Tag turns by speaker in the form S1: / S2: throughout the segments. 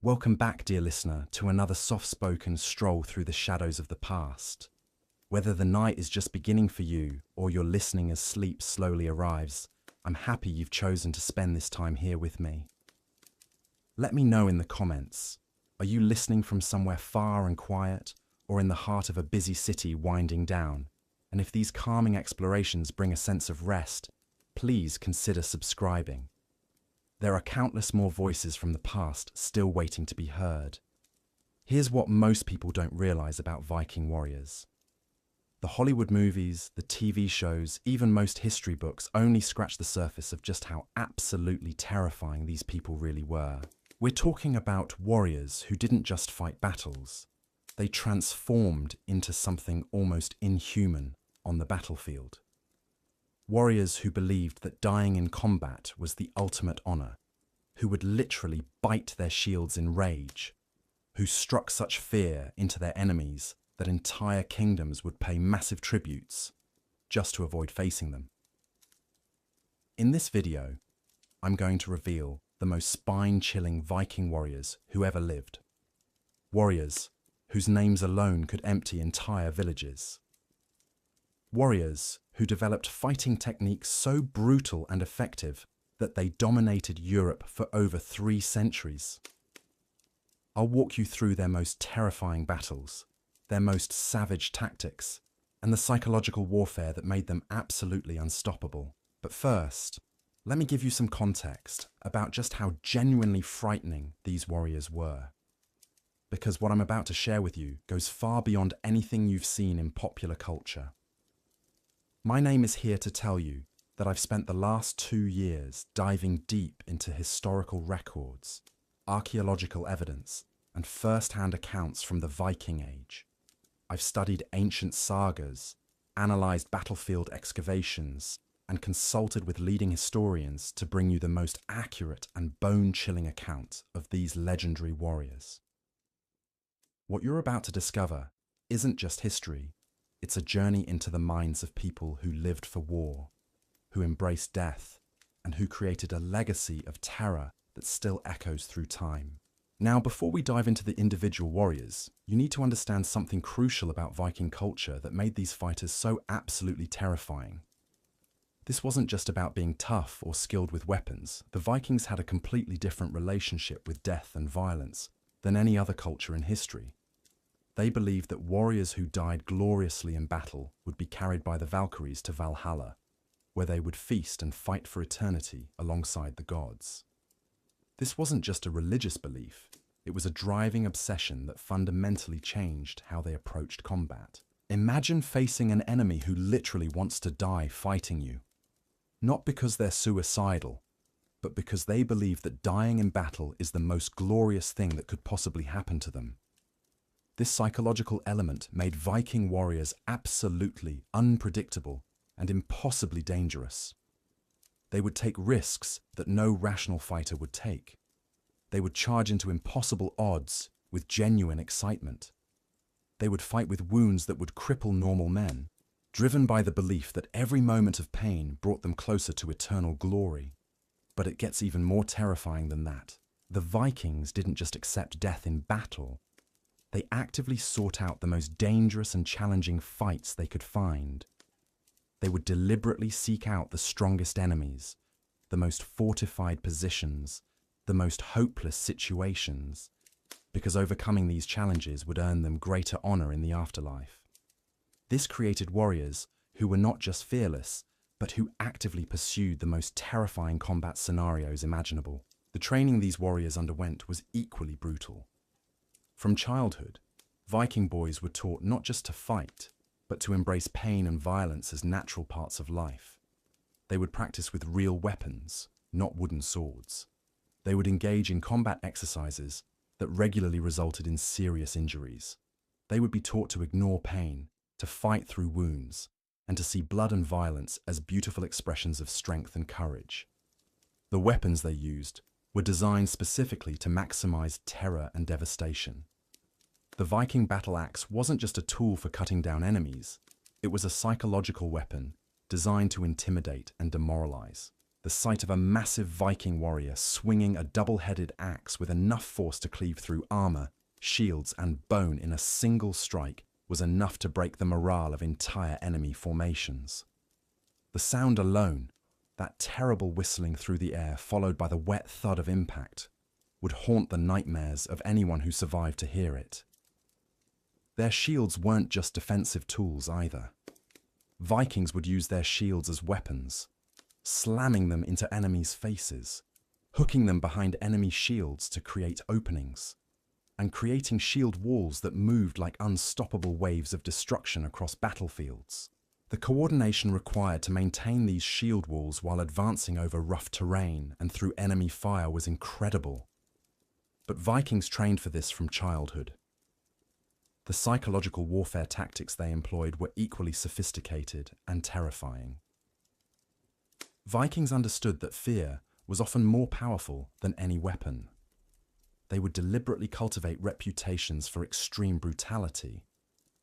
S1: Welcome back, dear listener, to another soft-spoken stroll through the shadows of the past. Whether the night is just beginning for you or you're listening as sleep slowly arrives, I'm happy you've chosen to spend this time here with me. Let me know in the comments, are you listening from somewhere far and quiet or in the heart of a busy city winding down? And if these calming explorations bring a sense of rest, please consider subscribing. There are countless more voices from the past still waiting to be heard. Here's what most people don't realize about Viking warriors. The Hollywood movies, the TV shows, even most history books only scratch the surface of just how absolutely terrifying these people really were. We're talking about warriors who didn't just fight battles. They transformed into something almost inhuman on the battlefield. Warriors who believed that dying in combat was the ultimate honor, who would literally bite their shields in rage, who struck such fear into their enemies that entire kingdoms would pay massive tributes just to avoid facing them. In this video, I'm going to reveal the most spine-chilling Viking warriors who ever lived. Warriors whose names alone could empty entire villages. Warriors who developed fighting techniques so brutal and effective that they dominated Europe for over 3 centuries. I'll walk you through their most terrifying battles, their most savage tactics, and the psychological warfare that made them absolutely unstoppable. But first, let me give you some context about just how genuinely frightening these warriors were. Because what I'm about to share with you goes far beyond anything you've seen in popular culture. My name is here to tell you that I've spent the last 2 years diving deep into historical records, archaeological evidence, and first-hand accounts from the Viking Age. I've studied ancient sagas, analyzed battlefield excavations, and consulted with leading historians to bring you the most accurate and bone-chilling account of these legendary warriors. What you're about to discover isn't just history. It's a journey into the minds of people who lived for war, who embraced death, and who created a legacy of terror that still echoes through time. Now, before we dive into the individual warriors, you need to understand something crucial about Viking culture that made these fighters so absolutely terrifying. This wasn't just about being tough or skilled with weapons. The Vikings had a completely different relationship with death and violence than any other culture in history. They believed that warriors who died gloriously in battle would be carried by the Valkyries to Valhalla, where they would feast and fight for eternity alongside the gods. This wasn't just a religious belief, it was a driving obsession that fundamentally changed how they approached combat. Imagine facing an enemy who literally wants to die fighting you. Not because they're suicidal, but because they believe that dying in battle is the most glorious thing that could possibly happen to them. This psychological element made Viking warriors absolutely unpredictable and impossibly dangerous. They would take risks that no rational fighter would take. They would charge into impossible odds with genuine excitement. They would fight with wounds that would cripple normal men, driven by the belief that every moment of pain brought them closer to eternal glory. But it gets even more terrifying than that. The Vikings didn't just accept death in battle. They actively sought out the most dangerous and challenging fights they could find. They would deliberately seek out the strongest enemies, the most fortified positions, the most hopeless situations, because overcoming these challenges would earn them greater honor in the afterlife. This created warriors who were not just fearless, but who actively pursued the most terrifying combat scenarios imaginable. The training these warriors underwent was equally brutal. From childhood, Viking boys were taught not just to fight, but to embrace pain and violence as natural parts of life. They would practice with real weapons, not wooden swords. They would engage in combat exercises that regularly resulted in serious injuries. They would be taught to ignore pain, to fight through wounds, and to see blood and violence as beautiful expressions of strength and courage. The weapons they used were designed specifically to maximize terror and devastation. The Viking battle axe wasn't just a tool for cutting down enemies, it was a psychological weapon designed to intimidate and demoralize. The sight of a massive Viking warrior swinging a double-headed axe with enough force to cleave through armor, shields, and bone in a single strike was enough to break the morale of entire enemy formations. The sound alone, that terrible whistling through the air followed by the wet thud of impact, would haunt the nightmares of anyone who survived to hear it. Their shields weren't just defensive tools either. Vikings would use their shields as weapons, slamming them into enemies' faces, hooking them behind enemy shields to create openings, and creating shield walls that moved like unstoppable waves of destruction across battlefields. The coordination required to maintain these shield walls while advancing over rough terrain and through enemy fire was incredible. But Vikings trained for this from childhood. The psychological warfare tactics they employed were equally sophisticated and terrifying. Vikings understood that fear was often more powerful than any weapon. They would deliberately cultivate reputations for extreme brutality,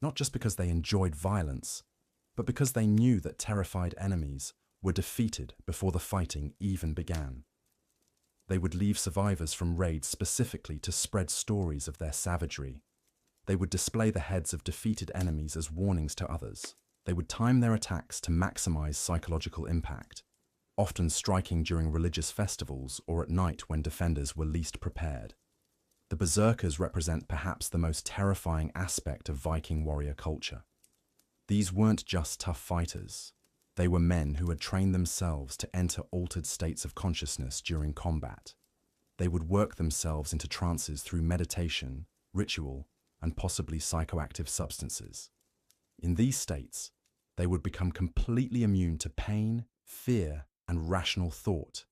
S1: not just because they enjoyed violence, but because they knew that terrified enemies were defeated before the fighting even began. They would leave survivors from raids specifically to spread stories of their savagery. They would display the heads of defeated enemies as warnings to others. They would time their attacks to maximize psychological impact, often striking during religious festivals or at night when defenders were least prepared. The Berserkers represent perhaps the most terrifying aspect of Viking warrior culture. These weren't just tough fighters. They were men who had trained themselves to enter altered states of consciousness during combat. They would work themselves into trances through meditation, ritual, and possibly psychoactive substances. In these states, they would become completely immune to pain, fear, and rational thought.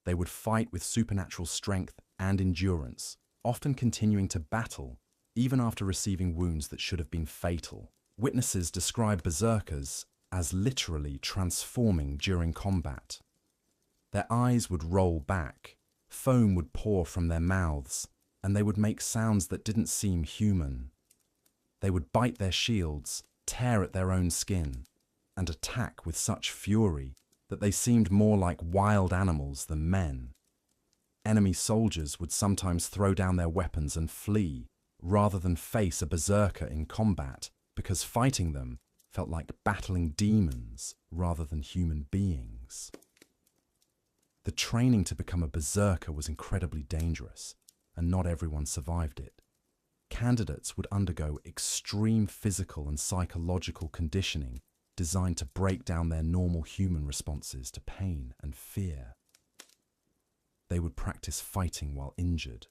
S1: They would fight with supernatural strength and endurance, often continuing to battle even after receiving wounds that should have been fatal. Witnesses describe Berserkers as literally transforming during combat. Their eyes would roll back, foam would pour from their mouths, and they would make sounds that didn't seem human. They would bite their shields, tear at their own skin, and attack with such fury that they seemed more like wild animals than men. Enemy soldiers would sometimes throw down their weapons and flee, rather than face a berserker in combat, because fighting them felt like battling demons rather than human beings. The training to become a berserker was incredibly dangerous, and not everyone survived it. Candidates would undergo extreme physical and psychological conditioning designed to break down their normal human responses to pain and fear. They would practice fighting while injured,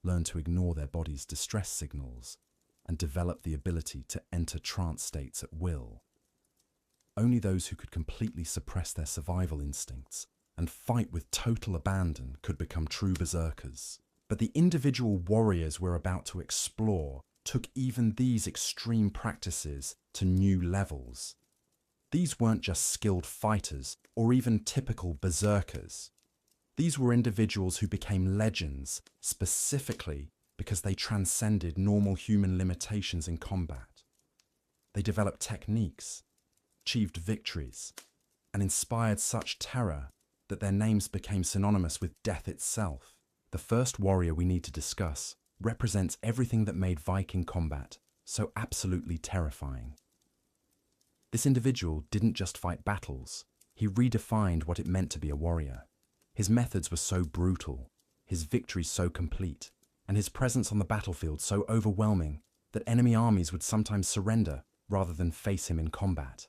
S1: learn to ignore their body's distress signals, and develop the ability to enter trance states at will. Only those who could completely suppress their survival instincts and fight with total abandon could become true berserkers. But the individual warriors we're about to explore took even these extreme practices to new levels. These weren't just skilled fighters or even typical berserkers. These were individuals who became legends specifically because they transcended normal human limitations in combat. They developed techniques, achieved victories, and inspired such terror that their names became synonymous with death itself. The first warrior we need to discuss represents everything that made Viking combat so absolutely terrifying. This individual didn't just fight battles, he redefined what it meant to be a warrior. His methods were so brutal, his victories so complete, and his presence on the battlefield so overwhelming that enemy armies would sometimes surrender rather than face him in combat.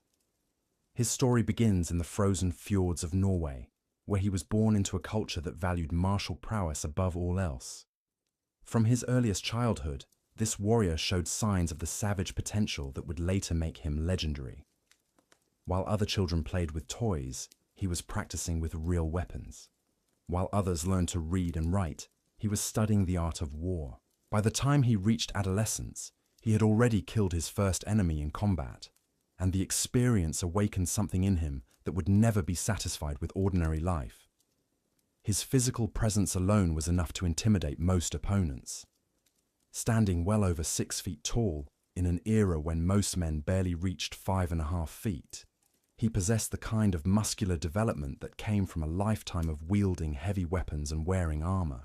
S1: His story begins in the frozen fjords of Norway, where he was born into a culture that valued martial prowess above all else. From his earliest childhood, this warrior showed signs of the savage potential that would later make him legendary. While other children played with toys, he was practicing with real weapons. While others learned to read and write, he was studying the art of war. By the time he reached adolescence, he had already killed his first enemy in combat, and the experience awakened something in him that would never be satisfied with ordinary life. His physical presence alone was enough to intimidate most opponents. Standing well over 6 feet tall in an era when most men barely reached 5.5 feet, He possessed the kind of muscular development that came from a lifetime of wielding heavy weapons and wearing armor.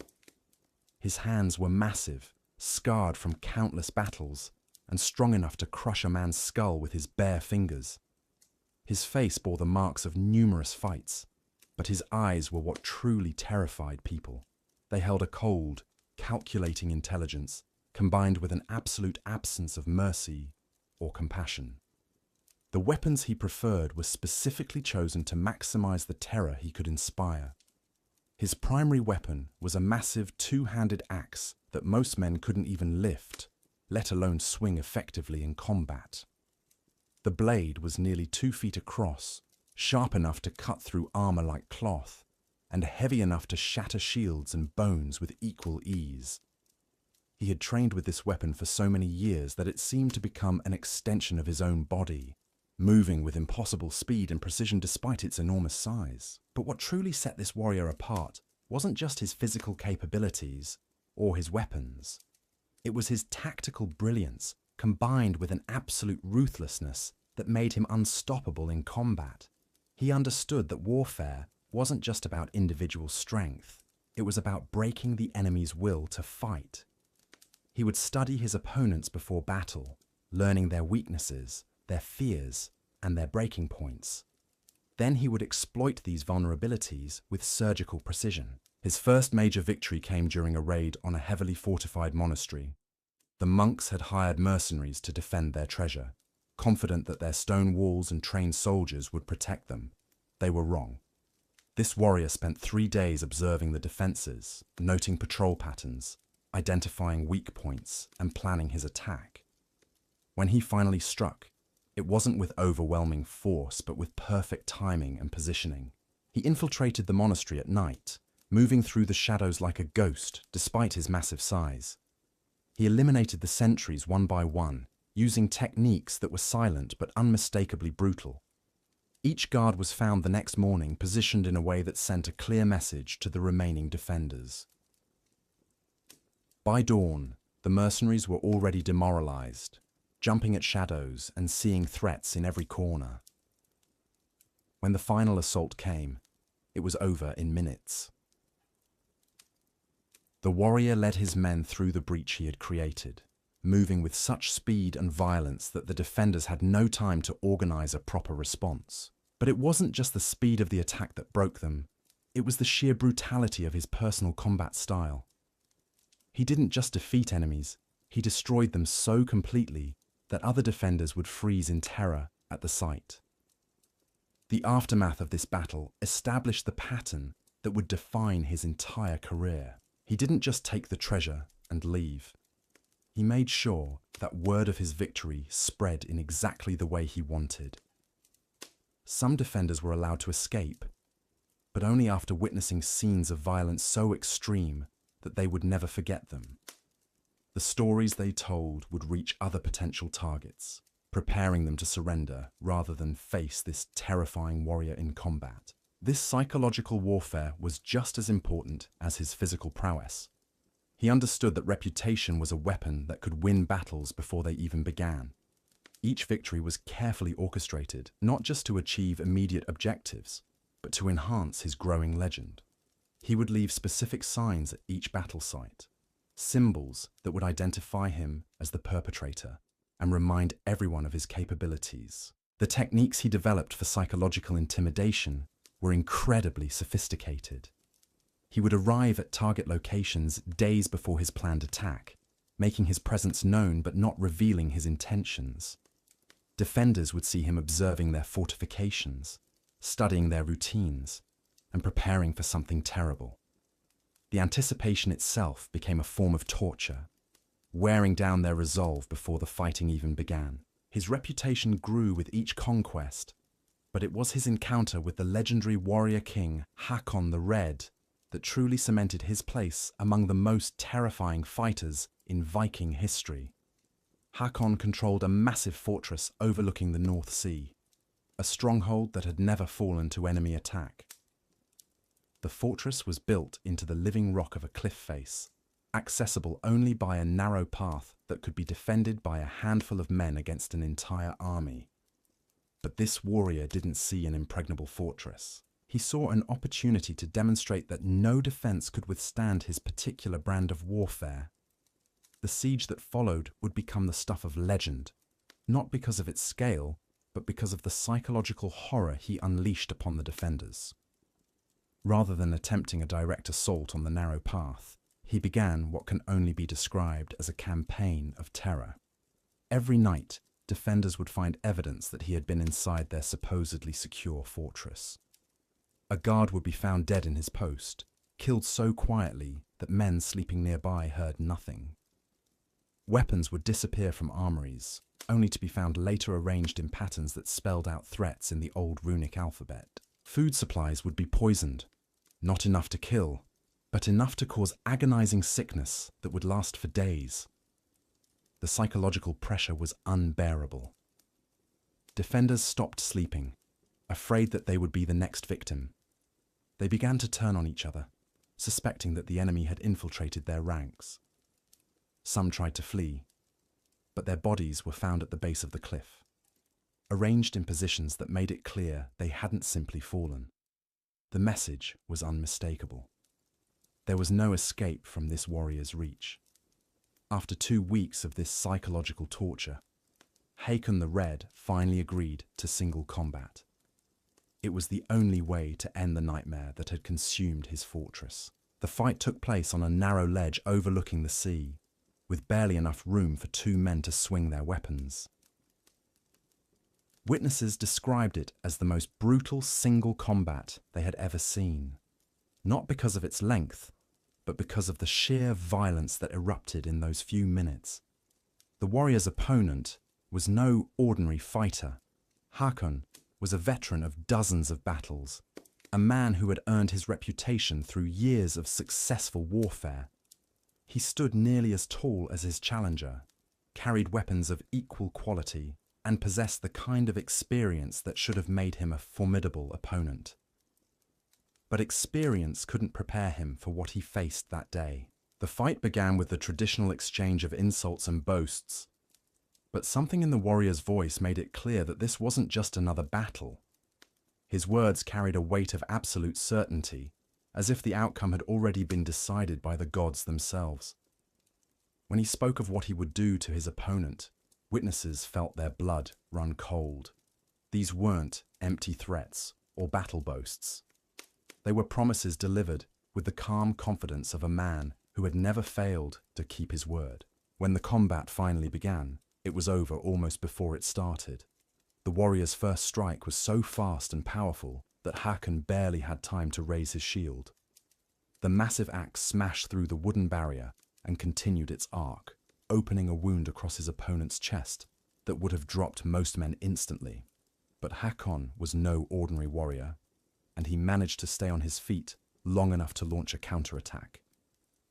S1: His hands were massive, scarred from countless battles, and strong enough to crush a man's skull with his bare fingers. His face bore the marks of numerous fights, but his eyes were what truly terrified people. They held a cold, calculating intelligence, combined with an absolute absence of mercy or compassion. The weapons he preferred were specifically chosen to maximize the terror he could inspire. His primary weapon was a massive two-handed axe that most men couldn't even lift, let alone swing effectively in combat. The blade was nearly 2 feet across, sharp enough to cut through armor like cloth, and heavy enough to shatter shields and bones with equal ease. He had trained with this weapon for so many years that it seemed to become an extension of his own body, moving with impossible speed and precision despite its enormous size. But what truly set this warrior apart wasn't just his physical capabilities or his weapons. It was his tactical brilliance combined with an absolute ruthlessness that made him unstoppable in combat. He understood that warfare wasn't just about individual strength. It was about breaking the enemy's will to fight. He would study his opponents before battle, learning their weaknesses, their fears, and their breaking points. Then he would exploit these vulnerabilities with surgical precision. His first major victory came during a raid on a heavily fortified monastery. The monks had hired mercenaries to defend their treasure, confident that their stone walls and trained soldiers would protect them. They were wrong. This warrior spent 3 days observing the defenses, noting patrol patterns, identifying weak points, and planning his attack. When he finally struck, it wasn't with overwhelming force, but with perfect timing and positioning. He infiltrated the monastery at night, moving through the shadows like a ghost, despite his massive size. He eliminated the sentries one by one, using techniques that were silent but unmistakably brutal. Each guard was found the next morning positioned in a way that sent a clear message to the remaining defenders. By dawn, the mercenaries were already demoralized, jumping at shadows and seeing threats in every corner. When the final assault came, it was over in minutes. The warrior led his men through the breach he had created, moving with such speed and violence that the defenders had no time to organize a proper response. But it wasn't just the speed of the attack that broke them, it was the sheer brutality of his personal combat style. He didn't just defeat enemies, he destroyed them so completely that other defenders would freeze in terror at the sight. The aftermath of this battle established the pattern that would define his entire career. He didn't just take the treasure and leave. He made sure that word of his victory spread in exactly the way he wanted. Some defenders were allowed to escape, but only after witnessing scenes of violence so extreme that they would never forget them. The stories they told would reach other potential targets, preparing them to surrender rather than face this terrifying warrior in combat. This psychological warfare was just as important as his physical prowess. He understood that reputation was a weapon that could win battles before they even began. Each victory was carefully orchestrated, not just to achieve immediate objectives, but to enhance his growing legend. He would leave specific signs at each battle site, symbols that would identify him as the perpetrator and remind everyone of his capabilities. The techniques he developed for psychological intimidation were incredibly sophisticated. He would arrive at target locations days before his planned attack, making his presence known but not revealing his intentions. Defenders would see him observing their fortifications, studying their routines, and preparing for something terrible. The anticipation itself became a form of torture, wearing down their resolve before the fighting even began. His reputation grew with each conquest, but it was his encounter with the legendary warrior king Hakon the Red that truly cemented his place among the most terrifying fighters in Viking history. Hakon controlled a massive fortress overlooking the North Sea, a stronghold that had never fallen to enemy attack. The fortress was built into the living rock of a cliff face, accessible only by a narrow path that could be defended by a handful of men against an entire army. But this warrior didn't see an impregnable fortress. He saw an opportunity to demonstrate that no defense could withstand his particular brand of warfare. The siege that followed would become the stuff of legend, not because of its scale, but because of the psychological horror he unleashed upon the defenders. Rather than attempting a direct assault on the narrow path, he began what can only be described as a campaign of terror. Every night, defenders would find evidence that he had been inside their supposedly secure fortress. A guard would be found dead in his post, killed so quietly that men sleeping nearby heard nothing. Weapons would disappear from armories, only to be found later arranged in patterns that spelled out threats in the old runic alphabet. Food supplies would be poisoned, not enough to kill, but enough to cause agonizing sickness that would last for days. The psychological pressure was unbearable. Defenders stopped sleeping, afraid that they would be the next victim. They began to turn on each other, suspecting that the enemy had infiltrated their ranks. Some tried to flee, but their bodies were found at the base of the cliff, arranged in positions that made it clear they hadn't simply fallen. The message was unmistakable. There was no escape from this warrior's reach. After 2 weeks of this psychological torture, Hakon the Red finally agreed to single combat. It was the only way to end the nightmare that had consumed his fortress. The fight took place on a narrow ledge overlooking the sea, with barely enough room for 2 men to swing their weapons. Witnesses described it as the most brutal single combat they had ever seen, not because of its length, but because of the sheer violence that erupted in those few minutes. The warrior's opponent was no ordinary fighter. Hakon was a veteran of dozens of battles, a man who had earned his reputation through years of successful warfare. He stood nearly as tall as his challenger, carried weapons of equal quality, and possessed the kind of experience that should have made him a formidable opponent. But experience couldn't prepare him for what he faced that day. The fight began with the traditional exchange of insults and boasts, but something in the warrior's voice made it clear that this wasn't just another battle. His words carried a weight of absolute certainty, as if the outcome had already been decided by the gods themselves. When he spoke of what he would do to his opponent, witnesses felt their blood run cold. These weren't empty threats or battle boasts. They were promises delivered with the calm confidence of a man who had never failed to keep his word. When the combat finally began, it was over almost before it started. The warrior's first strike was so fast and powerful that Hakon barely had time to raise his shield. The massive axe smashed through the wooden barrier and continued its arc, opening a wound across his opponent's chest that would have dropped most men instantly. But Hakon was no ordinary warrior, and he managed to stay on his feet long enough to launch a counterattack.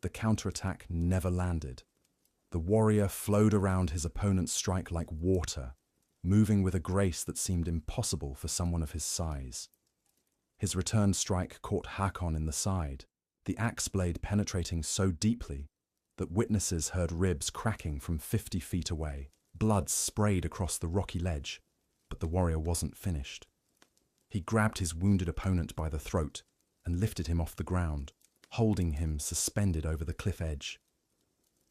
S1: The counterattack never landed. The warrior flowed around his opponent's strike like water, moving with a grace that seemed impossible for someone of his size. His return strike caught Hakon in the side, the axe blade penetrating so deeply that witnesses heard ribs cracking from 50 feet away. Blood sprayed across the rocky ledge, but the warrior wasn't finished. He grabbed his wounded opponent by the throat and lifted him off the ground, holding him suspended over the cliff edge.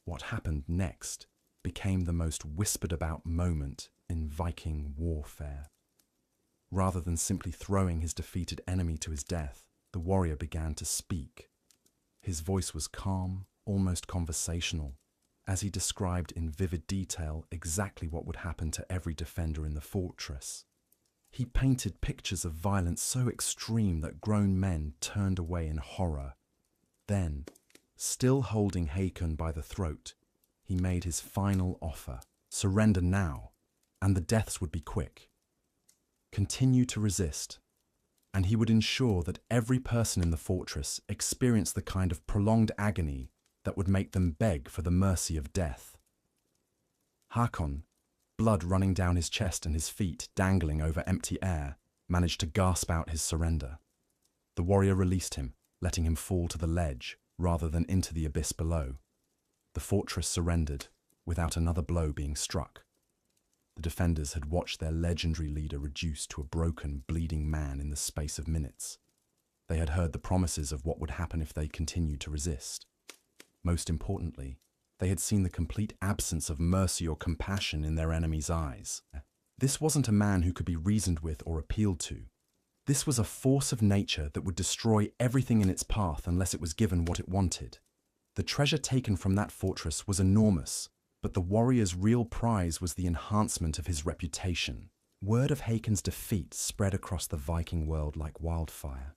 S1: What happened next became the most whispered about moment in Viking warfare. Rather than simply throwing his defeated enemy to his death, the warrior began to speak. His voice was calm, almost conversational, as he described in vivid detail exactly what would happen to every defender in the fortress. He painted pictures of violence so extreme that grown men turned away in horror. Then, still holding Hakon by the throat, he made his final offer. Surrender now, and the deaths would be quick. Continue to resist, and he would ensure that every person in the fortress experienced the kind of prolonged agony that would make them beg for the mercy of death. Hakon, blood running down his chest and his feet dangling over empty air, managed to gasp out his surrender. The warrior released him, letting him fall to the ledge rather than into the abyss below. The fortress surrendered without another blow being struck. The defenders had watched their legendary leader reduced to a broken, bleeding man in the space of minutes. They had heard the promises of what would happen if they continued to resist. Most importantly, they had seen the complete absence of mercy or compassion in their enemies' eyes. This wasn't a man who could be reasoned with or appealed to. This was a force of nature that would destroy everything in its path unless it was given what it wanted. The treasure taken from that fortress was enormous, but the warrior's real prize was the enhancement of his reputation. Word of Hakon's defeat spread across the Viking world like wildfire.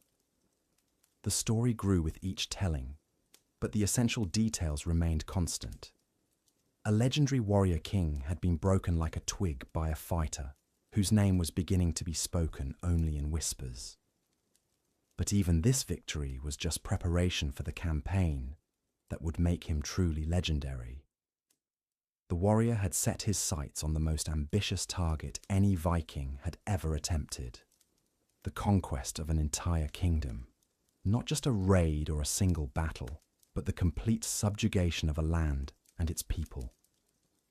S1: The story grew with each telling, but the essential details remained constant. A legendary warrior king had been broken like a twig by a fighter, whose name was beginning to be spoken only in whispers. But even this victory was just preparation for the campaign that would make him truly legendary. The warrior had set his sights on the most ambitious target any Viking had ever attempted: the conquest of an entire kingdom. Not just a raid or a single battle, but the complete subjugation of a land and its people.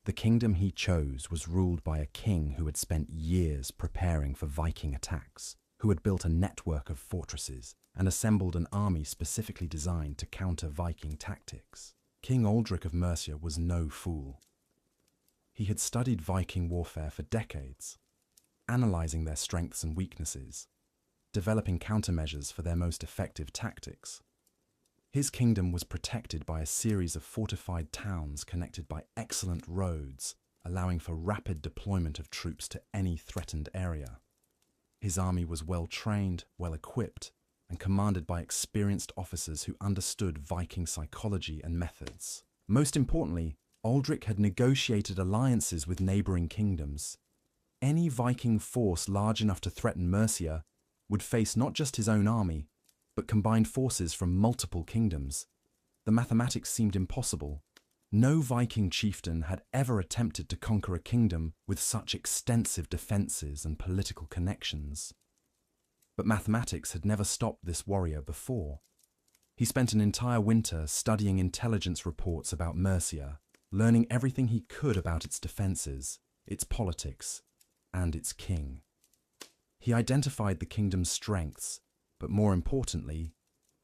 S1: The kingdom he chose was ruled by a king who had spent years preparing for Viking attacks, who had built a network of fortresses and assembled an army specifically designed to counter Viking tactics. King Aldric of Mercia was no fool. He had studied Viking warfare for decades, analyzing their strengths and weaknesses, developing countermeasures for their most effective tactics. His kingdom was protected by a series of fortified towns connected by excellent roads, allowing for rapid deployment of troops to any threatened area. His army was well trained, well equipped, and commanded by experienced officers who understood Viking psychology and methods. Most importantly, Aldric had negotiated alliances with neighboring kingdoms. Any Viking force large enough to threaten Mercia would face not just his own army, but combined forces from multiple kingdoms. The mathematics seemed impossible. No Viking chieftain had ever attempted to conquer a kingdom with such extensive defenses and political connections. But mathematics had never stopped this warrior before. He spent an entire winter studying intelligence reports about Mercia, learning everything he could about its defenses, its politics, and its king. He identified the kingdom's strengths, but more importantly,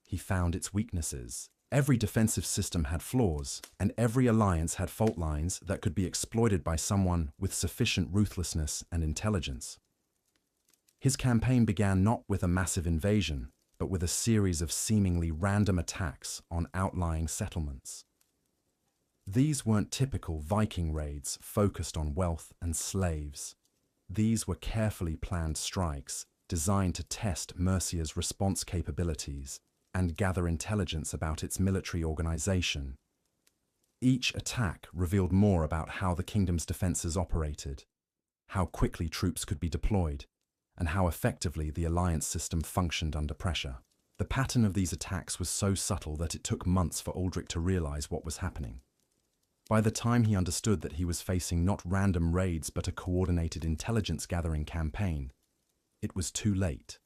S1: he found its weaknesses. Every defensive system had flaws, and every alliance had fault lines that could be exploited by someone with sufficient ruthlessness and intelligence. His campaign began not with a massive invasion, but with a series of seemingly random attacks on outlying settlements. These weren't typical Viking raids focused on wealth and slaves. These were carefully planned strikes designed to test Mercia's response capabilities and gather intelligence about its military organization. Each attack revealed more about how the kingdom's defenses operated, how quickly troops could be deployed, and how effectively the alliance system functioned under pressure. The pattern of these attacks was so subtle that it took months for Aldric to realize what was happening. By the time he understood that he was facing not random raids but a coordinated intelligence-gathering campaign, it was too late.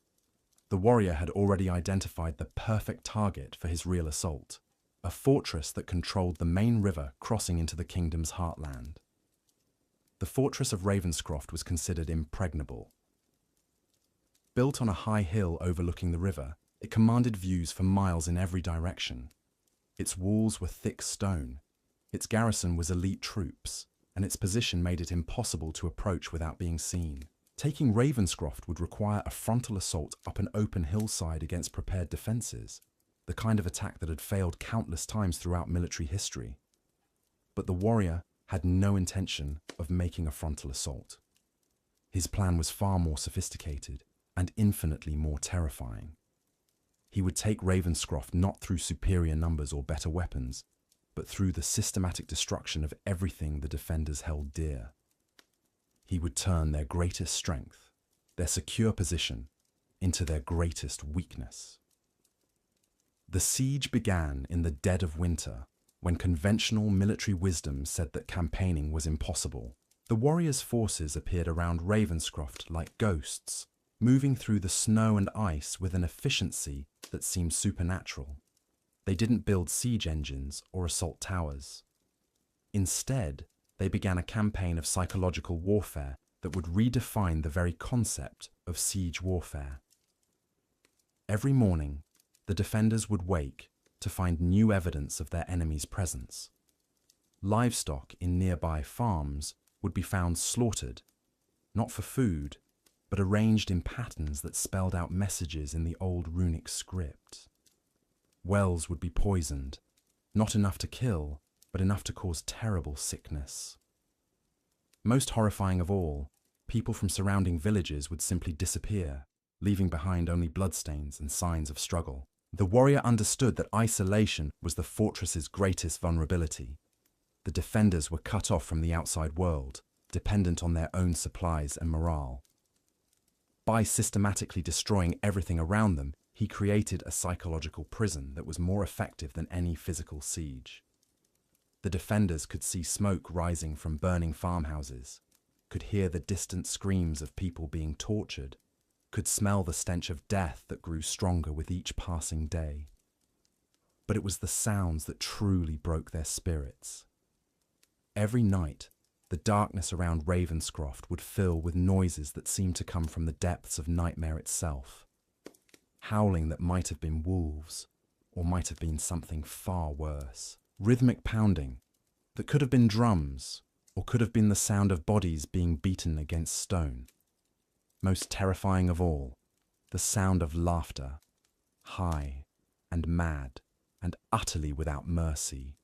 S1: The warrior had already identified the perfect target for his real assault, a fortress that controlled the main river crossing into the kingdom's heartland. The fortress of Ravenscroft was considered impregnable. Built on a high hill overlooking the river, it commanded views for miles in every direction. Its walls were thick stone, its garrison was elite troops, and its position made it impossible to approach without being seen. Taking Ravenscroft would require a frontal assault up an open hillside against prepared defenses, the kind of attack that had failed countless times throughout military history. But the warrior had no intention of making a frontal assault. His plan was far more sophisticated and infinitely more terrifying. He would take Ravenscroft not through superior numbers or better weapons, but through the systematic destruction of everything the defenders held dear. He would turn their greatest strength, their secure position, into their greatest weakness. The siege began in the dead of winter, when conventional military wisdom said that campaigning was impossible. The warriors' forces appeared around Ravenscroft like ghosts, moving through the snow and ice with an efficiency that seemed supernatural. They didn't build siege engines or assault towers. Instead, they began a campaign of psychological warfare that would redefine the very concept of siege warfare. Every morning, the defenders would wake to find new evidence of their enemy's presence. Livestock in nearby farms would be found slaughtered, not for food, but arranged in patterns that spelled out messages in the old runic script. Wells would be poisoned, not enough to kill, but enough to cause terrible sickness. Most horrifying of all, people from surrounding villages would simply disappear, leaving behind only bloodstains and signs of struggle. The warrior understood that isolation was the fortress's greatest vulnerability. The defenders were cut off from the outside world, dependent on their own supplies and morale. By systematically destroying everything around them, he created a psychological prison that was more effective than any physical siege. The defenders could see smoke rising from burning farmhouses, could hear the distant screams of people being tortured, could smell the stench of death that grew stronger with each passing day. But it was the sounds that truly broke their spirits. Every night, the darkness around Ravenscroft would fill with noises that seemed to come from the depths of nightmare itself. Howling that might have been wolves, or might have been something far worse. Rhythmic pounding that could have been drums, or could have been the sound of bodies being beaten against stone. Most terrifying of all, the sound of laughter, high and mad and utterly without mercy,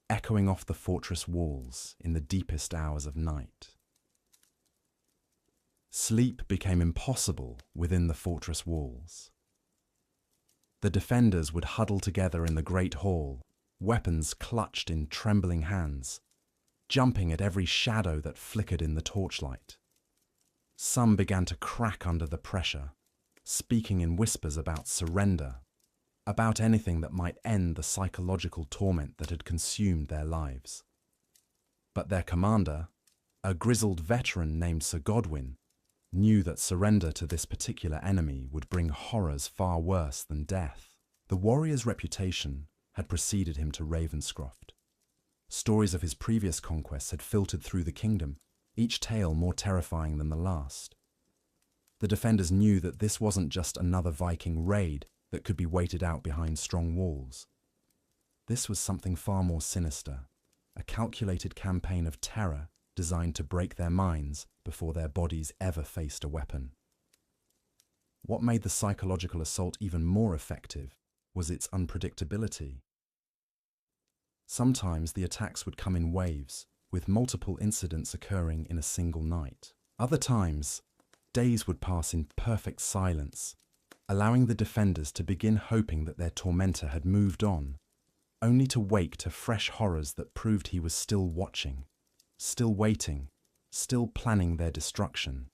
S1: echoing off the fortress walls in the deepest hours of night. Sleep became impossible within the fortress walls. The defenders would huddle together in the great hall, weapons clutched in trembling hands, jumping at every shadow that flickered in the torchlight. Some began to crack under the pressure, speaking in whispers about surrender, about anything that might end the psychological torment that had consumed their lives. But their commander, a grizzled veteran named Sir Godwyn, knew that surrender to this particular enemy would bring horrors far worse than death. The warrior's reputation had preceded him to Ravenscroft. Stories of his previous conquests had filtered through the kingdom, each tale more terrifying than the last. The defenders knew that this wasn't just another Viking raid that could be waited out behind strong walls. This was something far more sinister, a calculated campaign of terror designed to break their minds before their bodies ever faced a weapon. What made the psychological assault even more effective was its unpredictability. Sometimes the attacks would come in waves, with multiple incidents occurring in a single night. Other times, days would pass in perfect silence, allowing the defenders to begin hoping that their tormentor had moved on, only to wake to fresh horrors that proved he was still watching, still waiting, still planning their destruction.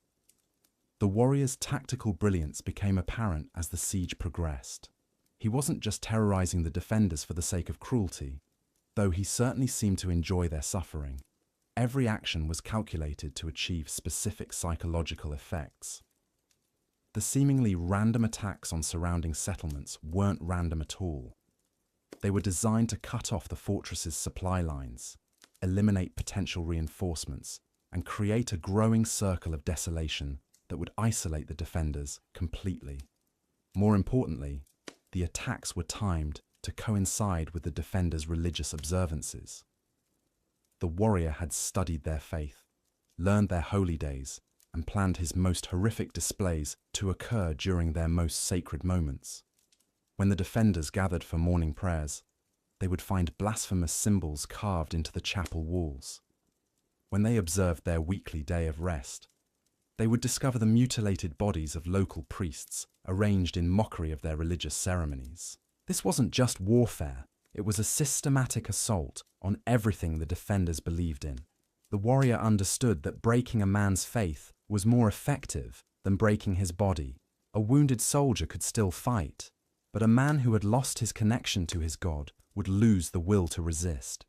S1: The warrior's tactical brilliance became apparent as the siege progressed. He wasn't just terrorizing the defenders for the sake of cruelty, though he certainly seemed to enjoy their suffering. Every action was calculated to achieve specific psychological effects. The seemingly random attacks on surrounding settlements weren't random at all. They were designed to cut off the fortress's supply lines, eliminate potential reinforcements, and create a growing circle of desolation that would isolate the defenders completely. More importantly, the attacks were timed to coincide with the defenders' religious observances. The warrior had studied their faith, learned their holy days, and planned his most horrific displays to occur during their most sacred moments. When the defenders gathered for morning prayers, they would find blasphemous symbols carved into the chapel walls. When they observed their weekly day of rest, they would discover the mutilated bodies of local priests arranged in mockery of their religious ceremonies. This wasn't just warfare, it was a systematic assault on everything the defenders believed in. The warrior understood that breaking a man's faith was more effective than breaking his body. A wounded soldier could still fight, but a man who had lost his connection to his God would lose the will to resist.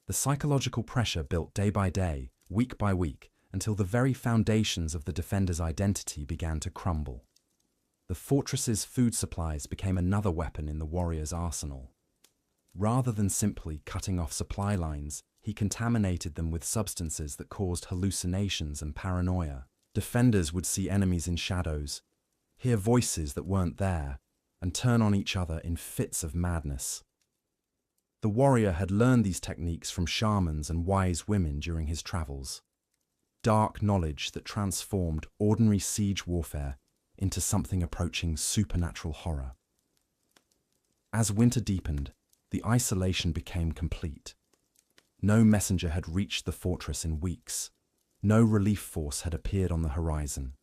S1: The psychological pressure built day by day, week by week, until the very foundations of the defender's identity began to crumble. The fortress's food supplies became another weapon in the warrior's arsenal. Rather than simply cutting off supply lines, he contaminated them with substances that caused hallucinations and paranoia. Defenders would see enemies in shadows, hear voices that weren't there, and turn on each other in fits of madness. The warrior had learned these techniques from shamans and wise women during his travels. Dark knowledge that transformed ordinary siege warfare into something approaching supernatural horror. As winter deepened, the isolation became complete. No messenger had reached the fortress in weeks. No relief force had appeared on the horizon.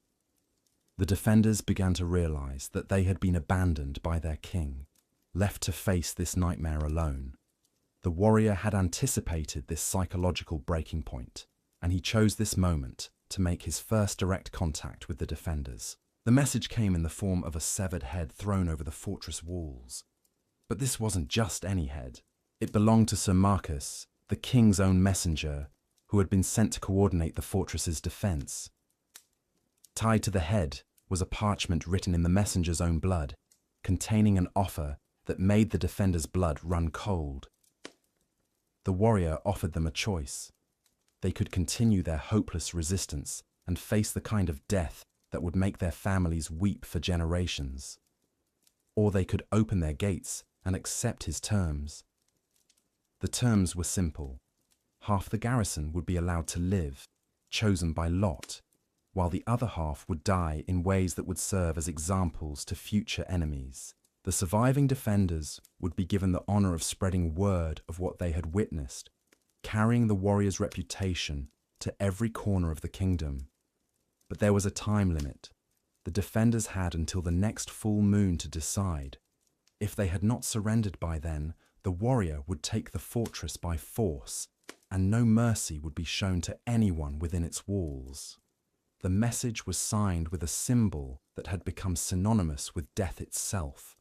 S1: The defenders began to realize that they had been abandoned by their king, left to face this nightmare alone. The warrior had anticipated this psychological breaking point, and he chose this moment to make his first direct contact with the defenders. The message came in the form of a severed head thrown over the fortress walls. But this wasn't just any head. It belonged to Sir Marcus, the king's own messenger, who had been sent to coordinate the fortress's defense. Tied to the head was a parchment written in the messenger's own blood, containing an offer that made the defenders' blood run cold. The warrior offered them a choice. They could continue their hopeless resistance and face the kind of death that would make their families weep for generations. Or they could open their gates and accept his terms. The terms were simple. Half the garrison would be allowed to live, chosen by lot, while the other half would die in ways that would serve as examples to future enemies. The surviving defenders would be given the honor of spreading word of what they had witnessed, carrying the warrior's reputation to every corner of the kingdom. But there was a time limit. The defenders had until the next full moon to decide. If they had not surrendered by then, the warrior would take the fortress by force, and no mercy would be shown to anyone within its walls. The message was signed with a symbol that had become synonymous with death itself.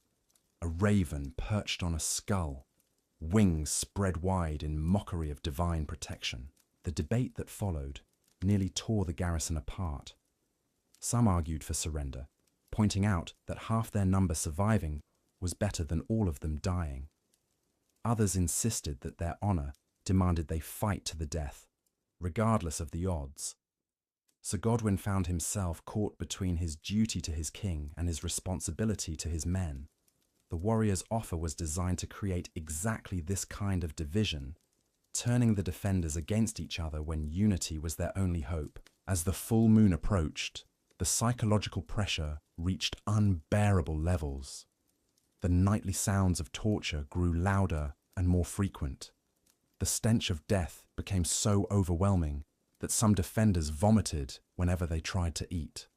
S1: A raven perched on a skull, wings spread wide in mockery of divine protection. The debate that followed nearly tore the garrison apart. Some argued for surrender, pointing out that half their number surviving was better than all of them dying. Others insisted that their honor demanded they fight to the death, regardless of the odds. Sir Godwin found himself caught between his duty to his king and his responsibility to his men. The warrior's offer was designed to create exactly this kind of division, turning the defenders against each other when unity was their only hope. As the full moon approached, the psychological pressure reached unbearable levels. The nightly sounds of torture grew louder and more frequent. The stench of death became so overwhelming that some defenders vomited whenever they tried to eat.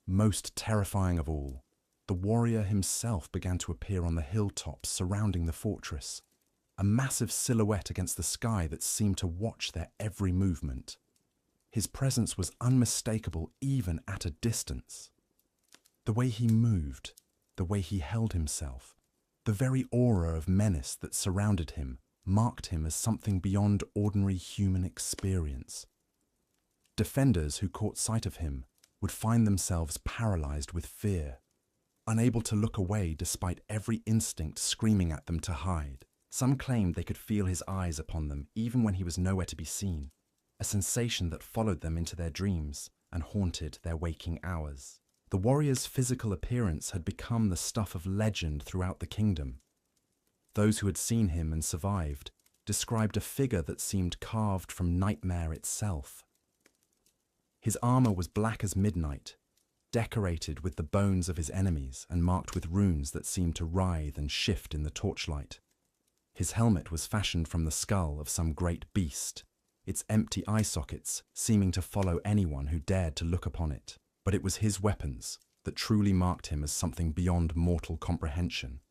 S1: Most terrifying of all, the warrior himself began to appear on the hilltops surrounding the fortress, a massive silhouette against the sky that seemed to watch their every movement. His presence was unmistakable even at a distance. The way he moved, the way he held himself, the very aura of menace that surrounded him marked him as something beyond ordinary human experience. Defenders who caught sight of him would find themselves paralyzed with fear, unable to look away despite every instinct screaming at them to hide. Some claimed they could feel his eyes upon them even when he was nowhere to be seen, a sensation that followed them into their dreams and haunted their waking hours. The warrior's physical appearance had become the stuff of legend throughout the kingdom. Those who had seen him and survived described a figure that seemed carved from nightmare itself. His armor was black as midnight, decorated with the bones of his enemies and marked with runes that seemed to writhe and shift in the torchlight. His helmet was fashioned from the skull of some great beast, its empty eye sockets seeming to follow anyone who dared to look upon it. But it was his weapons that truly marked him as something beyond mortal comprehension.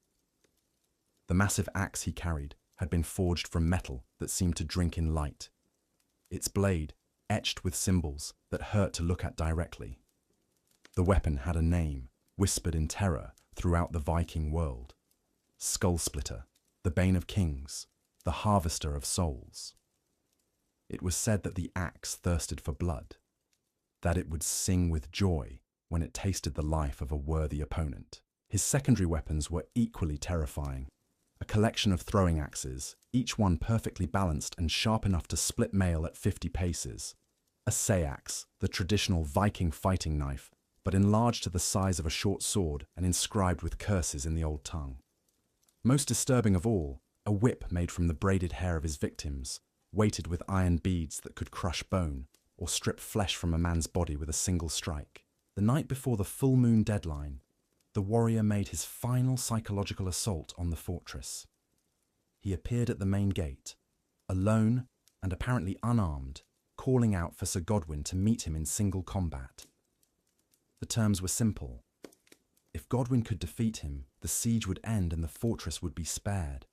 S1: The massive axe he carried had been forged from metal that seemed to drink in light, its blade etched with symbols that hurt to look at directly. The weapon had a name, whispered in terror throughout the Viking world: Skullsplitter, the Bane of Kings, the Harvester of Souls. It was said that the axe thirsted for blood, that it would sing with joy when it tasted the life of a worthy opponent. His secondary weapons were equally terrifying: a collection of throwing axes, each one perfectly balanced and sharp enough to split mail at 50 paces. A seax, the traditional Viking fighting knife, but enlarged to the size of a short sword and inscribed with curses in the old tongue. Most disturbing of all, a whip made from the braided hair of his victims, weighted with iron beads that could crush bone or strip flesh from a man's body with a single strike. The night before the full moon deadline, the warrior made his final psychological assault on the fortress. He appeared at the main gate, alone and apparently unarmed, calling out for Sir Godwyn to meet him in single combat. The terms were simple. If Godwyn could defeat him, the siege would end and the fortress would be spared.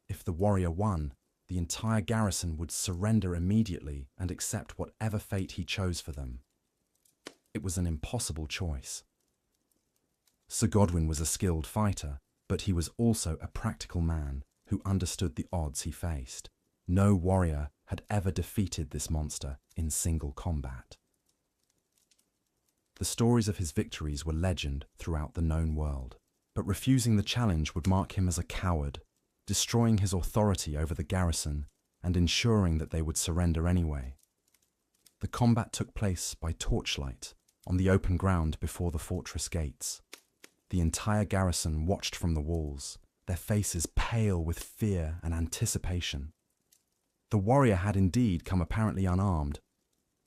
S1: If the warrior won, the entire garrison would surrender immediately and accept whatever fate he chose for them. It was an impossible choice. Sir Godwyn was a skilled fighter, but he was also a practical man who understood the odds he faced. No warrior had ever defeated this monster in single combat. The stories of his victories were legend throughout the known world, but refusing the challenge would mark him as a coward, destroying his authority over the garrison and ensuring that they would surrender anyway. The combat took place by torchlight on the open ground before the fortress gates. The entire garrison watched from the walls, their faces pale with fear and anticipation. The warrior had indeed come apparently unarmed,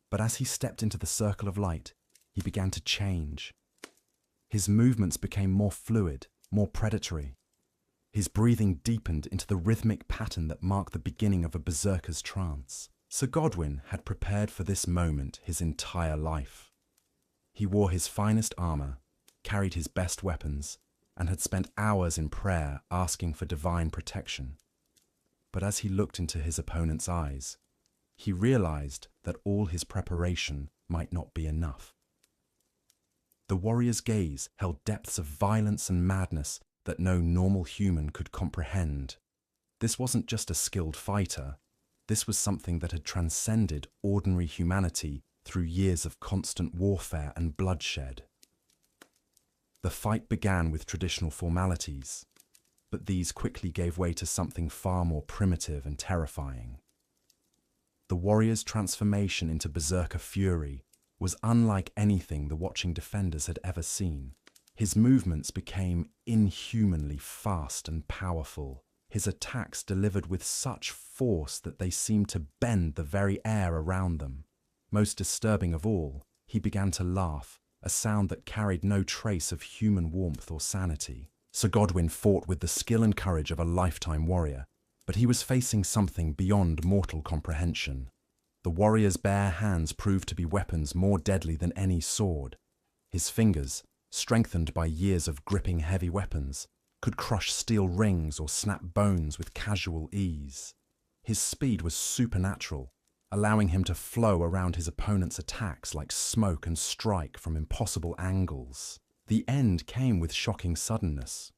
S1: but as he stepped into the circle of light, he began to change. His movements became more fluid, more predatory. His breathing deepened into the rhythmic pattern that marked the beginning of a berserker's trance. Sir Godwyn had prepared for this moment his entire life. He wore his finest armour, carried his best weapons, and had spent hours in prayer asking for divine protection. But as he looked into his opponent's eyes, he realized that all his preparation might not be enough. The warrior's gaze held depths of violence and madness that no normal human could comprehend. This wasn't just a skilled fighter. This was something that had transcended ordinary humanity through years of constant warfare and bloodshed. The fight began with traditional formalities, but these quickly gave way to something far more primitive and terrifying. The warrior's transformation into berserker fury was unlike anything the watching defenders had ever seen. His movements became inhumanly fast and powerful. His attacks delivered with such force that they seemed to bend the very air around them. Most disturbing of all, he began to laugh, a sound that carried no trace of human warmth or sanity. Sir Godwyn fought with the skill and courage of a lifetime warrior, but he was facing something beyond mortal comprehension. The warrior's bare hands proved to be weapons more deadly than any sword. His fingers, strengthened by years of gripping heavy weapons, could crush steel rings or snap bones with casual ease. His speed was supernatural, allowing him to flow around his opponent's attacks like smoke and strike from impossible angles. The end came with shocking suddenness.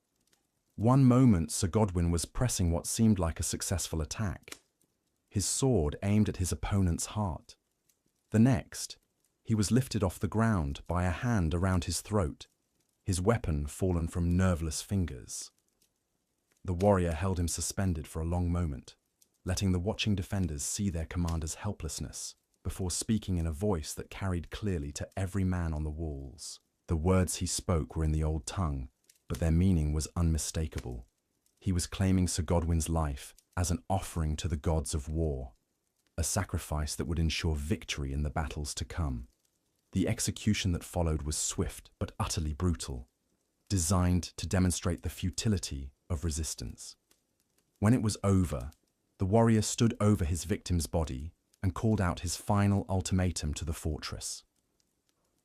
S1: One moment Sir Godwyn was pressing what seemed like a successful attack, his sword aimed at his opponent's heart. The next, he was lifted off the ground by a hand around his throat, his weapon fallen from nerveless fingers. The warrior held him suspended for a long moment, letting the watching defenders see their commander's helplessness, before speaking in a voice that carried clearly to every man on the walls. The words he spoke were in the old tongue, but their meaning was unmistakable. He was claiming Sir Godwyn's life as an offering to the gods of war, a sacrifice that would ensure victory in the battles to come. The execution that followed was swift but utterly brutal, designed to demonstrate the futility of resistance. When it was over, the warrior stood over his victim's body and called out his final ultimatum to the fortress.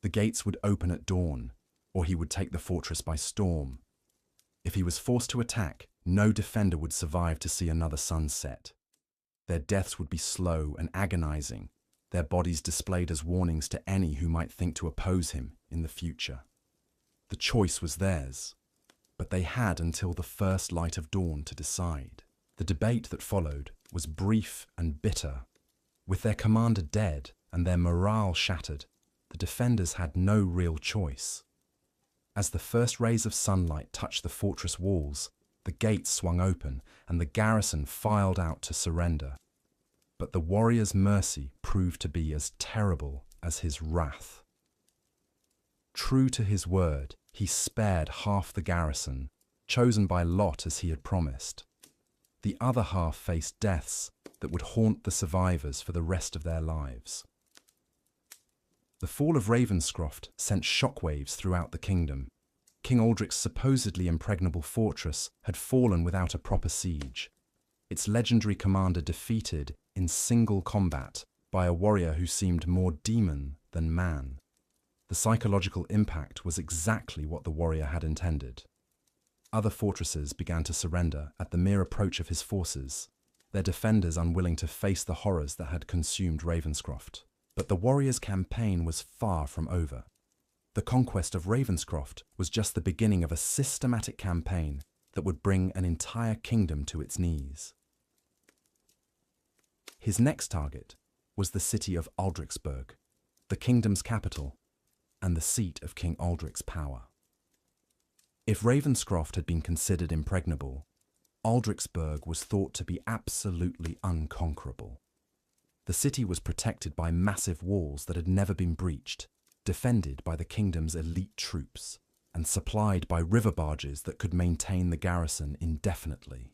S1: The gates would open at dawn, or he would take the fortress by storm. If he was forced to attack, no defender would survive to see another sunset. Their deaths would be slow and agonizing, their bodies displayed as warnings to any who might think to oppose him in the future. The choice was theirs, but they had until the first light of dawn to decide. The debate that followed was brief and bitter. With their commander dead and their morale shattered, the defenders had no real choice. As the first rays of sunlight touched the fortress walls, The gates swung open, and the garrison filed out to surrender. But the warrior's mercy proved to be as terrible as his wrath. True to his word, he spared half the garrison, chosen by lot as he had promised. The other half faced deaths that would haunt the survivors for the rest of their lives. The fall of Ravenscroft sent shockwaves throughout the kingdom. King Aldric's supposedly impregnable fortress had fallen without a proper siege, its legendary commander defeated in single combat by a warrior who seemed more demon than man. The psychological impact was exactly what the warrior had intended. Other fortresses began to surrender at the mere approach of his forces, their defenders unwilling to face the horrors that had consumed Ravenscroft. But the warrior's campaign was far from over. The conquest of Ravenscroft was just the beginning of a systematic campaign that would bring an entire kingdom to its knees. His next target was the city of Aldriksburg, the kingdom's capital and the seat of King Aldric's power. If Ravenscroft had been considered impregnable, Aldriksburg was thought to be absolutely unconquerable. The city was protected by massive walls that had never been breached, defended by the kingdom's elite troops, and supplied by river barges that could maintain the garrison indefinitely.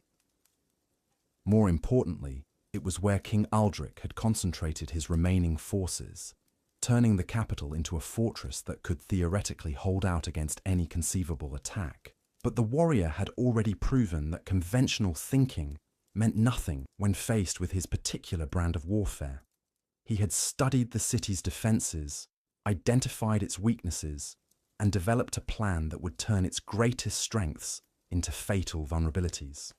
S1: More importantly, it was where King Aldric had concentrated his remaining forces, turning the capital into a fortress that could theoretically hold out against any conceivable attack. But the warrior had already proven that conventional thinking meant nothing when faced with his particular brand of warfare. He had studied the city's defenses, identified its weaknesses, and developed a plan that would turn its greatest strengths into fatal vulnerabilities.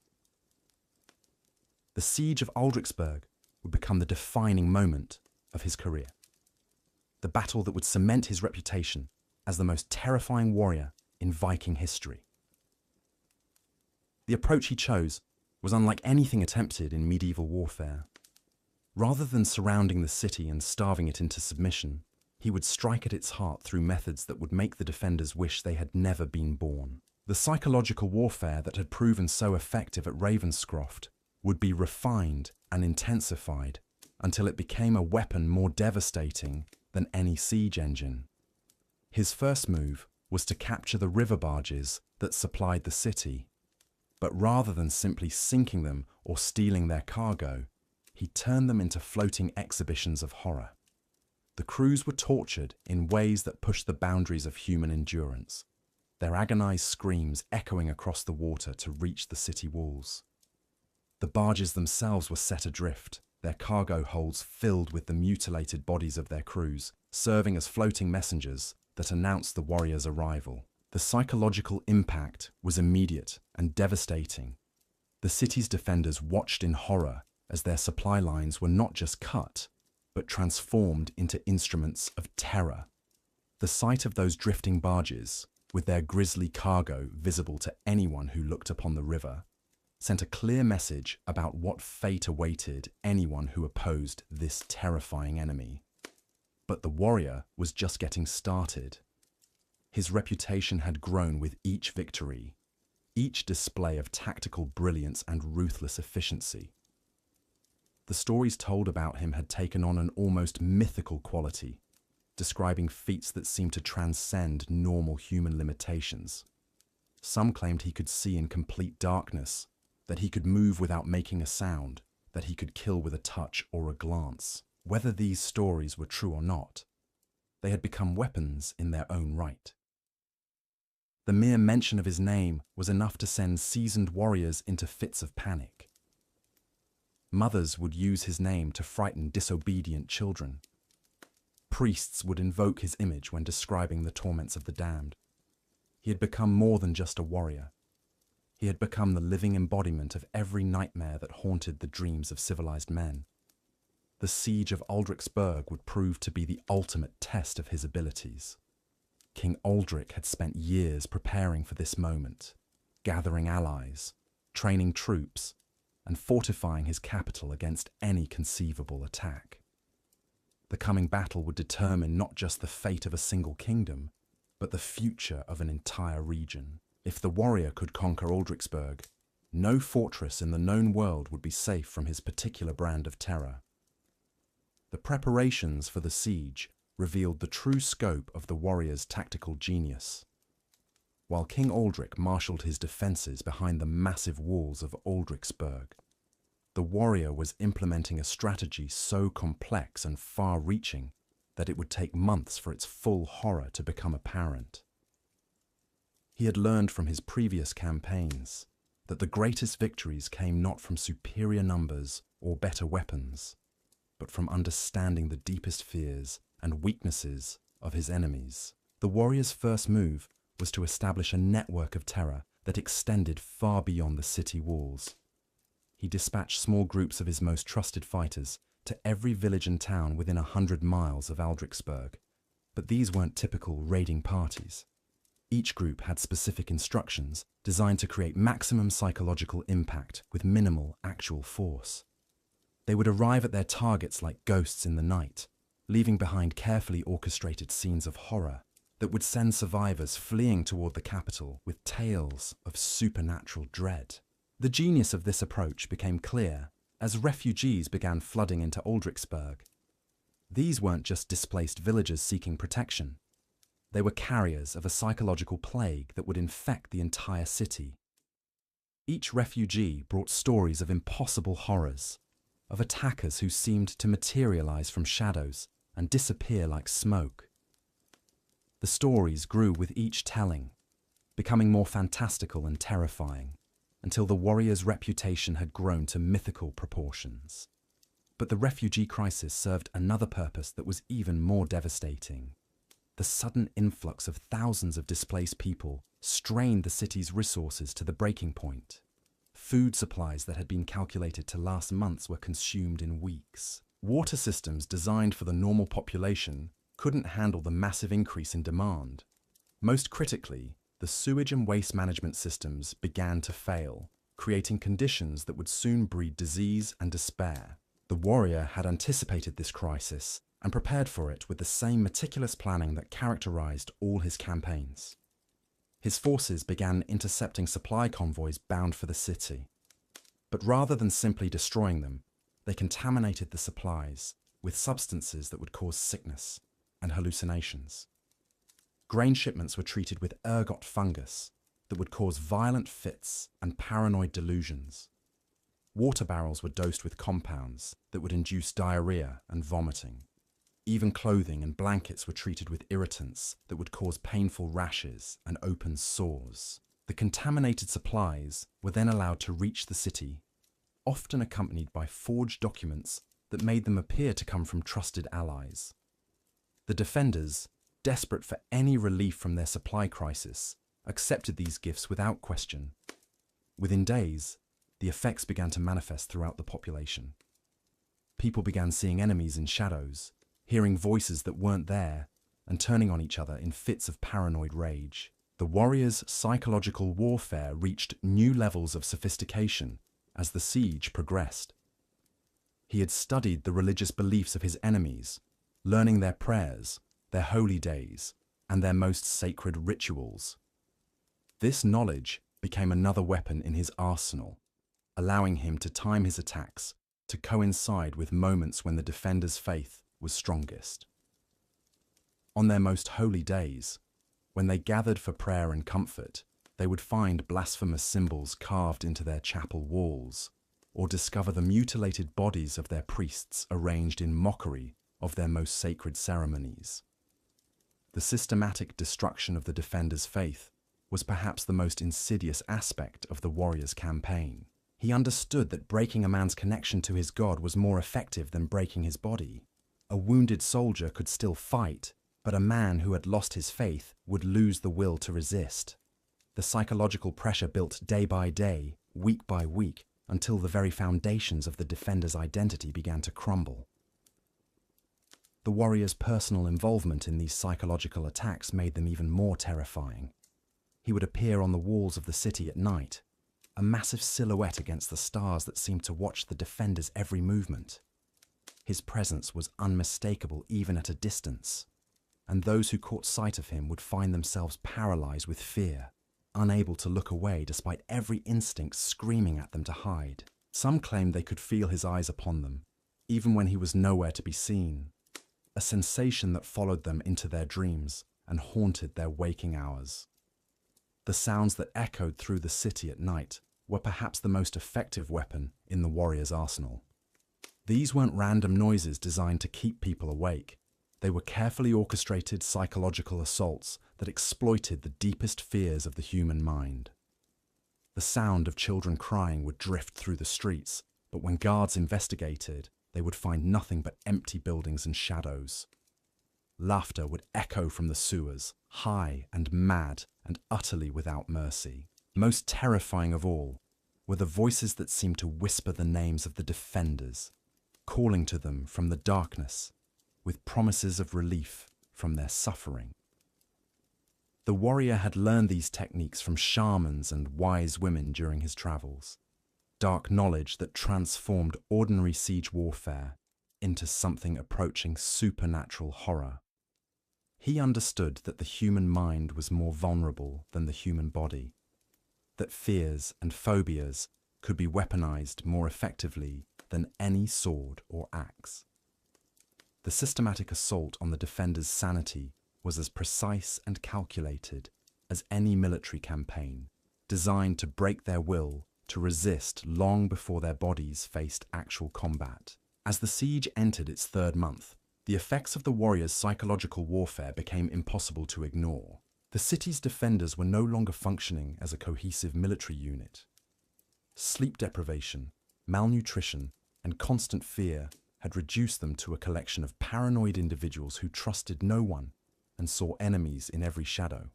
S1: The siege of Aldriksburg would become the defining moment of his career. The battle that would cement his reputation as the most terrifying warrior in Viking history. The approach he chose was unlike anything attempted in medieval warfare. Rather than surrounding the city and starving it into submission, he would strike at its heart through methods that would make the defenders wish they had never been born. The psychological warfare that had proven so effective at Ravenscroft would be refined and intensified until it became a weapon more devastating than any siege engine. His first move was to capture the river barges that supplied the city, but rather than simply sinking them or stealing their cargo, he turned them into floating exhibitions of horror. The crews were tortured in ways that pushed the boundaries of human endurance, their agonized screams echoing across the water to reach the city walls. The barges themselves were set adrift, their cargo holds filled with the mutilated bodies of their crews, serving as floating messengers that announced the warrior's arrival. The psychological impact was immediate and devastating. The city's defenders watched in horror as their supply lines were not just cut, but transformed into instruments of terror. The sight of those drifting barges, with their grisly cargo visible to anyone who looked upon the river, sent a clear message about what fate awaited anyone who opposed this terrifying enemy. But the warrior was just getting started. His reputation had grown with each victory, each display of tactical brilliance and ruthless efficiency. The stories told about him had taken on an almost mythical quality, describing feats that seemed to transcend normal human limitations. Some claimed he could see in complete darkness, that he could move without making a sound, that he could kill with a touch or a glance. Whether these stories were true or not, they had become weapons in their own right. The mere mention of his name was enough to send seasoned warriors into fits of panic. Mothers would use his name to frighten disobedient children. Priests would invoke his image when describing the torments of the damned. He had become more than just a warrior. He had become the living embodiment of every nightmare that haunted the dreams of civilized men. The siege of Aldriksburg would prove to be the ultimate test of his abilities. King Aldric had spent years preparing for this moment, gathering allies, training troops, and fortifying his capital against any conceivable attack. The coming battle would determine not just the fate of a single kingdom, but the future of an entire region. If the warrior could conquer Aldriksburg, No fortress in the known world would be safe from his particular brand of terror. The preparations for the siege revealed the true scope of the warrior's tactical genius. While King Aldric marshalled his defences behind the massive walls of Aldricsburg, the warrior was implementing a strategy so complex and far-reaching that it would take months for its full horror to become apparent. He had learned from his previous campaigns that the greatest victories came not from superior numbers or better weapons, but from understanding the deepest fears and weaknesses of his enemies. The warrior's first move was to establish a network of terror that extended far beyond the city walls. He dispatched small groups of his most trusted fighters to every village and town within 100 miles of Aldricsburg, but these weren't typical raiding parties. Each group had specific instructions designed to create maximum psychological impact with minimal actual force. They would arrive at their targets like ghosts in the night, leaving behind carefully orchestrated scenes of horror that would send survivors fleeing toward the capital with tales of supernatural dread. The genius of this approach became clear as refugees began flooding into Aldricsburg. These weren't just displaced villagers seeking protection. They were carriers of a psychological plague that would infect the entire city. Each refugee brought stories of impossible horrors, of attackers who seemed to materialize from shadows and disappear like smoke. The stories grew with each telling, becoming more fantastical and terrifying, until the warrior's reputation had grown to mythical proportions. But the refugee crisis served another purpose that was even more devastating. The sudden influx of thousands of displaced people strained the city's resources to the breaking point. Food supplies that had been calculated to last months were consumed in weeks. Water systems designed for the normal population couldn't handle the massive increase in demand. Most critically, the sewage and waste management systems began to fail, creating conditions that would soon breed disease and despair. The warrior had anticipated this crisis and prepared for it with the same meticulous planning that characterized all his campaigns. His forces began intercepting supply convoys bound for the city. But rather than simply destroying them, they contaminated the supplies with substances that would cause sickness and hallucinations. Grain shipments were treated with ergot fungus that would cause violent fits and paranoid delusions. Water barrels were dosed with compounds that would induce diarrhea and vomiting. Even clothing and blankets were treated with irritants that would cause painful rashes and open sores. The contaminated supplies were then allowed to reach the city, often accompanied by forged documents that made them appear to come from trusted allies. The defenders, desperate for any relief from their supply crisis, accepted these gifts without question. Within days, the effects began to manifest throughout the population. People began seeing enemies in shadows, hearing voices that weren't there, and turning on each other in fits of paranoid rage. The warrior's psychological warfare reached new levels of sophistication as the siege progressed. He had studied the religious beliefs of his enemies, learning their prayers, their holy days, and their most sacred rituals. This knowledge became another weapon in his arsenal, allowing him to time his attacks to coincide with moments when the defender's faith was strongest. On their most holy days, when they gathered for prayer and comfort, they would find blasphemous symbols carved into their chapel walls, or discover the mutilated bodies of their priests arranged in mockery of their most sacred ceremonies. The systematic destruction of the defender's faith was perhaps the most insidious aspect of the warrior's campaign. He understood that breaking a man's connection to his god was more effective than breaking his body. A wounded soldier could still fight, but a man who had lost his faith would lose the will to resist. The psychological pressure built day by day, week by week, until the very foundations of the defender's identity began to crumble. The warrior's personal involvement in these psychological attacks made them even more terrifying. He would appear on the walls of the city at night, a massive silhouette against the stars that seemed to watch the defender's every movement. His presence was unmistakable even at a distance, and those who caught sight of him would find themselves paralyzed with fear. unable to look away despite every instinct screaming at them to hide. Some claimed they could feel his eyes upon them, even when he was nowhere to be seen, a sensation that followed them into their dreams and haunted their waking hours. The sounds that echoed through the city at night were perhaps the most effective weapon in the warrior's arsenal. These weren't random noises designed to keep people awake. They were carefully orchestrated psychological assaults that exploited the deepest fears of the human mind. The sound of children crying would drift through the streets, but when guards investigated, they would find nothing but empty buildings and shadows. Laughter would echo from the sewers, high and mad and utterly without mercy. Most terrifying of all were the voices that seemed to whisper the names of the defenders, calling to them from the darkness with promises of relief from their suffering. The warrior had learned these techniques from shamans and wise women during his travels, dark knowledge that transformed ordinary siege warfare into something approaching supernatural horror. He understood that the human mind was more vulnerable than the human body, that fears and phobias could be weaponized more effectively than any sword or axe. The systematic assault on the defenders' sanity was as precise and calculated as any military campaign, designed to break their will to resist long before their bodies faced actual combat. As the siege entered its third month, the effects of the warriors' psychological warfare became impossible to ignore. The city's defenders were no longer functioning as a cohesive military unit. Sleep deprivation, malnutrition, and constant fear had reduced them to a collection of paranoid individuals who trusted no one and saw enemies in every shadow.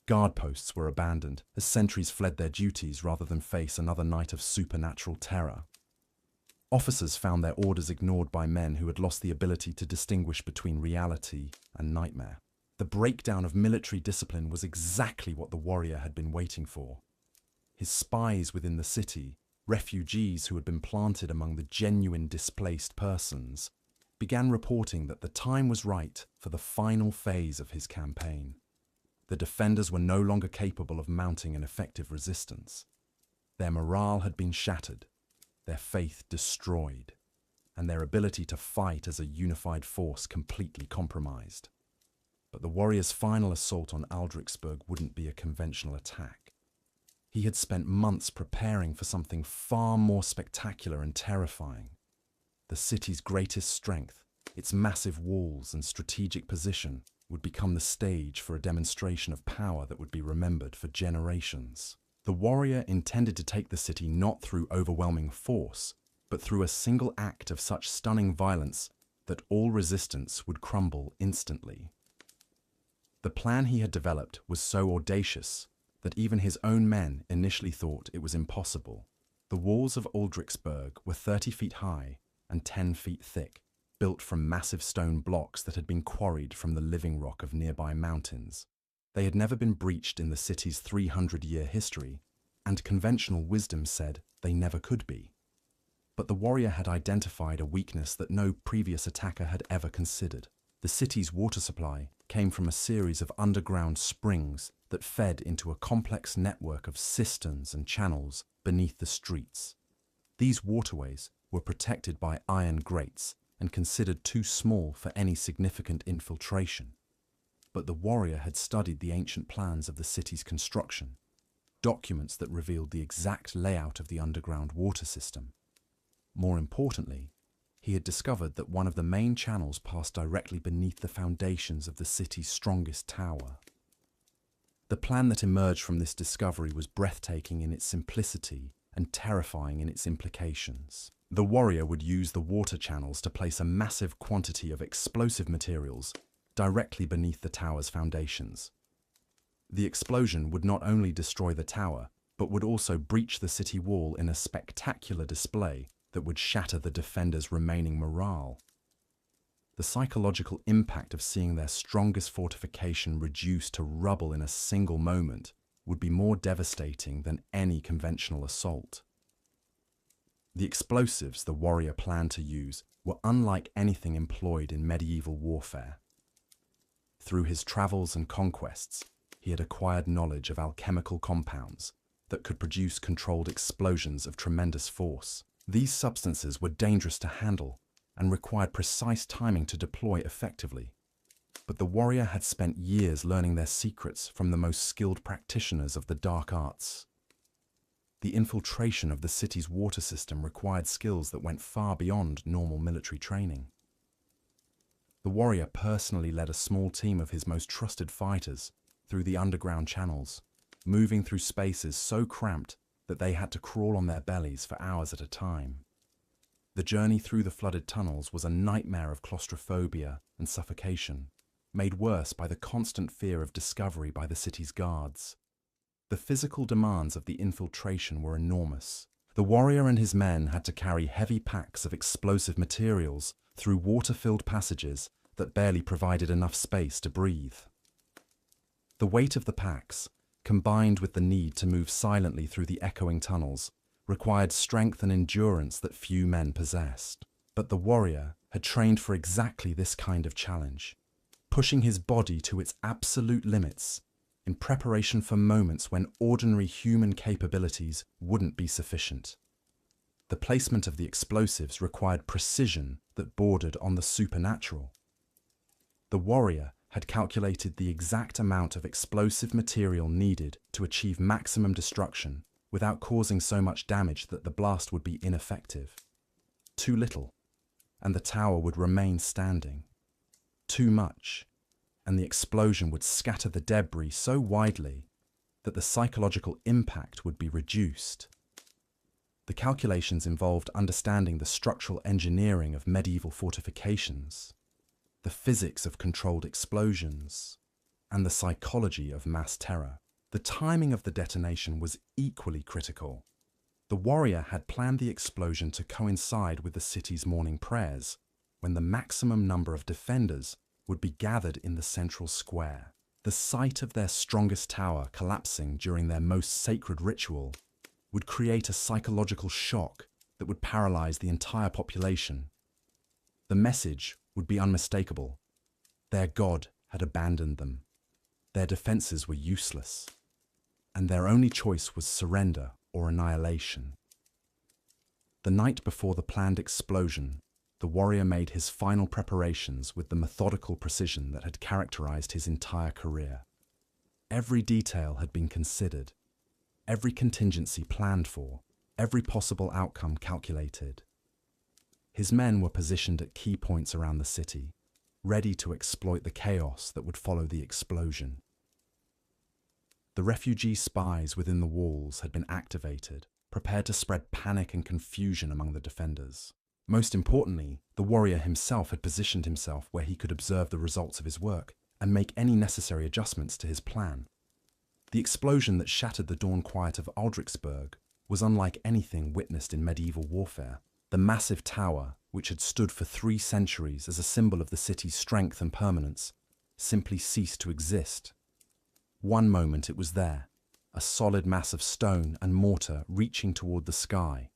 S1: Guard posts were abandoned as sentries fled their duties rather than face another night of supernatural terror. Officers found their orders ignored by men who had lost the ability to distinguish between reality and nightmare. The breakdown of military discipline was exactly what the warrior had been waiting for. His spies within the city, refugees who had been planted among the genuine displaced persons, began reporting that the time was right for the final phase of his campaign. The defenders were no longer capable of mounting an effective resistance. Their morale had been shattered, their faith destroyed, and their ability to fight as a unified force completely compromised. But the warrior's final assault on Aldrichsburg wouldn't be a conventional attack. He had spent months preparing for something far more spectacular and terrifying. The city's greatest strength, its massive walls and strategic position, would become the stage for a demonstration of power that would be remembered for generations. The warrior intended to take the city not through overwhelming force, but through a single act of such stunning violence that all resistance would crumble instantly. The plan he had developed was so audacious that even his own men initially thought it was impossible. The walls of Aldrichsburg were 30 feet high and 10 feet thick, built from massive stone blocks that had been quarried from the living rock of nearby mountains. They had never been breached in the city's 300-year history, and conventional wisdom said they never could be. But the warrior had identified a weakness that no previous attacker had ever considered. The city's water supply came from a series of underground springs that fed into a complex network of cisterns and channels beneath the streets. These waterways were protected by iron grates and considered too small for any significant infiltration. But the warrior had studied the ancient plans of the city's construction, documents that revealed the exact layout of the underground water system. More importantly, he had discovered that one of the main channels passed directly beneath the foundations of the city's strongest tower. The plan that emerged from this discovery was breathtaking in its simplicity and terrifying in its implications. The warrior would use the water channels to place a massive quantity of explosive materials directly beneath the tower's foundations. The explosion would not only destroy the tower, but would also breach the city wall in a spectacular display that would shatter the defenders' remaining morale. The psychological impact of seeing their strongest fortification reduced to rubble in a single moment would be more devastating than any conventional assault. The explosives the warrior planned to use were unlike anything employed in medieval warfare. Through his travels and conquests, he had acquired knowledge of alchemical compounds that could produce controlled explosions of tremendous force. These substances were dangerous to handle and required precise timing to deploy effectively. But the warrior had spent years learning their secrets from the most skilled practitioners of the dark arts. The infiltration of the city's water system required skills that went far beyond normal military training. The warrior personally led a small team of his most trusted fighters through the underground channels, moving through spaces so cramped that they had to crawl on their bellies for hours at a time. The journey through the flooded tunnels was a nightmare of claustrophobia and suffocation, made worse by the constant fear of discovery by the city's guards. The physical demands of the infiltration were enormous. The warrior and his men had to carry heavy packs of explosive materials through water-filled passages that barely provided enough space to breathe. The weight of the packs, combined with the need to move silently through the echoing tunnels, required strength and endurance that few men possessed. But the warrior had trained for exactly this kind of challenge, pushing his body to its absolute limits in preparation for moments when ordinary human capabilities wouldn't be sufficient. The placement of the explosives required precision that bordered on the supernatural. The warrior had calculated the exact amount of explosive material needed to achieve maximum destruction without causing so much damage that the blast would be ineffective. Too little, and the tower would remain standing. Too much, and the explosion would scatter the debris so widely that the psychological impact would be reduced. The calculations involved understanding the structural engineering of medieval fortifications, the physics of controlled explosions, and the psychology of mass terror. The timing of the detonation was equally critical. The warrior had planned the explosion to coincide with the city's morning prayers, when the maximum number of defenders would be gathered in the central square. The sight of their strongest tower collapsing during their most sacred ritual would create a psychological shock that would paralyze the entire population. The message would be unmistakable. Their god had abandoned them. Their defenses were useless, and their only choice was surrender or annihilation. The night before the planned explosion, the warrior made his final preparations with the methodical precision that had characterized his entire career. Every detail had been considered, every contingency planned for, every possible outcome calculated. His men were positioned at key points around the city, ready to exploit the chaos that would follow the explosion. The refugee spies within the walls had been activated, prepared to spread panic and confusion among the defenders. Most importantly, the warrior himself had positioned himself where he could observe the results of his work and make any necessary adjustments to his plan. The explosion that shattered the dawn quiet of Aldrichsburg was unlike anything witnessed in medieval warfare. The massive tower, which had stood for 3 centuries as a symbol of the city's strength and permanence, simply ceased to exist. One moment it was there, a solid mass of stone and mortar reaching toward the sky.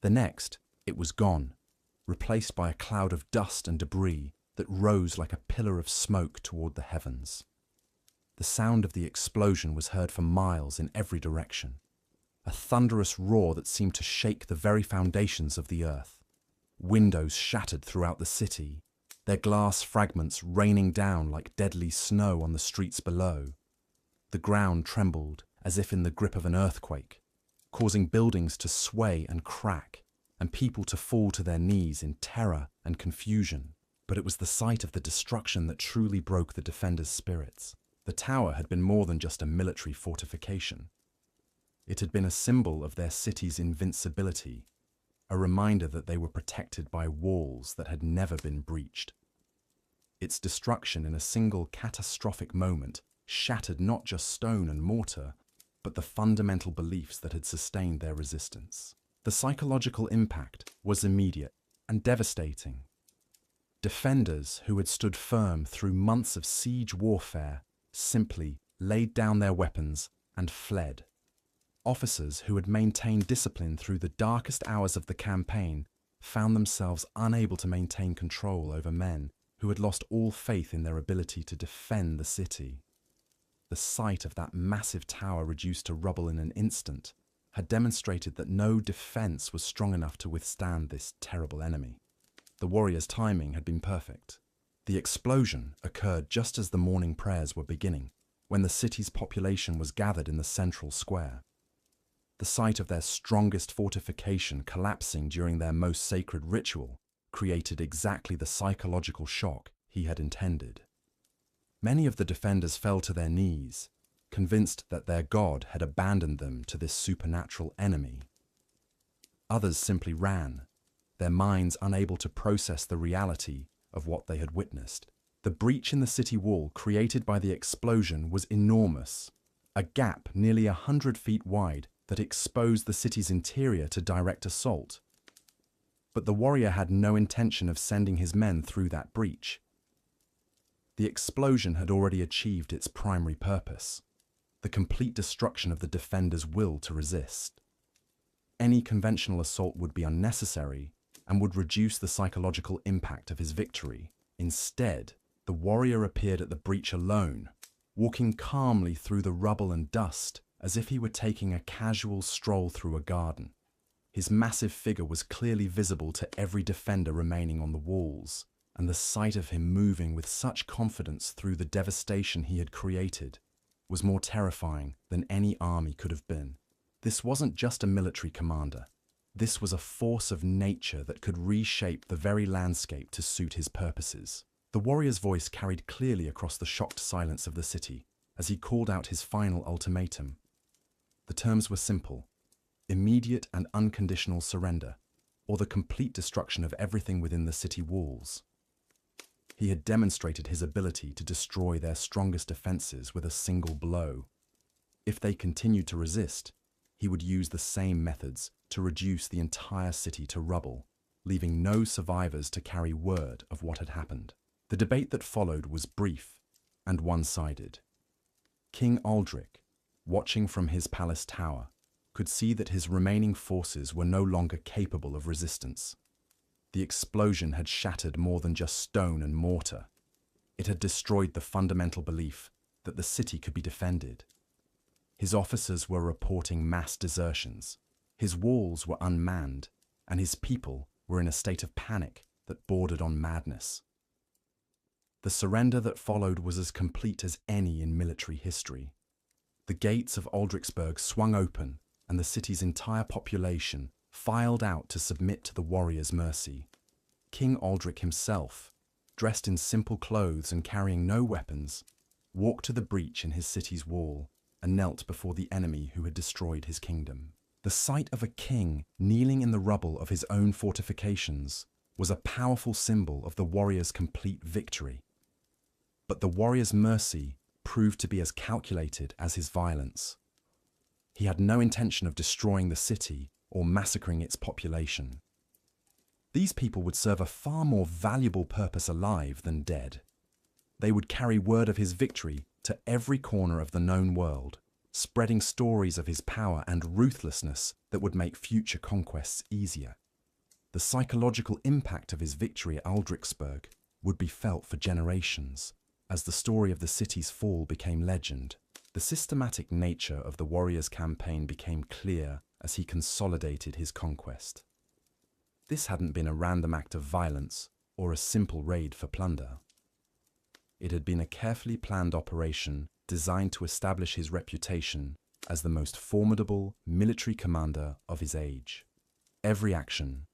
S1: The next, it was gone, replaced by a cloud of dust and debris that rose like a pillar of smoke toward the heavens. The sound of the explosion was heard for miles in every direction, a thunderous roar that seemed to shake the very foundations of the earth. Windows shattered throughout the city, their glass fragments raining down like deadly snow on the streets below. The ground trembled as if in the grip of an earthquake, causing buildings to sway and crack, and people to fall to their knees in terror and confusion. But it was the sight of the destruction that truly broke the defenders' spirits. The tower had been more than just a military fortification. It had been a symbol of their city's invincibility, a reminder that they were protected by walls that had never been breached. Its destruction in a single catastrophic moment shattered not just stone and mortar, but the fundamental beliefs that had sustained their resistance. The psychological impact was immediate and devastating. Defenders who had stood firm through months of siege warfare simply laid down their weapons and fled. Officers who had maintained discipline through the darkest hours of the campaign found themselves unable to maintain control over men who had lost all faith in their ability to defend the city. The sight of that massive tower reduced to rubble in an instant had demonstrated that no defense was strong enough to withstand this terrible enemy. The warrior's timing had been perfect. The explosion occurred just as the morning prayers were beginning, when the city's population was gathered in the central square. The sight of their strongest fortification collapsing during their most sacred ritual created exactly the psychological shock he had intended. Many of the defenders fell to their knees, convinced that their god had abandoned them to this supernatural enemy. Others simply ran, their minds unable to process the reality of what they had witnessed. The breach in the city wall created by the explosion was enormous, a gap nearly 100 feet wide that exposed the city's interior to direct assault. But the warrior had no intention of sending his men through that breach. The explosion had already achieved its primary purpose, the complete destruction of the defenders' will to resist. Any conventional assault would be unnecessary and would reduce the psychological impact of his victory. Instead, the warrior appeared at the breach alone, walking calmly through the rubble and dust as if he were taking a casual stroll through a garden. His massive figure was clearly visible to every defender remaining on the walls, and the sight of him moving with such confidence through the devastation he had created was more terrifying than any army could have been. This wasn't just a military commander. This was a force of nature that could reshape the very landscape to suit his purposes. The warrior's voice carried clearly across the shocked silence of the city as he called out his final ultimatum. The terms were simple: immediate and unconditional surrender, or the complete destruction of everything within the city walls. He had demonstrated his ability to destroy their strongest defenses with a single blow. If they continued to resist, he would use the same methods to reduce the entire city to rubble, leaving no survivors to carry word of what had happened. The debate that followed was brief and one-sided. King Aldrich, watching from his palace tower, could see that his remaining forces were no longer capable of resistance. The explosion had shattered more than just stone and mortar. It had destroyed the fundamental belief that the city could be defended. His officers were reporting mass desertions. His walls were unmanned, and his people were in a state of panic that bordered on madness. The surrender that followed was as complete as any in military history. The gates of Aldrichsburg swung open, and the city's entire population filed out to submit to the warrior's mercy. King Aldrich himself, dressed in simple clothes and carrying no weapons, walked to the breach in his city's wall and knelt before the enemy who had destroyed his kingdom. The sight of a king kneeling in the rubble of his own fortifications was a powerful symbol of the warrior's complete victory. But the warrior's mercy proved to be as calculated as his violence. He had no intention of destroying the city or massacring its population. These people would serve a far more valuable purpose alive than dead. They would carry word of his victory to every corner of the known world, spreading stories of his power and ruthlessness that would make future conquests easier. The psychological impact of his victory at Aldrichsburg would be felt for generations, as the story of the city's fall became legend. The systematic nature of the warrior's campaign became clear as he consolidated his conquest. This hadn't been a random act of violence or a simple raid for plunder. It had been a carefully planned operation designed to establish his reputation as the most formidable military commander of his age. Every action,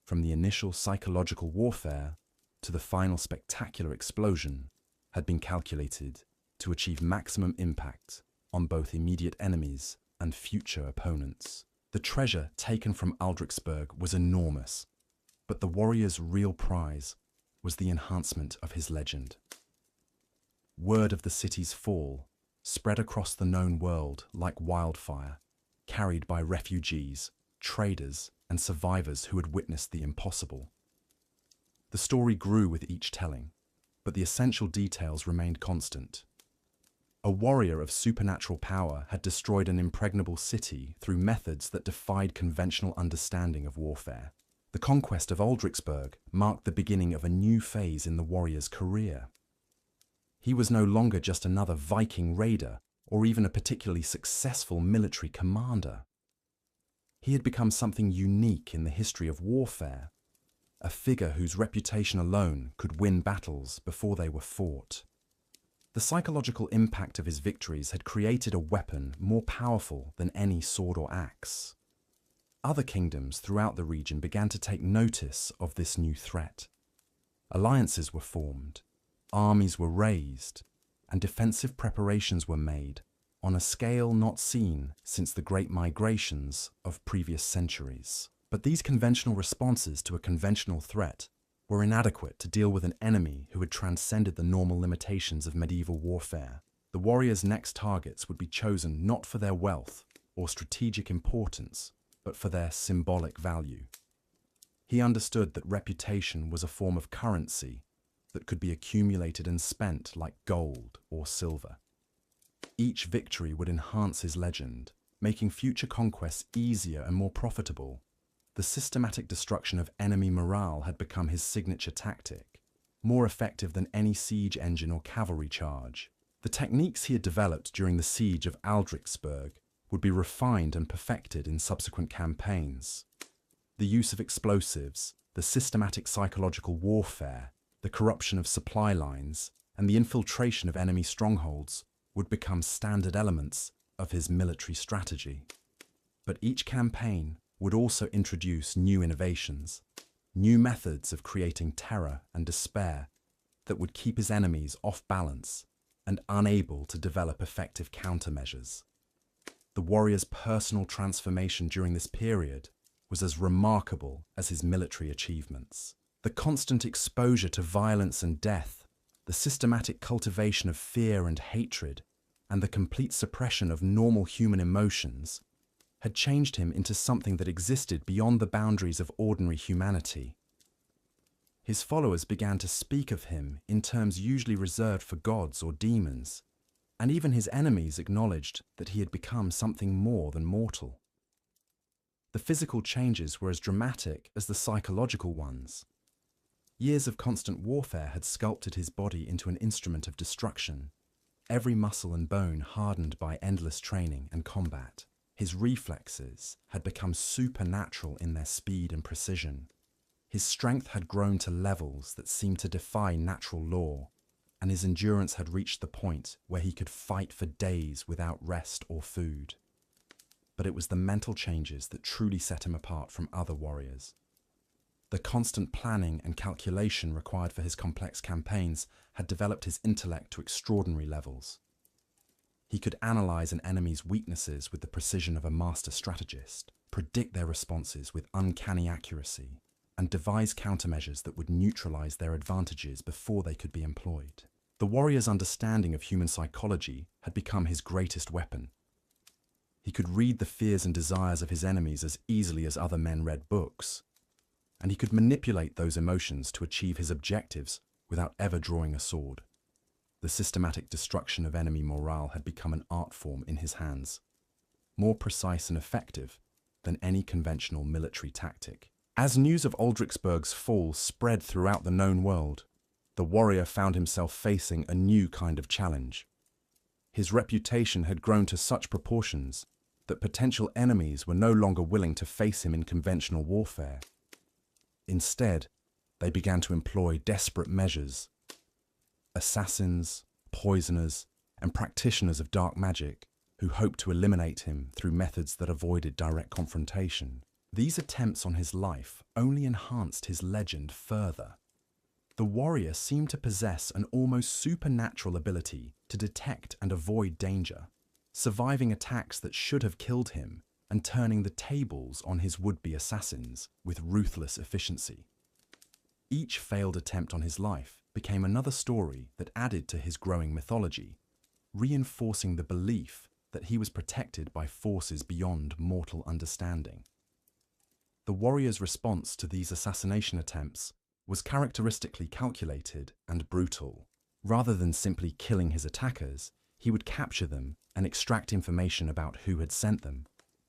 S1: from the initial psychological warfare to the final spectacular explosion, had been calculated to achieve maximum impact on both immediate enemies and future opponents. The treasure taken from Aldrichsburg was enormous, but the warrior's real prize was the enhancement of his legend. Word of the city's fall spread across the known world like wildfire, carried by refugees, traders, and survivors who had witnessed the impossible. The story grew with each telling, but the essential details remained constant. A warrior of supernatural power had destroyed an impregnable city through methods that defied conventional understanding of warfare. The conquest of Aldrichsburg marked the beginning of a new phase in the warrior's career. He was no longer just another Viking raider or even a particularly successful military commander. He had become something unique in the history of warfare, a figure whose reputation alone could win battles before they were fought. The psychological impact of his victories had created a weapon more powerful than any sword or axe. Other kingdoms throughout the region began to take notice of this new threat. Alliances were formed, armies were raised, and defensive preparations were made on a scale not seen since the great migrations of previous centuries. But these conventional responses to a conventional threat were inadequate to deal with an enemy who had transcended the normal limitations of medieval warfare. The warrior's next targets would be chosen not for their wealth or strategic importance, but for their symbolic value. He understood that reputation was a form of currency that could be accumulated and spent like gold or silver. Each victory would enhance his legend, making future conquests easier and more profitable. The systematic destruction of enemy morale had become his signature tactic, more effective than any siege engine or cavalry charge. The techniques he had developed during the siege of Aldrichsburg would be refined and perfected in subsequent campaigns. The use of explosives, the systematic psychological warfare, the corruption of supply lines, and the infiltration of enemy strongholds would become standard elements of his military strategy. But each campaign would also introduce new innovations, new methods of creating terror and despair that would keep his enemies off balance and unable to develop effective countermeasures. The warrior's personal transformation during this period was as remarkable as his military achievements. The constant exposure to violence and death, the systematic cultivation of fear and hatred, and the complete suppression of normal human emotions had changed him into something that existed beyond the boundaries of ordinary humanity. His followers began to speak of him in terms usually reserved for gods or demons, and even his enemies acknowledged that he had become something more than mortal. The physical changes were as dramatic as the psychological ones. Years of constant warfare had sculpted his body into an instrument of destruction, every muscle and bone hardened by endless training and combat. His reflexes had become supernatural in their speed and precision. His strength had grown to levels that seemed to defy natural law, and his endurance had reached the point where he could fight for days without rest or food. But it was the mental changes that truly set him apart from other warriors. The constant planning and calculation required for his complex campaigns had developed his intellect to extraordinary levels. He could analyze an enemy's weaknesses with the precision of a master strategist, predict their responses with uncanny accuracy, and devise countermeasures that would neutralize their advantages before they could be employed. The warrior's understanding of human psychology had become his greatest weapon. He could read the fears and desires of his enemies as easily as other men read books, and he could manipulate those emotions to achieve his objectives without ever drawing a sword. The systematic destruction of enemy morale had become an art form in his hands, more precise and effective than any conventional military tactic. As news of Aldrichsburg's fall spread throughout the known world, the warrior found himself facing a new kind of challenge. His reputation had grown to such proportions that potential enemies were no longer willing to face him in conventional warfare. Instead, they began to employ desperate measures. Assassins, poisoners, and practitioners of dark magic who hoped to eliminate him through methods that avoided direct confrontation. These attempts on his life only enhanced his legend further. The warrior seemed to possess an almost supernatural ability to detect and avoid danger, surviving attacks that should have killed him and turning the tables on his would-be assassins with ruthless efficiency. Each failed attempt on his life became another story that added to his growing mythology, reinforcing the belief that he was protected by forces beyond mortal understanding. The warrior's response to these assassination attempts was characteristically calculated and brutal. Rather than simply killing his attackers, he would capture them and extract information about who had sent them.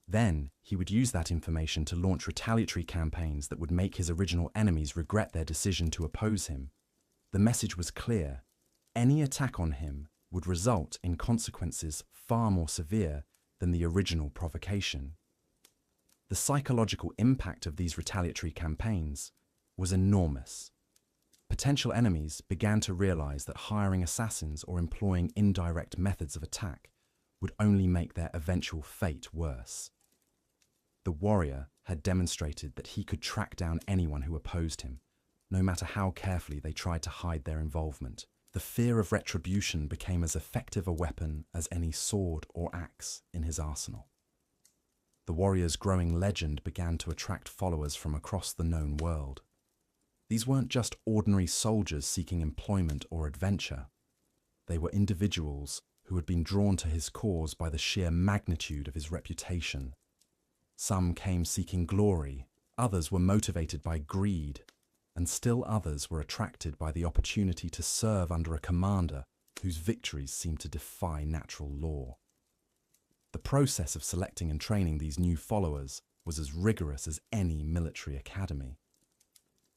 S1: Then, he would use that information to launch retaliatory campaigns that would make his original enemies regret their decision to oppose him. The message was clear: any attack on him would result in consequences far more severe than the original provocation. The psychological impact of these retaliatory campaigns was enormous. Potential enemies began to realize that hiring assassins or employing indirect methods of attack would only make their eventual fate worse. The warrior had demonstrated that he could track down anyone who opposed him, no matter how carefully they tried to hide their involvement. The fear of retribution became as effective a weapon as any sword or axe in his arsenal. The warrior's growing legend began to attract followers from across the known world. These weren't just ordinary soldiers seeking employment or adventure. They were individuals who had been drawn to his cause by the sheer magnitude of his reputation. Some came seeking glory, others were motivated by greed, and still others were attracted by the opportunity to serve under a commander whose victories seemed to defy natural law. The process of selecting and training these new followers was as rigorous as any military academy.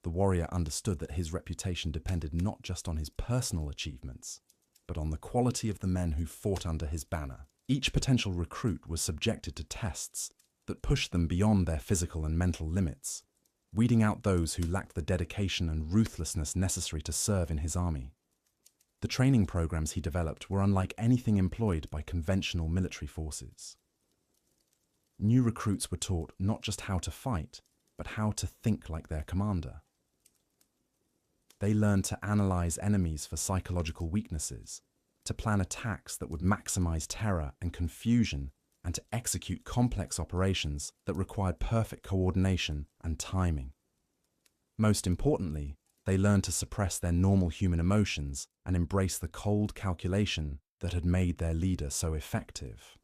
S1: The warrior understood that his reputation depended not just on his personal achievements, but on the quality of the men who fought under his banner. Each potential recruit was subjected to tests that pushed them beyond their physical and mental limits, weeding out those who lacked the dedication and ruthlessness necessary to serve in his army. The training programs he developed were unlike anything employed by conventional military forces. New recruits were taught not just how to fight, but how to think like their commander. They learned to analyze enemies for psychological weaknesses, to plan attacks that would maximize terror and confusion, and to execute complex operations that required perfect coordination and timing. Most importantly, they learned to suppress their normal human emotions and embrace the cold calculation that had made their leader so effective.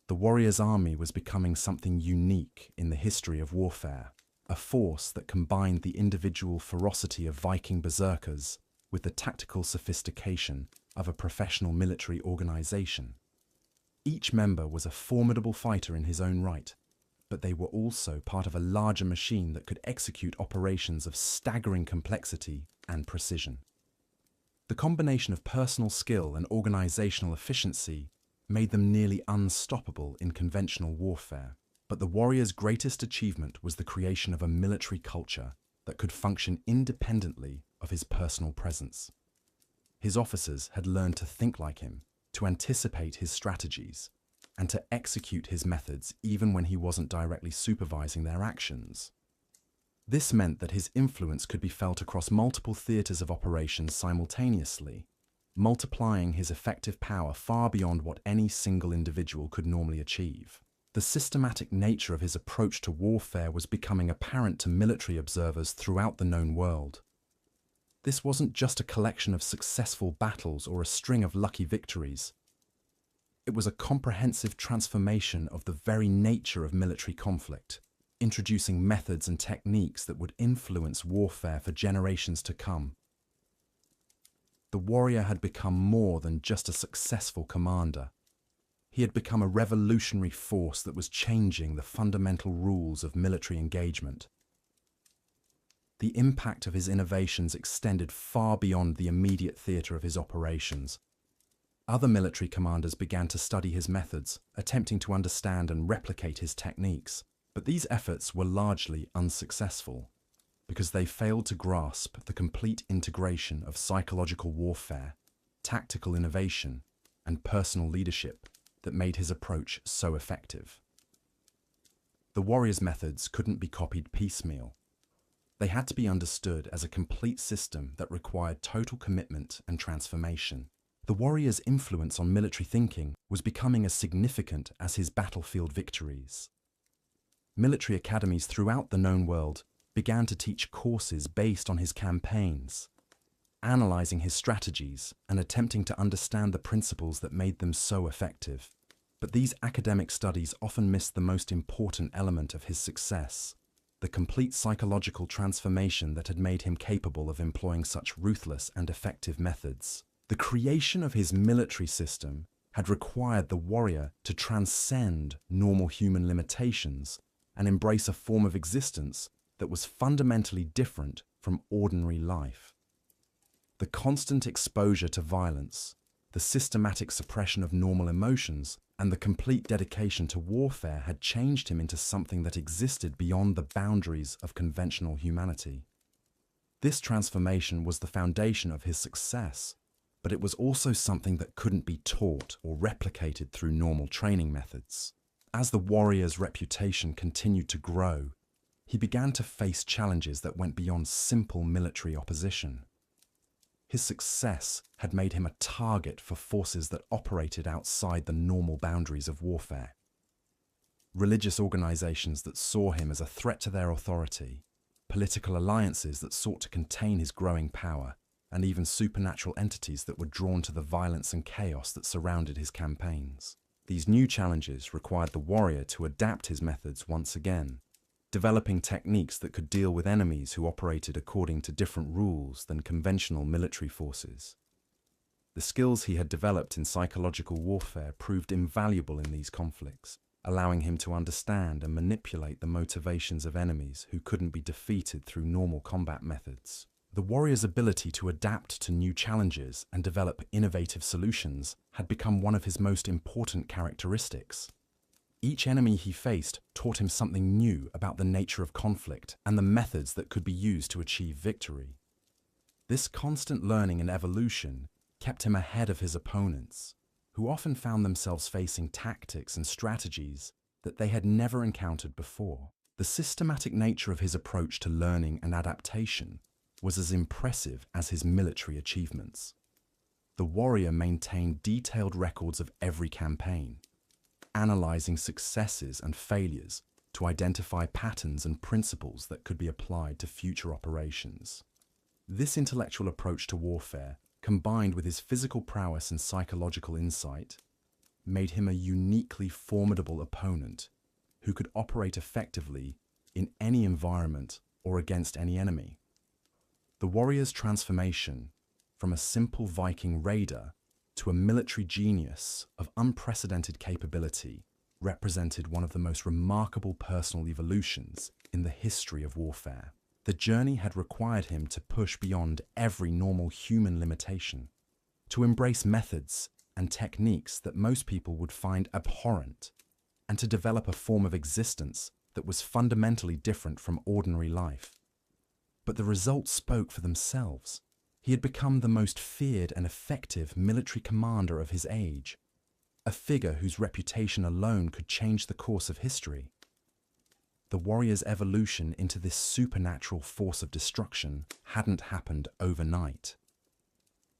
S1: The warrior's army was becoming something unique in the history of warfare, a force that combined the individual ferocity of Viking berserkers with the tactical sophistication of a professional military organization. Each member was a formidable fighter in his own right, but they were also part of a larger machine that could execute operations of staggering complexity and precision. The combination of personal skill and organizational efficiency made them nearly unstoppable in conventional warfare. But the warrior's greatest achievement was the creation of a military culture that could function independently of his personal presence. His officers had learned to think like him, to anticipate his strategies, and to execute his methods even when he wasn't directly supervising their actions. This meant that his influence could be felt across multiple theaters of operations simultaneously, multiplying his effective power far beyond what any single individual could normally achieve. The systematic nature of his approach to warfare was becoming apparent to military observers throughout the known world. This wasn't just a collection of successful battles or a string of lucky victories. It was a comprehensive transformation of the very nature of military conflict, introducing methods and techniques that would influence warfare for generations to come. The warrior had become more than just a successful commander. He had become a revolutionary force that was changing the fundamental rules of military engagement. The impact of his innovations extended far beyond the immediate theatre of his operations. Other military commanders began to study his methods, attempting to understand and replicate his techniques. But these efforts were largely unsuccessful, because they failed to grasp the complete integration of psychological warfare, tactical innovation, and personal leadership that made his approach so effective. The warrior's methods couldn't be copied piecemeal. They had to be understood as a complete system that required total commitment and transformation. The warrior's influence on military thinking was becoming as significant as his battlefield victories. Military academies throughout the known world began to teach courses based on his campaigns, analyzing his strategies and attempting to understand the principles that made them so effective. But these academic studies often missed the most important element of his success, the complete psychological transformation that had made him capable of employing such ruthless and effective methods. The creation of his military system had required the warrior to transcend normal human limitations and embrace a form of existence that was fundamentally different from ordinary life. The constant exposure to violence, the systematic suppression of normal emotions, and the complete dedication to warfare had changed him into something that existed beyond the boundaries of conventional humanity. This transformation was the foundation of his success, but it was also something that couldn't be taught or replicated through normal training methods. As the warrior's reputation continued to grow, he began to face challenges that went beyond simple military opposition. His success had made him a target for forces that operated outside the normal boundaries of warfare. Religious organizations that saw him as a threat to their authority, political alliances that sought to contain his growing power, and even supernatural entities that were drawn to the violence and chaos that surrounded his campaigns. These new challenges required the warrior to adapt his methods once again, developing techniques that could deal with enemies who operated according to different rules than conventional military forces. The skills he had developed in psychological warfare proved invaluable in these conflicts, allowing him to understand and manipulate the motivations of enemies who couldn't be defeated through normal combat methods. The warrior's ability to adapt to new challenges and develop innovative solutions had become one of his most important characteristics. Each enemy he faced taught him something new about the nature of conflict and the methods that could be used to achieve victory. This constant learning and evolution kept him ahead of his opponents, who often found themselves facing tactics and strategies that they had never encountered before. The systematic nature of his approach to learning and adaptation was as impressive as his military achievements. The warrior maintained detailed records of every campaign, analyzing successes and failures to identify patterns and principles that could be applied to future operations. This intellectual approach to warfare, combined with his physical prowess and psychological insight, made him a uniquely formidable opponent who could operate effectively in any environment or against any enemy. The warrior's transformation from a simple Viking raider to a military genius of unprecedented capability represented one of the most remarkable personal evolutions in the history of warfare. The journey had required him to push beyond every normal human limitation, to embrace methods and techniques that most people would find abhorrent, and to develop a form of existence that was fundamentally different from ordinary life. But the results spoke for themselves. He had become the most feared and effective military commander of his age, a figure whose reputation alone could change the course of history. The warrior's evolution into this supernatural force of destruction hadn't happened overnight.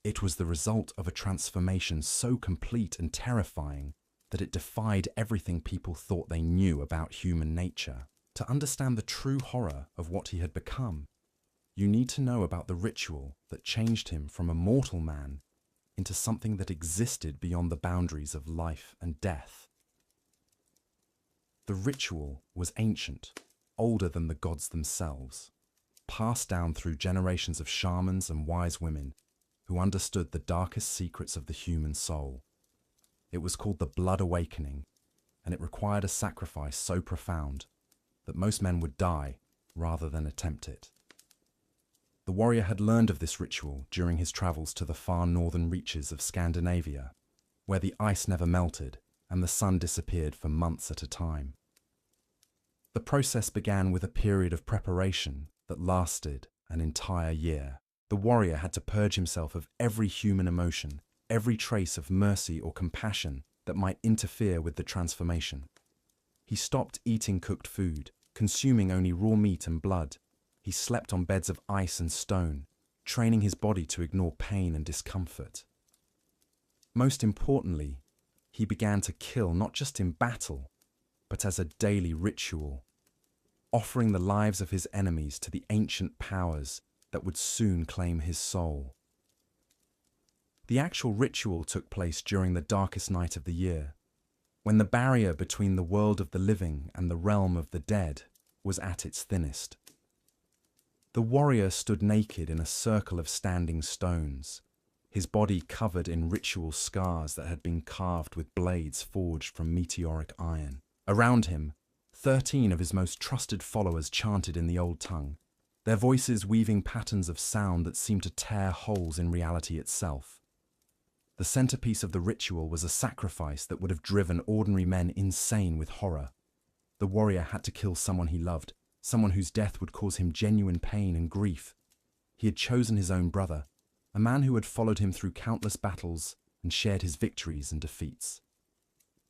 S1: It was the result of a transformation so complete and terrifying that it defied everything people thought they knew about human nature. To understand the true horror of what he had become, you need to know about the ritual that changed him from a mortal man into something that existed beyond the boundaries of life and death. The ritual was ancient, older than the gods themselves, passed down through generations of shamans and wise women who understood the darkest secrets of the human soul. It was called the Blood Awakening, and it required a sacrifice so profound that most men would die rather than attempt it. The warrior had learned of this ritual during his travels to the far northern reaches of Scandinavia, where the ice never melted and the sun disappeared for months at a time. The process began with a period of preparation that lasted an entire year. The warrior had to purge himself of every human emotion, every trace of mercy or compassion that might interfere with the transformation. He stopped eating cooked food, consuming only raw meat and blood. He slept on beds of ice and stone, training his body to ignore pain and discomfort. Most importantly, he began to kill not just in battle, but as a daily ritual, offering the lives of his enemies to the ancient powers that would soon claim his soul. The actual ritual took place during the darkest night of the year, when the barrier between the world of the living and the realm of the dead was at its thinnest. The warrior stood naked in a circle of standing stones, his body covered in ritual scars that had been carved with blades forged from meteoric iron. Around him, 13 of his most trusted followers chanted in the old tongue, their voices weaving patterns of sound that seemed to tear holes in reality itself. The centerpiece of the ritual was a sacrifice that would have driven ordinary men insane with horror. The warrior had to kill someone he loved, someone whose death would cause him genuine pain and grief. He had chosen his own brother, a man who had followed him through countless battles and shared his victories and defeats.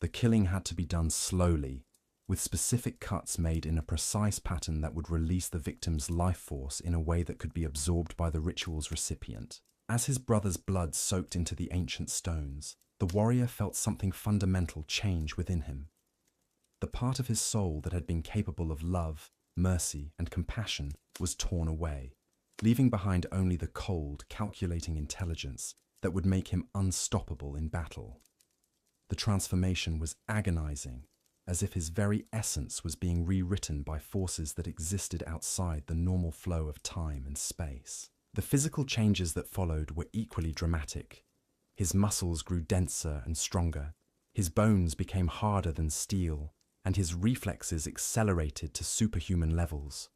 S1: The killing had to be done slowly, with specific cuts made in a precise pattern that would release the victim's life force in a way that could be absorbed by the ritual's recipient. As his brother's blood soaked into the ancient stones, the warrior felt something fundamental change within him. The part of his soul that had been capable of love, mercy, and compassion was torn away, leaving behind only the cold, calculating intelligence that would make him unstoppable in battle. The transformation was agonizing, as if his very essence was being rewritten by forces that existed outside the normal flow of time and space. The physical changes that followed were equally dramatic. His muscles grew denser and stronger, his bones became harder than steel, and his reflexes accelerated to superhuman levels.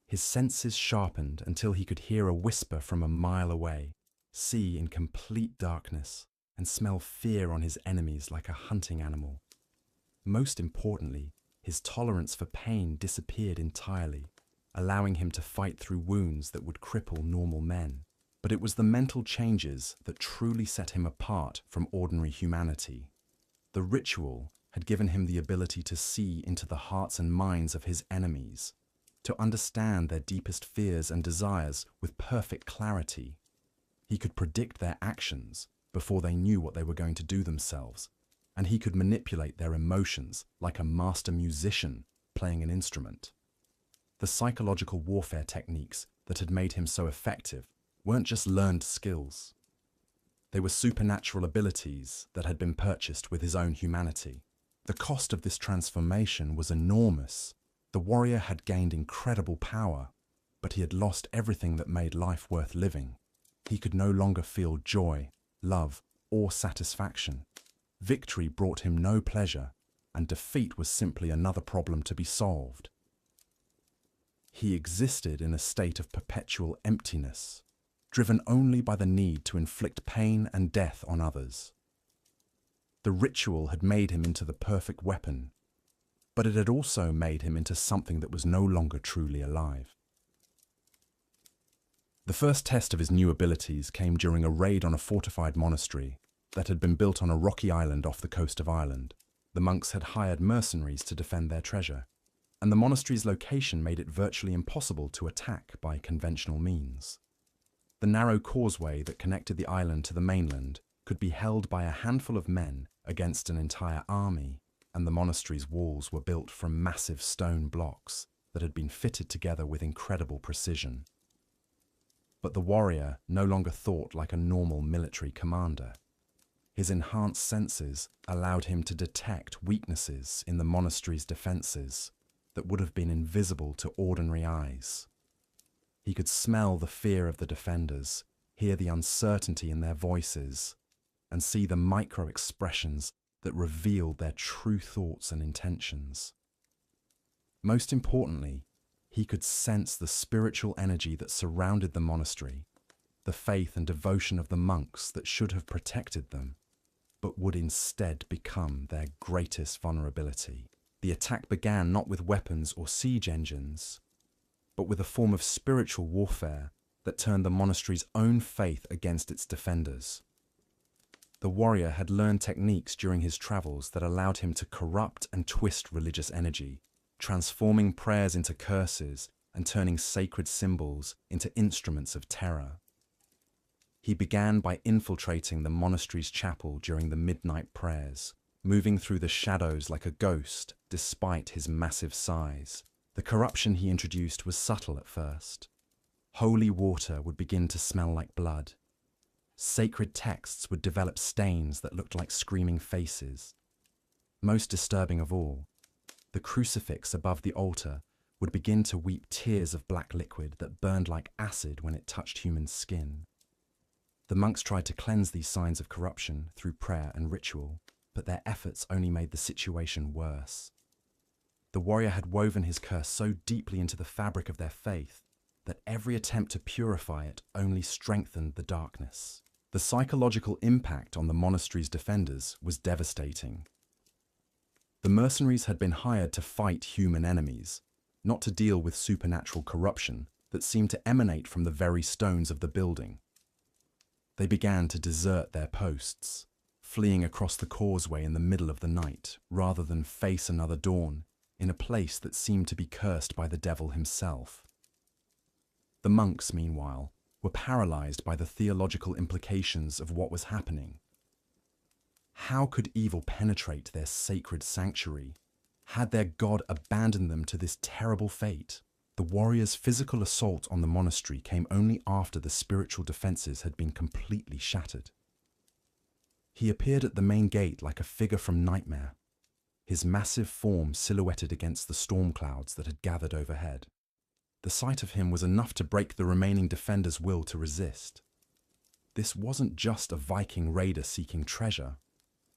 S1: His senses sharpened until he could hear a whisper from a mile away, see in complete darkness, and smell fear on his enemies like a hunting animal. Most importantly, his tolerance for pain disappeared entirely, allowing him to fight through wounds that would cripple normal men. But it was the mental changes that truly set him apart from ordinary humanity. The ritual had given him the ability to see into the hearts and minds of his enemies, to understand their deepest fears and desires with perfect clarity. He could predict their actions before they knew what they were going to do themselves, and he could manipulate their emotions like a master musician playing an instrument. The psychological warfare techniques that had made him so effective weren't just learned skills. They were supernatural abilities that had been purchased with his own humanity. The cost of this transformation was enormous. The warrior had gained incredible power, but he had lost everything that made life worth living. He could no longer feel joy, love, or satisfaction. Victory brought him no pleasure, and defeat was simply another problem to be solved. He existed in a state of perpetual emptiness, driven only by the need to inflict pain and death on others. The ritual had made him into the perfect weapon, but it had also made him into something that was no longer truly alive. The first test of his new abilities came during a raid on a fortified monastery that had been built on a rocky island off the coast of Ireland. The monks had hired mercenaries to defend their treasure, and the monastery's location made it virtually impossible to attack by conventional means. The narrow causeway that connected the island to the mainland could be held by a handful of men against an entire army, and the monastery's walls were built from massive stone blocks that had been fitted together with incredible precision. But the warrior no longer thought like a normal military commander. His enhanced senses allowed him to detect weaknesses in the monastery's defenses that would have been invisible to ordinary eyes. He could smell the fear of the defenders, hear the uncertainty in their voices, and see the micro-expressions that revealed their true thoughts and intentions. Most importantly, he could sense the spiritual energy that surrounded the monastery, the faith and devotion of the monks that should have protected them, but would instead become their greatest vulnerability. The attack began not with weapons or siege engines, but with a form of spiritual warfare that turned the monastery's own faith against its defenders. The warrior had learned techniques during his travels that allowed him to corrupt and twist religious energy, transforming prayers into curses and turning sacred symbols into instruments of terror. He began by infiltrating the monastery's chapel during the midnight prayers, moving through the shadows like a ghost despite his massive size. The corruption he introduced was subtle at first. Holy water would begin to smell like blood. Sacred texts would develop stains that looked like screaming faces. Most disturbing of all, the crucifix above the altar would begin to weep tears of black liquid that burned like acid when it touched human skin. The monks tried to cleanse these signs of corruption through prayer and ritual, but their efforts only made the situation worse. The warrior had woven his curse so deeply into the fabric of their faith that every attempt to purify it only strengthened the darkness. The psychological impact on the monastery's defenders was devastating. The mercenaries had been hired to fight human enemies, not to deal with supernatural corruption that seemed to emanate from the very stones of the building. They began to desert their posts, fleeing across the causeway in the middle of the night, rather than face another dawn in a place that seemed to be cursed by the devil himself. The monks, meanwhile, were paralyzed by the theological implications of what was happening. How could evil penetrate their sacred sanctuary? Had their god abandoned them to this terrible fate? The warrior's physical assault on the monastery came only after the spiritual defenses had been completely shattered. He appeared at the main gate like a figure from nightmare, his massive form silhouetted against the storm clouds that had gathered overhead. The sight of him was enough to break the remaining defenders' will to resist. This wasn't just a Viking raider seeking treasure.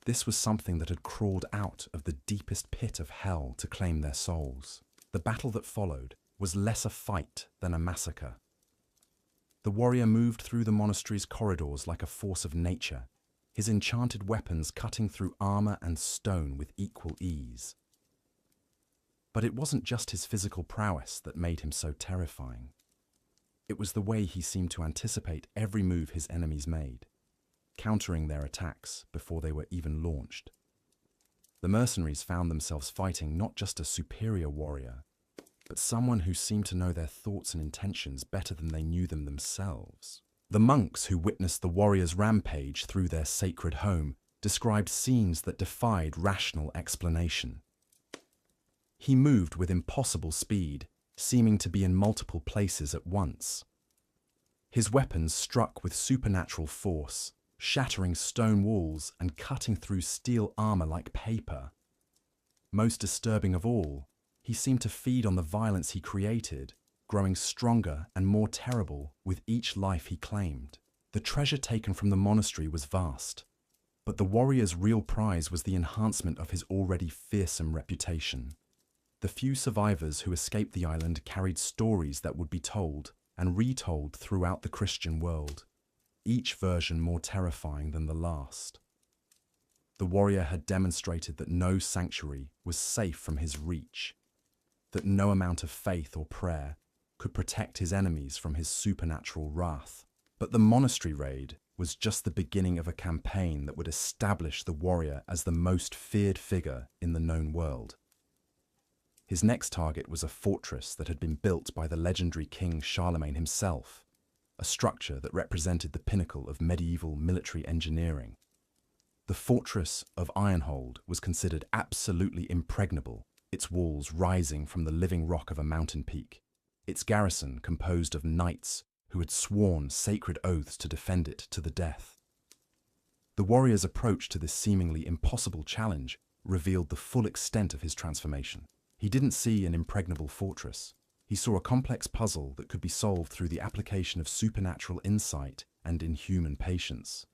S1: This was something that had crawled out of the deepest pit of hell to claim their souls. The battle that followed was less a fight than a massacre. The warrior moved through the monastery's corridors like a force of nature, his enchanted weapons cutting through armor and stone with equal ease. But it wasn't just his physical prowess that made him so terrifying. It was the way he seemed to anticipate every move his enemies made, countering their attacks before they were even launched. The mercenaries found themselves fighting not just a superior warrior, but someone who seemed to know their thoughts and intentions better than they knew them themselves. The monks who witnessed the warrior's rampage through their sacred home described scenes that defied rational explanation. He moved with impossible speed, seeming to be in multiple places at once. His weapons struck with supernatural force, shattering stone walls and cutting through steel armor like paper. Most disturbing of all, he seemed to feed on the violence he created, growing stronger and more terrible with each life he claimed. The treasure taken from the monastery was vast, but the warrior's real prize was the enhancement of his already fearsome reputation. The few survivors who escaped the island carried stories that would be told and retold throughout the Christian world, each version more terrifying than the last. The warrior had demonstrated that no sanctuary was safe from his reach, that no amount of faith or prayer could protect his enemies from his supernatural wrath. But the monastery raid was just the beginning of a campaign that would establish the warrior as the most feared figure in the known world. His next target was a fortress that had been built by the legendary King Charlemagne himself, a structure that represented the pinnacle of medieval military engineering. The fortress of Ironhold was considered absolutely impregnable, its walls rising from the living rock of a mountain peak, its garrison composed of knights who had sworn sacred oaths to defend it to the death. The warrior's approach to this seemingly impossible challenge revealed the full extent of his transformation. He didn't see an impregnable fortress. He saw a complex puzzle that could be solved through the application of supernatural insight and inhuman patience.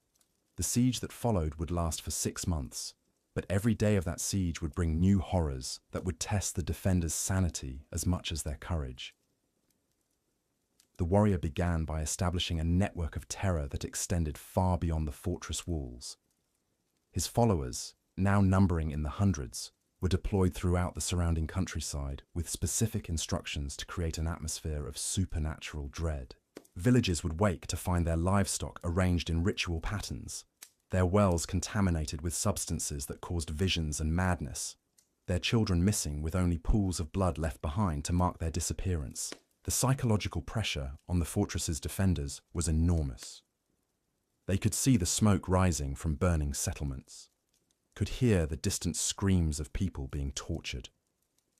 S1: The siege that followed would last for 6 months, but every day of that siege would bring new horrors that would test the defenders' sanity as much as their courage. The warrior began by establishing a network of terror that extended far beyond the fortress walls. His followers, now numbering in the hundreds, were deployed throughout the surrounding countryside with specific instructions to create an atmosphere of supernatural dread. Villages would wake to find their livestock arranged in ritual patterns, their wells contaminated with substances that caused visions and madness, their children missing with only pools of blood left behind to mark their disappearance. The psychological pressure on the fortress's defenders was enormous. They could see the smoke rising from burning settlements, could hear the distant screams of people being tortured,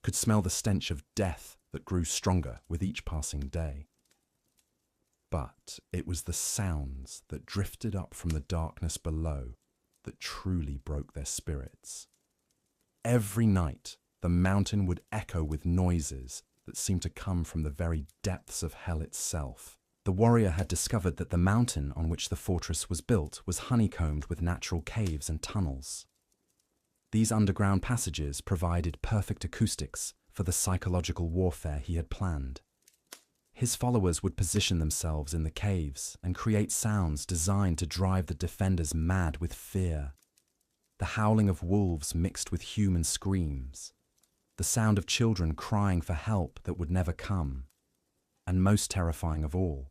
S1: could smell the stench of death that grew stronger with each passing day. But it was the sounds that drifted up from the darkness below that truly broke their spirits. Every night, the mountain would echo with noises that seemed to come from the very depths of hell itself. The warrior had discovered that the mountain on which the fortress was built was honeycombed with natural caves and tunnels. These underground passages provided perfect acoustics for the psychological warfare he had planned. His followers would position themselves in the caves and create sounds designed to drive the defenders mad with fear. The howling of wolves mixed with human screams, the sound of children crying for help that would never come, and most terrifying of all,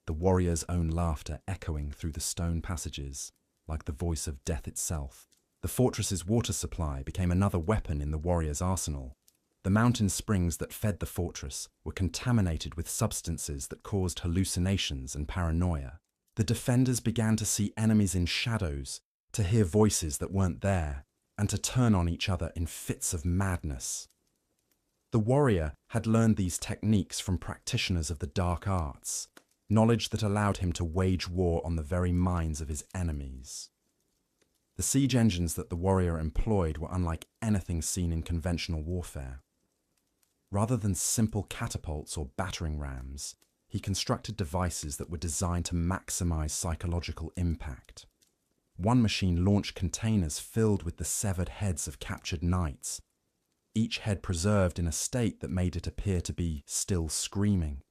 S1: the warriors' own laughter echoing through the stone passages like the voice of death itself. The fortress's water supply became another weapon in the warriors' arsenal. The mountain springs that fed the fortress were contaminated with substances that caused hallucinations and paranoia. The defenders began to see enemies in shadows, to hear voices that weren't there, and to turn on each other in fits of madness. The warrior had learned these techniques from practitioners of the dark arts, knowledge that allowed him to wage war on the very minds of his enemies. The siege engines that the warrior employed were unlike anything seen in conventional warfare. Rather than simple catapults or battering rams, he constructed devices that were designed to maximize psychological impact. One machine launched containers filled with the severed heads of captured knights, each head preserved in a state that made it appear to be still screaming.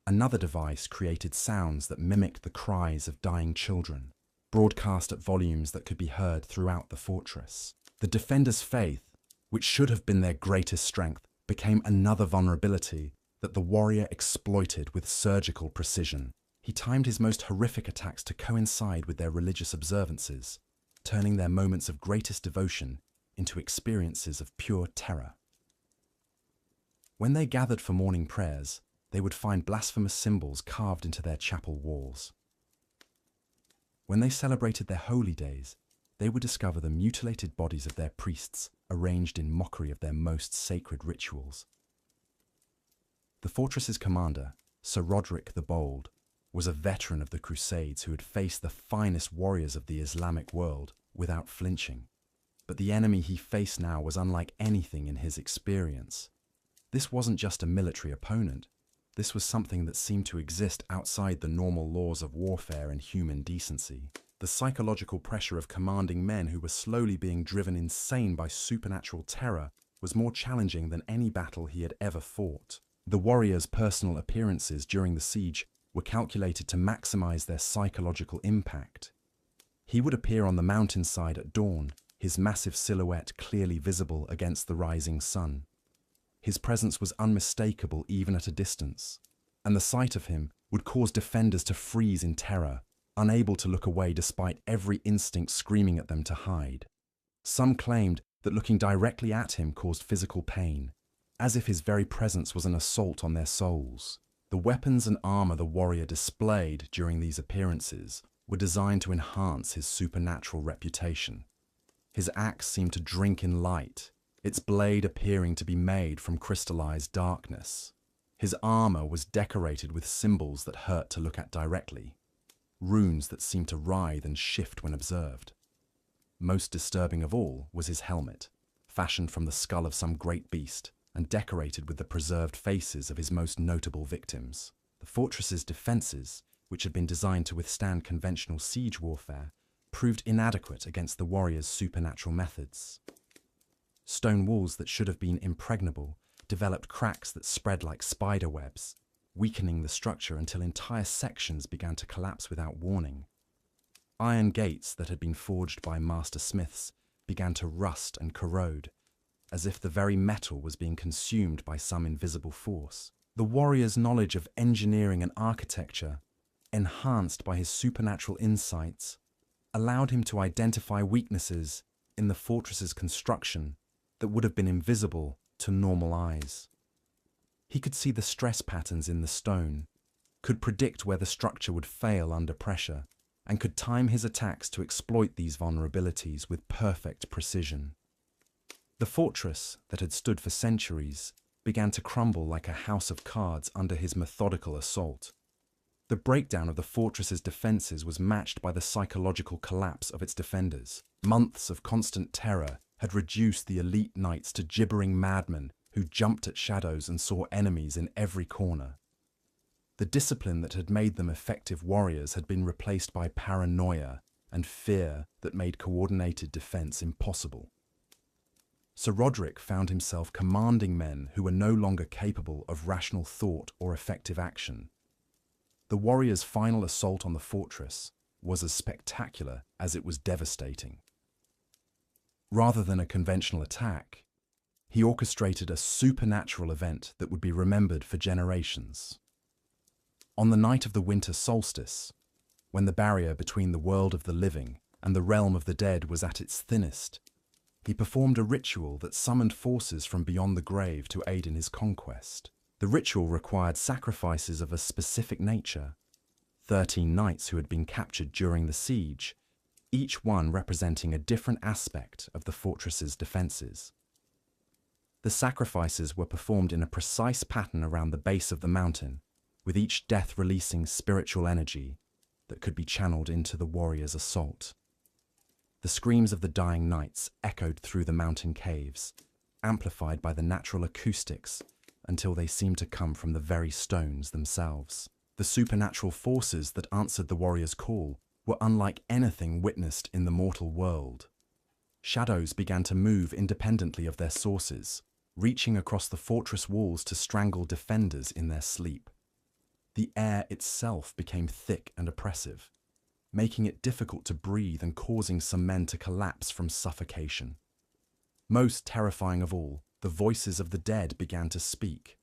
S1: Another device created sounds that mimicked the cries of dying children, broadcast at volumes that could be heard throughout the fortress. The defenders' faith, which should have been their greatest strength, became another vulnerability that the warrior exploited with surgical precision. He timed his most horrific attacks to coincide with their religious observances, turning their moments of greatest devotion into experiences of pure terror. When they gathered for morning prayers, they would find blasphemous symbols carved into their chapel walls. When they celebrated their holy days, they would discover the mutilated bodies of their priests arranged in mockery of their most sacred rituals. The fortress's commander, Sir Roderick the Bold, was a veteran of the Crusades who had faced the finest warriors of the Islamic world without flinching. But the enemy he faced now was unlike anything in his experience. This wasn't just a military opponent. This was something that seemed to exist outside the normal laws of warfare and human decency. The psychological pressure of commanding men who were slowly being driven insane by supernatural terror was more challenging than any battle he had ever fought. The warriors' personal appearances during the siege were calculated to maximize their psychological impact. He would appear on the mountainside at dawn, his massive silhouette clearly visible against the rising sun. His presence was unmistakable even at a distance, and the sight of him would cause defenders to freeze in terror, unable to look away despite every instinct screaming at them to hide. Some claimed that looking directly at him caused physical pain, as if his very presence was an assault on their souls. The weapons and armor the warrior displayed during these appearances were designed to enhance his supernatural reputation. His axe seemed to drink in light, its blade appearing to be made from crystallized darkness. His armor was decorated with symbols that hurt to look at directly, runes that seemed to writhe and shift when observed. Most disturbing of all was his helmet, fashioned from the skull of some great beast and decorated with the preserved faces of his most notable victims. The fortress's defenses, which had been designed to withstand conventional siege warfare, proved inadequate against the warriors' supernatural methods. Stone walls that should have been impregnable developed cracks that spread like spider webs, weakening the structure until entire sections began to collapse without warning. Iron gates that had been forged by master smiths began to rust and corrode, as if the very metal was being consumed by some invisible force. The warrior's knowledge of engineering and architecture, enhanced by his supernatural insights, allowed him to identify weaknesses in the fortress's construction that would have been invisible to normal eyes. He could see the stress patterns in the stone, could predict where the structure would fail under pressure, and could time his attacks to exploit these vulnerabilities with perfect precision. The fortress that had stood for centuries began to crumble like a house of cards under his methodical assault. The breakdown of the fortress's defenses was matched by the psychological collapse of its defenders. Months of constant terror had reduced the elite knights to gibbering madmen who jumped at shadows and saw enemies in every corner. The discipline that had made them effective warriors had been replaced by paranoia and fear that made coordinated defense impossible. Sir Roderick found himself commanding men who were no longer capable of rational thought or effective action. The warrior's final assault on the fortress was as spectacular as it was devastating. Rather than a conventional attack, he orchestrated a supernatural event that would be remembered for generations. On the night of the winter solstice, when the barrier between the world of the living and the realm of the dead was at its thinnest, he performed a ritual that summoned forces from beyond the grave to aid in his conquest. The ritual required sacrifices of a specific nature. 13 knights who had been captured during the siege, each one representing a different aspect of the fortress's defenses. The sacrifices were performed in a precise pattern around the base of the mountain, with each death releasing spiritual energy that could be channeled into the warrior's assault. The screams of the dying knights echoed through the mountain caves, amplified by the natural acoustics until they seemed to come from the very stones themselves. The supernatural forces that answered the warrior's call were unlike anything witnessed in the mortal world. Shadows began to move independently of their sources, reaching across the fortress walls to strangle defenders in their sleep. The air itself became thick and oppressive, making it difficult to breathe and causing some men to collapse from suffocation. Most terrifying of all, the voices of the dead began to speak,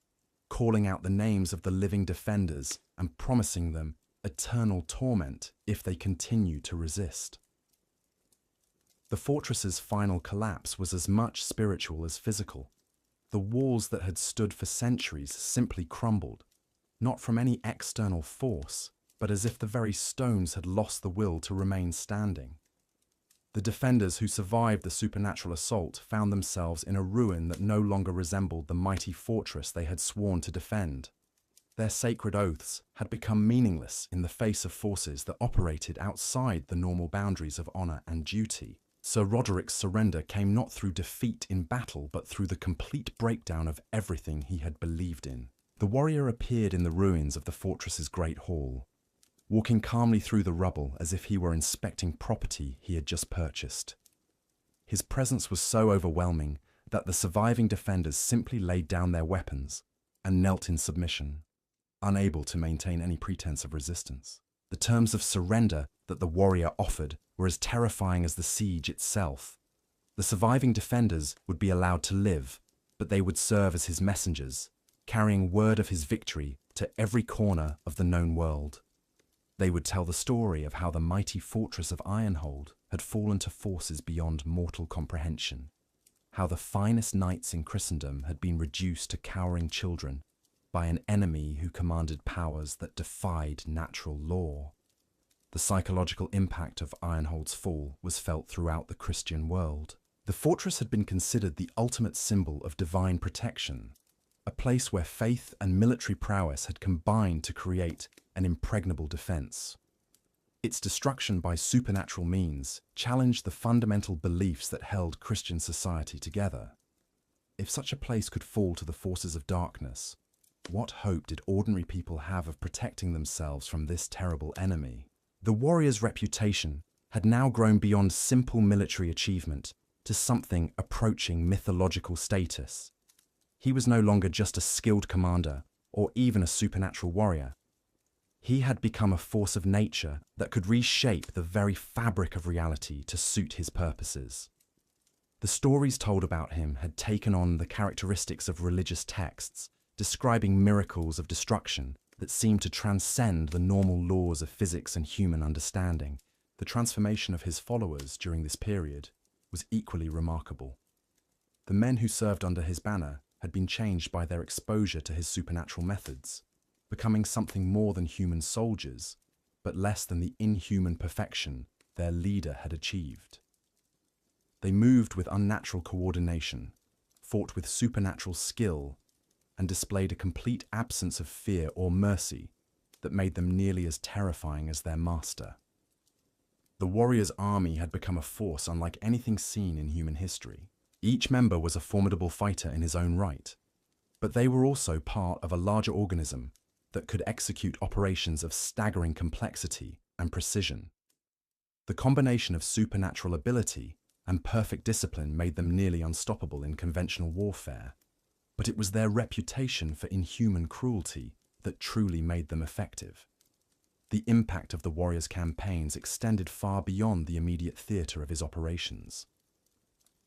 S1: calling out the names of the living defenders and promising them eternal torment if they continue to resist. The fortress's final collapse was as much spiritual as physical. The walls that had stood for centuries simply crumbled, not from any external force, but as if the very stones had lost the will to remain standing. The defenders who survived the supernatural assault found themselves in a ruin that no longer resembled the mighty fortress they had sworn to defend. Their sacred oaths had become meaningless in the face of forces that operated outside the normal boundaries of honor and duty. Sir Roderick's surrender came not through defeat in battle, but through the complete breakdown of everything he had believed in. The warrior appeared in the ruins of the fortress's great hall, walking calmly through the rubble as if he were inspecting property he had just purchased. His presence was so overwhelming that the surviving defenders simply laid down their weapons and knelt in submission, unable to maintain any pretense of resistance. The terms of surrender that the warrior offered were as terrifying as the siege itself. The surviving defenders would be allowed to live, but they would serve as his messengers, carrying word of his victory to every corner of the known world. They would tell the story of how the mighty fortress of Ironhold had fallen to forces beyond mortal comprehension, how the finest knights in Christendom had been reduced to cowering children by an enemy who commanded powers that defied natural law. The psychological impact of Ironhold's fall was felt throughout the Christian world. The fortress had been considered the ultimate symbol of divine protection, a place where faith and military prowess had combined to create an impregnable defense. Its destruction by supernatural means challenged the fundamental beliefs that held Christian society together. If such a place could fall to the forces of darkness, what hope did ordinary people have of protecting themselves from this terrible enemy? The warrior's reputation had now grown beyond simple military achievement to something approaching mythological status. He was no longer just a skilled commander or even a supernatural warrior. He had become a force of nature that could reshape the very fabric of reality to suit his purposes. The stories told about him had taken on the characteristics of religious texts, describing miracles of destruction that seemed to transcend the normal laws of physics and human understanding. The transformation of his followers during this period was equally remarkable. The men who served under his banner had been changed by their exposure to his supernatural methods, becoming something more than human soldiers, but less than the inhuman perfection their leader had achieved. They moved with unnatural coordination, fought with supernatural skill, and displayed a complete absence of fear or mercy that made them nearly as terrifying as their master. The warrior's army had become a force unlike anything seen in human history. Each member was a formidable fighter in his own right, but they were also part of a larger organism that could execute operations of staggering complexity and precision. The combination of supernatural ability and perfect discipline made them nearly unstoppable in conventional warfare. But it was their reputation for inhuman cruelty that truly made them effective. The impact of the warrior's campaigns extended far beyond the immediate theatre of his operations.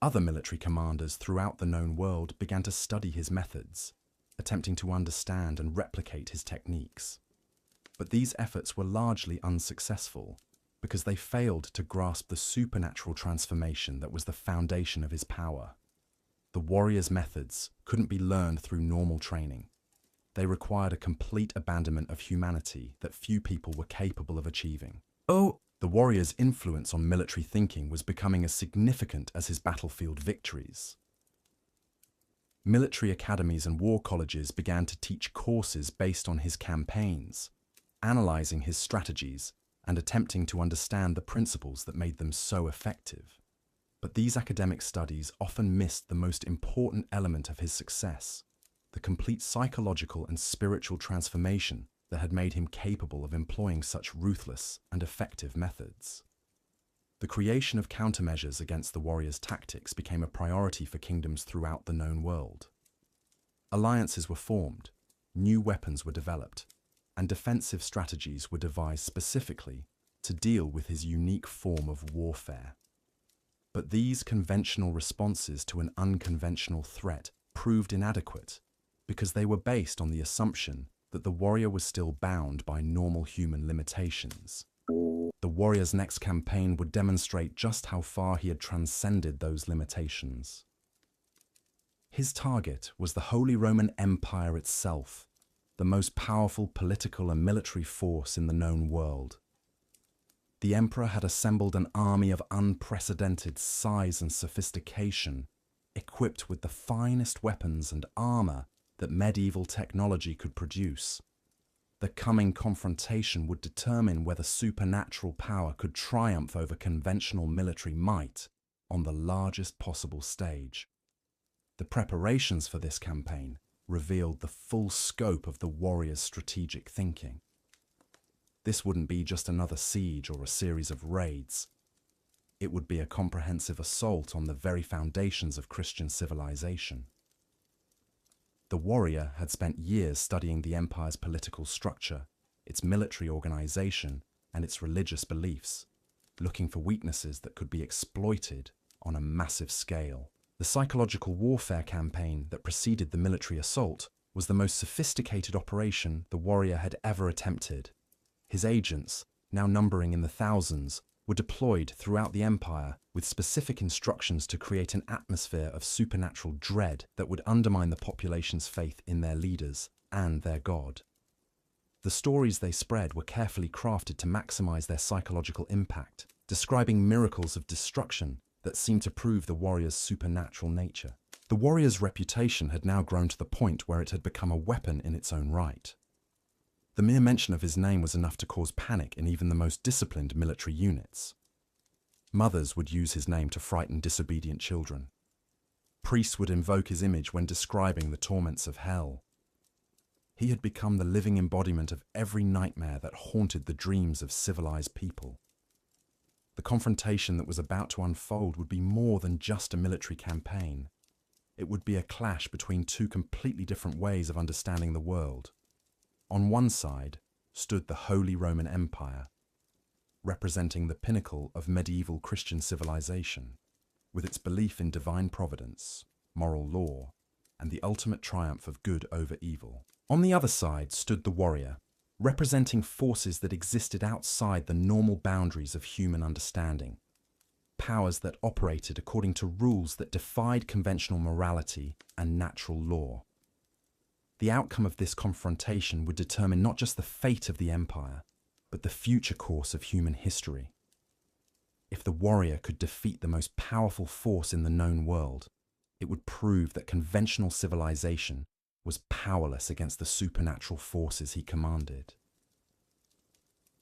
S1: Other military commanders throughout the known world began to study his methods, attempting to understand and replicate his techniques. But these efforts were largely unsuccessful because they failed to grasp the supernatural transformation that was the foundation of his power. The warrior's methods couldn't be learned through normal training. They required a complete abandonment of humanity that few people were capable of achieving. The warrior's influence on military thinking was becoming as significant as his battlefield victories. Military academies and war colleges began to teach courses based on his campaigns, analyzing his strategies and attempting to understand the principles that made them so effective. But these academic studies often missed the most important element of his success: the complete psychological and spiritual transformation that had made him capable of employing such ruthless and effective methods. The creation of countermeasures against the warrior's tactics became a priority for kingdoms throughout the known world. Alliances were formed, new weapons were developed, and defensive strategies were devised specifically to deal with his unique form of warfare. But these conventional responses to an unconventional threat proved inadequate because they were based on the assumption that the warrior was still bound by normal human limitations. The warrior's next campaign would demonstrate just how far he had transcended those limitations. His target was the Holy Roman Empire itself, the most powerful political and military force in the known world. The emperor had assembled an army of unprecedented size and sophistication, equipped with the finest weapons and armor that medieval technology could produce. The coming confrontation would determine whether supernatural power could triumph over conventional military might on the largest possible stage. The preparations for this campaign revealed the full scope of the warrior's strategic thinking. This wouldn't be just another siege or a series of raids. It would be a comprehensive assault on the very foundations of Christian civilization. The warrior had spent years studying the empire's political structure, its military organization, and its religious beliefs, looking for weaknesses that could be exploited on a massive scale. The psychological warfare campaign that preceded the military assault was the most sophisticated operation the warrior had ever attempted. His agents, now numbering in the thousands, were deployed throughout the empire with specific instructions to create an atmosphere of supernatural dread that would undermine the population's faith in their leaders and their god. The stories they spread were carefully crafted to maximize their psychological impact, describing miracles of destruction that seemed to prove the warrior's supernatural nature. The warrior's reputation had now grown to the point where it had become a weapon in its own right. The mere mention of his name was enough to cause panic in even the most disciplined military units. Mothers would use his name to frighten disobedient children. Priests would invoke his image when describing the torments of hell. He had become the living embodiment of every nightmare that haunted the dreams of civilized people. The confrontation that was about to unfold would be more than just a military campaign. It would be a clash between two completely different ways of understanding the world. On one side stood the Holy Roman Empire, representing the pinnacle of medieval Christian civilization, with its belief in divine providence, moral law, and the ultimate triumph of good over evil. On the other side stood the warrior, representing forces that existed outside the normal boundaries of human understanding, powers that operated according to rules that defied conventional morality and natural law. The outcome of this confrontation would determine not just the fate of the empire, but the future course of human history. If the warrior could defeat the most powerful force in the known world, it would prove that conventional civilization was powerless against the supernatural forces he commanded.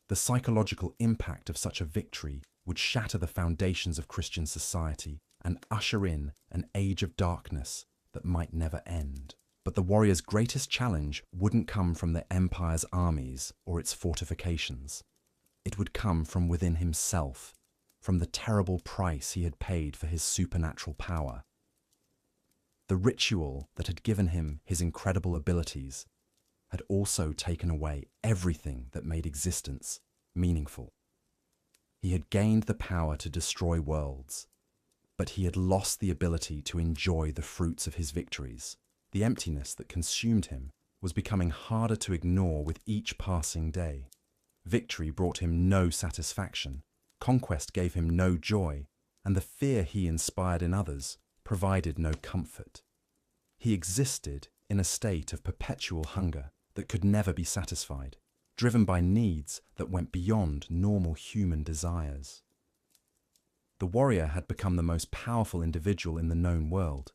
S1: The psychological impact of such a victory would shatter the foundations of Christian society and usher in an age of darkness that might never end. But the warrior's greatest challenge wouldn't come from the empire's armies or its fortifications. It would come from within himself, from the terrible price he had paid for his supernatural power. The ritual that had given him his incredible abilities had also taken away everything that made existence meaningful. He had gained the power to destroy worlds, but he had lost the ability to enjoy the fruits of his victories. The emptiness that consumed him was becoming harder to ignore with each passing day. Victory brought him no satisfaction, conquest gave him no joy, and the fear he inspired in others provided no comfort. He existed in a state of perpetual hunger that could never be satisfied, driven by needs that went beyond normal human desires. The warrior had become the most powerful individual in the known world,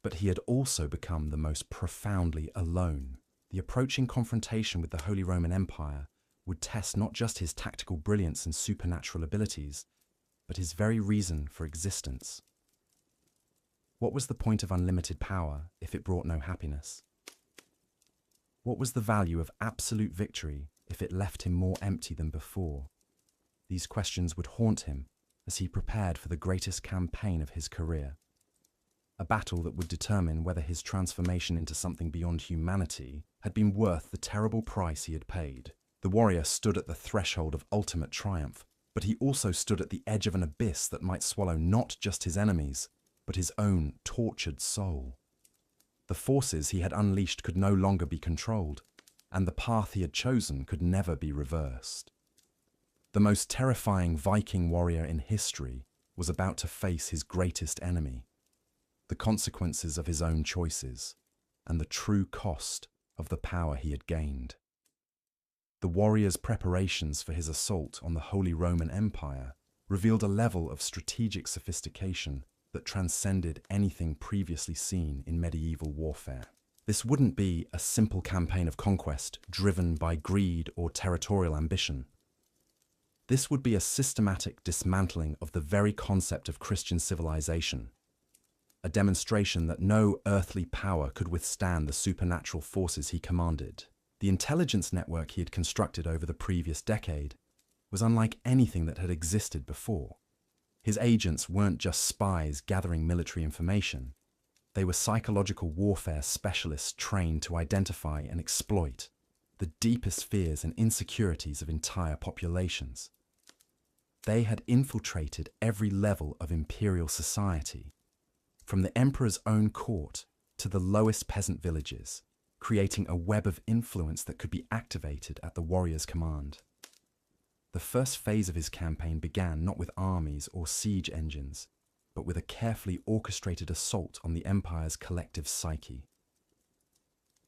S1: but he had also become the most profoundly alone. The approaching confrontation with the Holy Roman Empire would test not just his tactical brilliance and supernatural abilities, but his very reason for existence. What was the point of unlimited power if it brought no happiness? What was the value of absolute victory if it left him more empty than before? These questions would haunt him as he prepared for the greatest campaign of his career. A battle that would determine whether his transformation into something beyond humanity had been worth the terrible price he had paid. The warrior stood at the threshold of ultimate triumph, but he also stood at the edge of an abyss that might swallow not just his enemies, but his own tortured soul. The forces he had unleashed could no longer be controlled, and the path he had chosen could never be reversed. The most terrifying Viking warrior in history was about to face his greatest enemy, the consequences of his own choices, and the true cost of the power he had gained. The warrior's preparations for his assault on the Holy Roman Empire revealed a level of strategic sophistication that transcended anything previously seen in medieval warfare. This wouldn't be a simple campaign of conquest driven by greed or territorial ambition. This would be a systematic dismantling of the very concept of Christian civilization, a demonstration that no earthly power could withstand the supernatural forces he commanded. The intelligence network he had constructed over the previous decade was unlike anything that had existed before. His agents weren't just spies gathering military information. They were psychological warfare specialists trained to identify and exploit the deepest fears and insecurities of entire populations. They had infiltrated every level of imperial society, from the emperor's own court to the lowest peasant villages, creating a web of influence that could be activated at the warrior's command. The first phase of his campaign began not with armies or siege engines, but with a carefully orchestrated assault on the empire's collective psyche.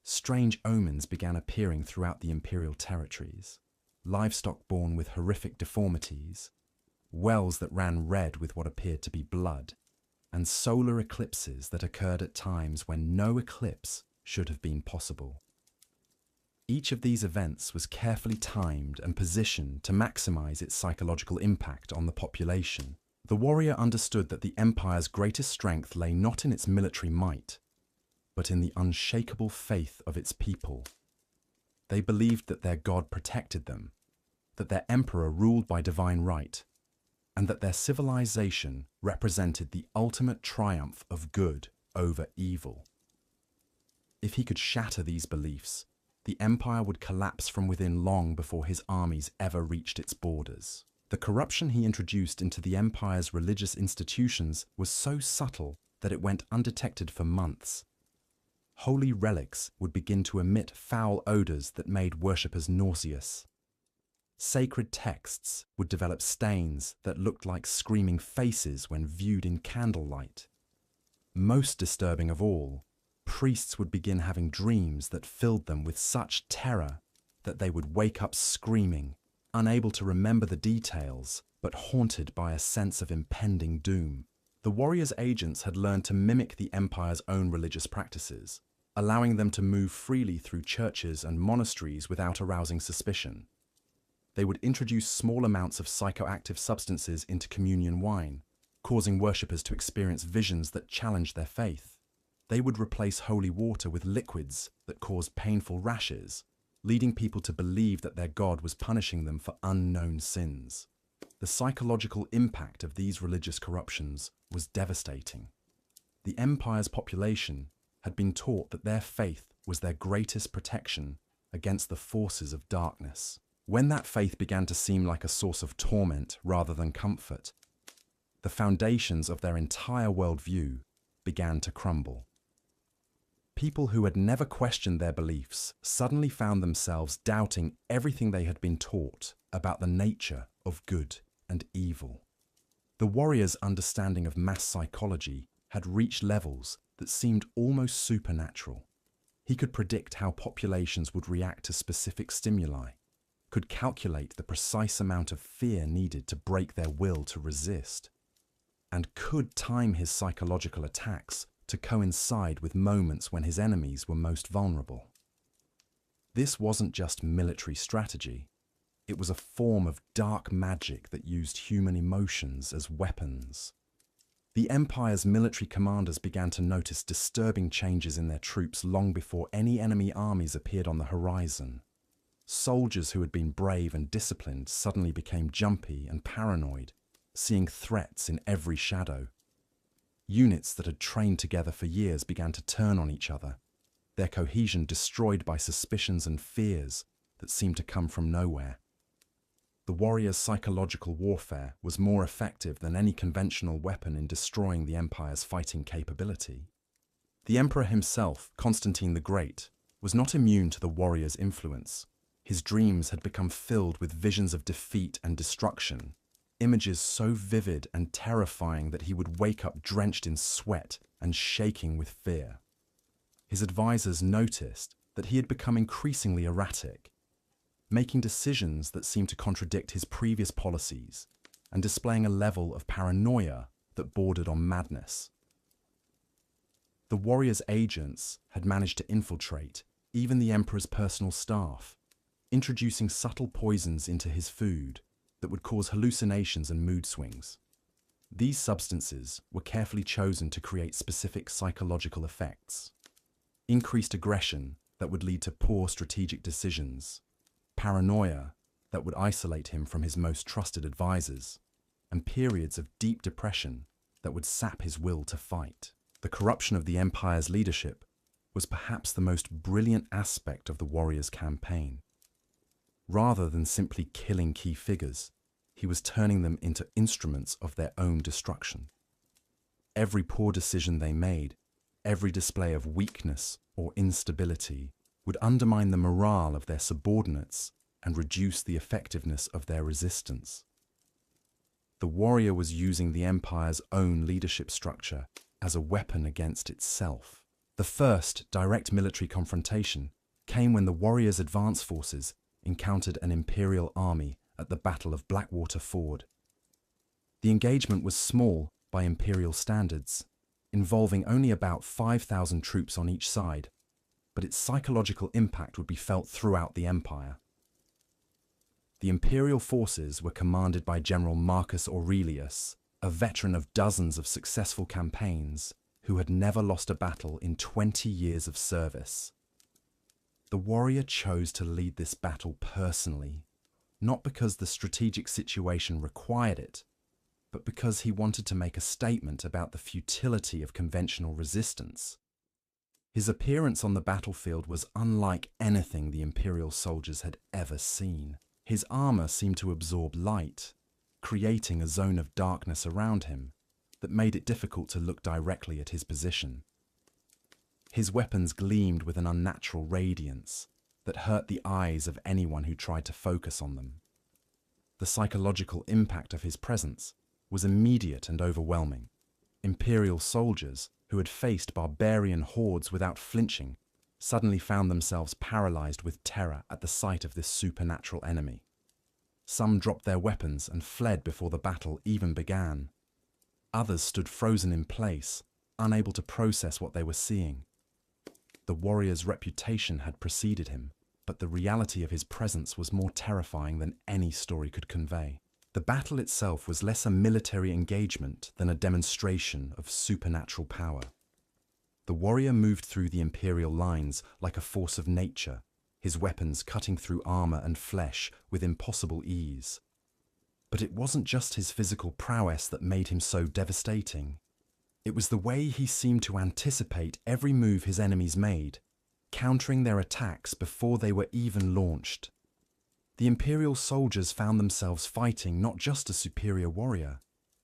S1: Strange omens began appearing throughout the imperial territories, livestock born with horrific deformities, wells that ran red with what appeared to be blood, and solar eclipses that occurred at times when no eclipse should have been possible. Each of these events was carefully timed and positioned to maximize its psychological impact on the population. The warrior understood that the empire's greatest strength lay not in its military might, but in the unshakable faith of its people. They believed that their god protected them, that their emperor ruled by divine right, and that their civilization represented the ultimate triumph of good over evil. If he could shatter these beliefs, the empire would collapse from within long before his armies ever reached its borders. The corruption he introduced into the empire's religious institutions was so subtle that it went undetected for months. Holy relics would begin to emit foul odors that made worshippers nauseous. Sacred texts would develop stains that looked like screaming faces when viewed in candlelight. Most disturbing of all, priests would begin having dreams that filled them with such terror that they would wake up screaming, unable to remember the details, but haunted by a sense of impending doom. The warrior's agents had learned to mimic the empire's own religious practices, allowing them to move freely through churches and monasteries without arousing suspicion. They would introduce small amounts of psychoactive substances into communion wine, causing worshippers to experience visions that challenged their faith. They would replace holy water with liquids that caused painful rashes, leading people to believe that their god was punishing them for unknown sins. The The psychological impact of these religious corruptions was devastating. The empire's population had been taught that their faith was their greatest protection against the forces of darkness. When that faith began to seem like a source of torment rather than comfort, the foundations of their entire worldview began to crumble. People who had never questioned their beliefs suddenly found themselves doubting everything they had been taught about the nature of good and evil. The warrior's understanding of mass psychology had reached levels that seemed almost supernatural. He could predict how populations would react to specific stimuli, could calculate the precise amount of fear needed to break their will to resist, and could time his psychological attacks to coincide with moments when his enemies were most vulnerable. This wasn't just military strategy. It was a form of dark magic that used human emotions as weapons. The Empire's military commanders began to notice disturbing changes in their troops long before any enemy armies appeared on the horizon. Soldiers who had been brave and disciplined suddenly became jumpy and paranoid, seeing threats in every shadow. Units that had trained together for years began to turn on each other, their cohesion destroyed by suspicions and fears that seemed to come from nowhere. The warrior's psychological warfare was more effective than any conventional weapon in destroying the Empire's fighting capability. The Emperor himself, Constantine the Great, was not immune to the warrior's influence. His dreams had become filled with visions of defeat and destruction, images so vivid and terrifying that he would wake up drenched in sweat and shaking with fear. His advisors noticed that he had become increasingly erratic, making decisions that seemed to contradict his previous policies and displaying a level of paranoia that bordered on madness. The warrior's agents had managed to infiltrate even the emperor's personal staff, introducing subtle poisons into his food that would cause hallucinations and mood swings. These substances were carefully chosen to create specific psychological effects: increased aggression that would lead to poor strategic decisions, paranoia that would isolate him from his most trusted advisors, and periods of deep depression that would sap his will to fight. The corruption of the Empire's leadership was perhaps the most brilliant aspect of the warrior's campaign. Rather than simply killing key figures, he was turning them into instruments of their own destruction. Every poor decision they made, every display of weakness or instability, would undermine the morale of their subordinates and reduce the effectiveness of their resistance. The warrior was using the Empire's own leadership structure as a weapon against itself. The first direct military confrontation came when the warrior's advance forces encountered an imperial army at the Battle of Blackwater Ford. The engagement was small by imperial standards, involving only about 5,000 troops on each side, but its psychological impact would be felt throughout the empire. The imperial forces were commanded by General Marcus Aurelius, a veteran of dozens of successful campaigns who had never lost a battle in 20 years of service. The warrior chose to lead this battle personally, not because the strategic situation required it, but because he wanted to make a statement about the futility of conventional resistance. His appearance on the battlefield was unlike anything the imperial soldiers had ever seen. His armor seemed to absorb light, creating a zone of darkness around him that made it difficult to look directly at his position. His weapons gleamed with an unnatural radiance that hurt the eyes of anyone who tried to focus on them. The psychological impact of his presence was immediate and overwhelming. Imperial soldiers who had faced barbarian hordes without flinching suddenly found themselves paralyzed with terror at the sight of this supernatural enemy. Some dropped their weapons and fled before the battle even began. Others stood frozen in place, unable to process what they were seeing. The warrior's reputation had preceded him, but the reality of his presence was more terrifying than any story could convey. The battle itself was less a military engagement than a demonstration of supernatural power. The warrior moved through the imperial lines like a force of nature, his weapons cutting through armor and flesh with impossible ease. But it wasn't just his physical prowess that made him so devastating. It was the way he seemed to anticipate every move his enemies made, countering their attacks before they were even launched. The Imperial soldiers found themselves fighting not just a superior warrior,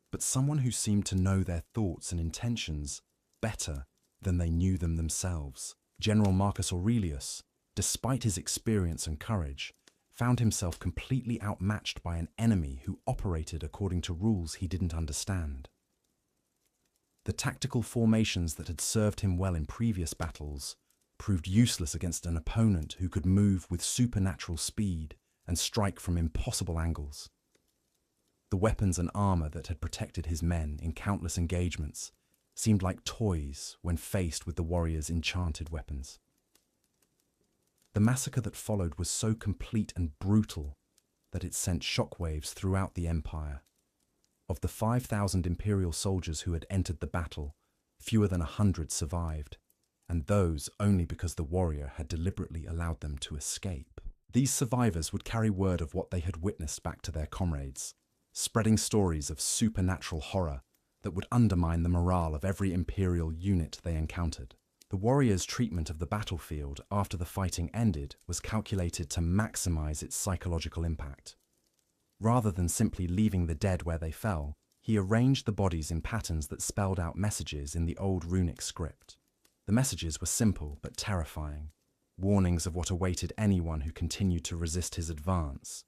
S1: but someone who seemed to know their thoughts and intentions better than they knew them themselves. General Marcus Aurelius, despite his experience and courage, found himself completely outmatched by an enemy who operated according to rules he didn't understand. The tactical formations that had served him well in previous battles proved useless against an opponent who could move with supernatural speed and strike from impossible angles. The weapons and armor that had protected his men in countless engagements seemed like toys when faced with the warrior's enchanted weapons. The massacre that followed was so complete and brutal that it sent shockwaves throughout the empire. Of the 5,000 Imperial soldiers who had entered the battle, fewer than 100 survived, and those only because the warrior had deliberately allowed them to escape. These survivors would carry word of what they had witnessed back to their comrades, spreading stories of supernatural horror that would undermine the morale of every Imperial unit they encountered. The warrior's treatment of the battlefield after the fighting ended was calculated to maximize its psychological impact. Rather than simply leaving the dead where they fell, he arranged the bodies in patterns that spelled out messages in the old runic script. The messages were simple but terrifying, warnings of what awaited anyone who continued to resist his advance,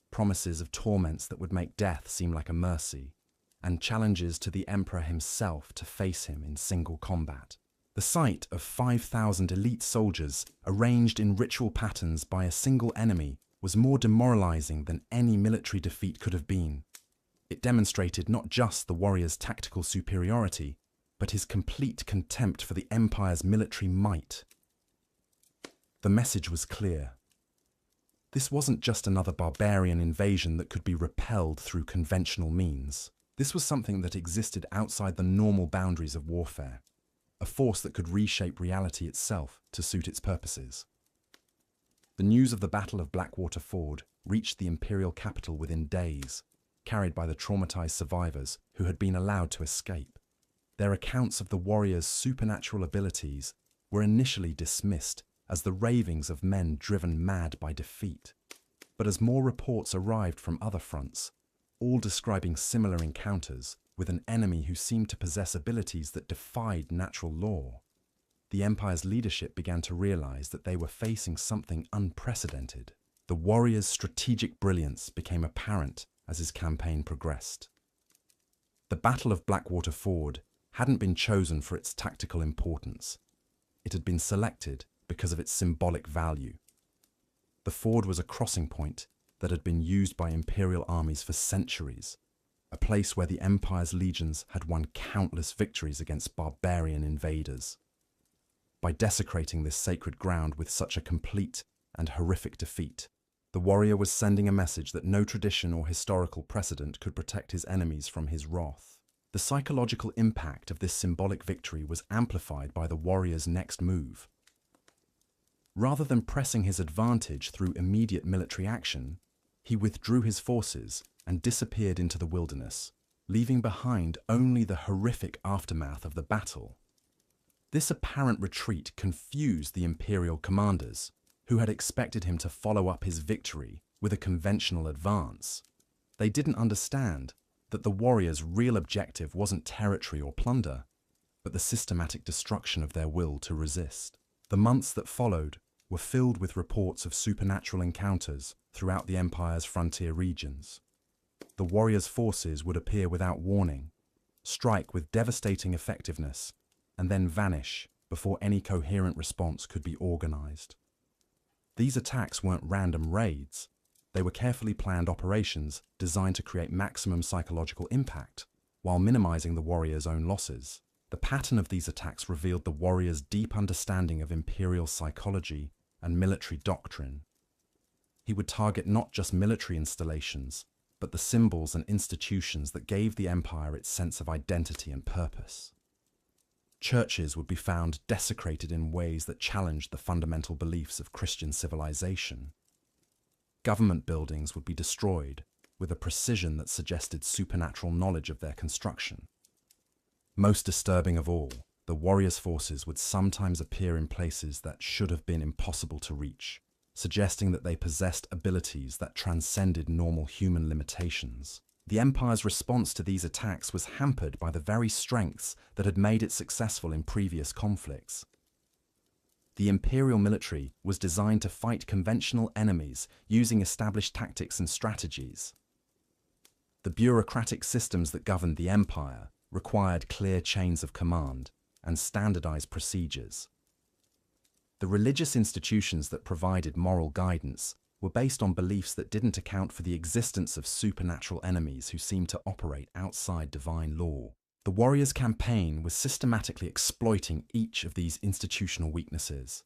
S1: promises of torments that would make death seem like a mercy, and challenges to the Emperor himself to face him in single combat. The sight of 5,000 elite soldiers arranged in ritual patterns by a single enemy was more demoralizing than any military defeat could have been. It demonstrated not just the warrior's tactical superiority, but his complete contempt for the Empire's military might. The message was clear. This wasn't just another barbarian invasion that could be repelled through conventional means. This was something that existed outside the normal boundaries of warfare, a force that could reshape reality itself to suit its purposes. The news of the Battle of Blackwater Ford reached the Imperial capital within days, carried by the traumatized survivors who had been allowed to escape. Their accounts of the warriors' supernatural abilities were initially dismissed as the ravings of men driven mad by defeat. But as more reports arrived from other fronts, all describing similar encounters with an enemy who seemed to possess abilities that defied natural law, the Empire's leadership began to realize that they were facing something unprecedented. The warrior's strategic brilliance became apparent as his campaign progressed. The Battle of Blackwater Ford hadn't been chosen for its tactical importance. It had been selected because of its symbolic value. The ford was a crossing point that had been used by Imperial armies for centuries, a place where the Empire's legions had won countless victories against barbarian invaders. By desecrating this sacred ground with such a complete and horrific defeat, the warrior was sending a message that no tradition or historical precedent could protect his enemies from his wrath. The psychological impact of this symbolic victory was amplified by the warrior's next move. Rather than pressing his advantage through immediate military action, he withdrew his forces and disappeared into the wilderness, leaving behind only the horrific aftermath of the battle. This apparent retreat confused the Imperial commanders, who had expected him to follow up his victory with a conventional advance. They didn't understand that the warrior's real objective wasn't territory or plunder, but the systematic destruction of their will to resist. The months that followed were filled with reports of supernatural encounters throughout the Empire's frontier regions. The warrior's forces would appear without warning, strike with devastating effectiveness, and then vanish before any coherent response could be organized. These attacks weren't random raids. They were carefully planned operations designed to create maximum psychological impact while minimizing the warrior's own losses. The pattern of these attacks revealed the warrior's deep understanding of Imperial psychology and military doctrine. He would target not just military installations, but the symbols and institutions that gave the Empire its sense of identity and purpose. Churches would be found desecrated in ways that challenged the fundamental beliefs of Christian civilization. Government buildings would be destroyed, with a precision that suggested supernatural knowledge of their construction. Most disturbing of all, the warriors' forces would sometimes appear in places that should have been impossible to reach, suggesting that they possessed abilities that transcended normal human limitations. The Empire's response to these attacks was hampered by the very strengths that had made it successful in previous conflicts. The imperial military was designed to fight conventional enemies using established tactics and strategies. The bureaucratic systems that governed the empire required clear chains of command and standardized procedures. The religious institutions that provided moral guidance were based on beliefs that didn't account for the existence of supernatural enemies who seemed to operate outside divine law. The warriors' campaign was systematically exploiting each of these institutional weaknesses.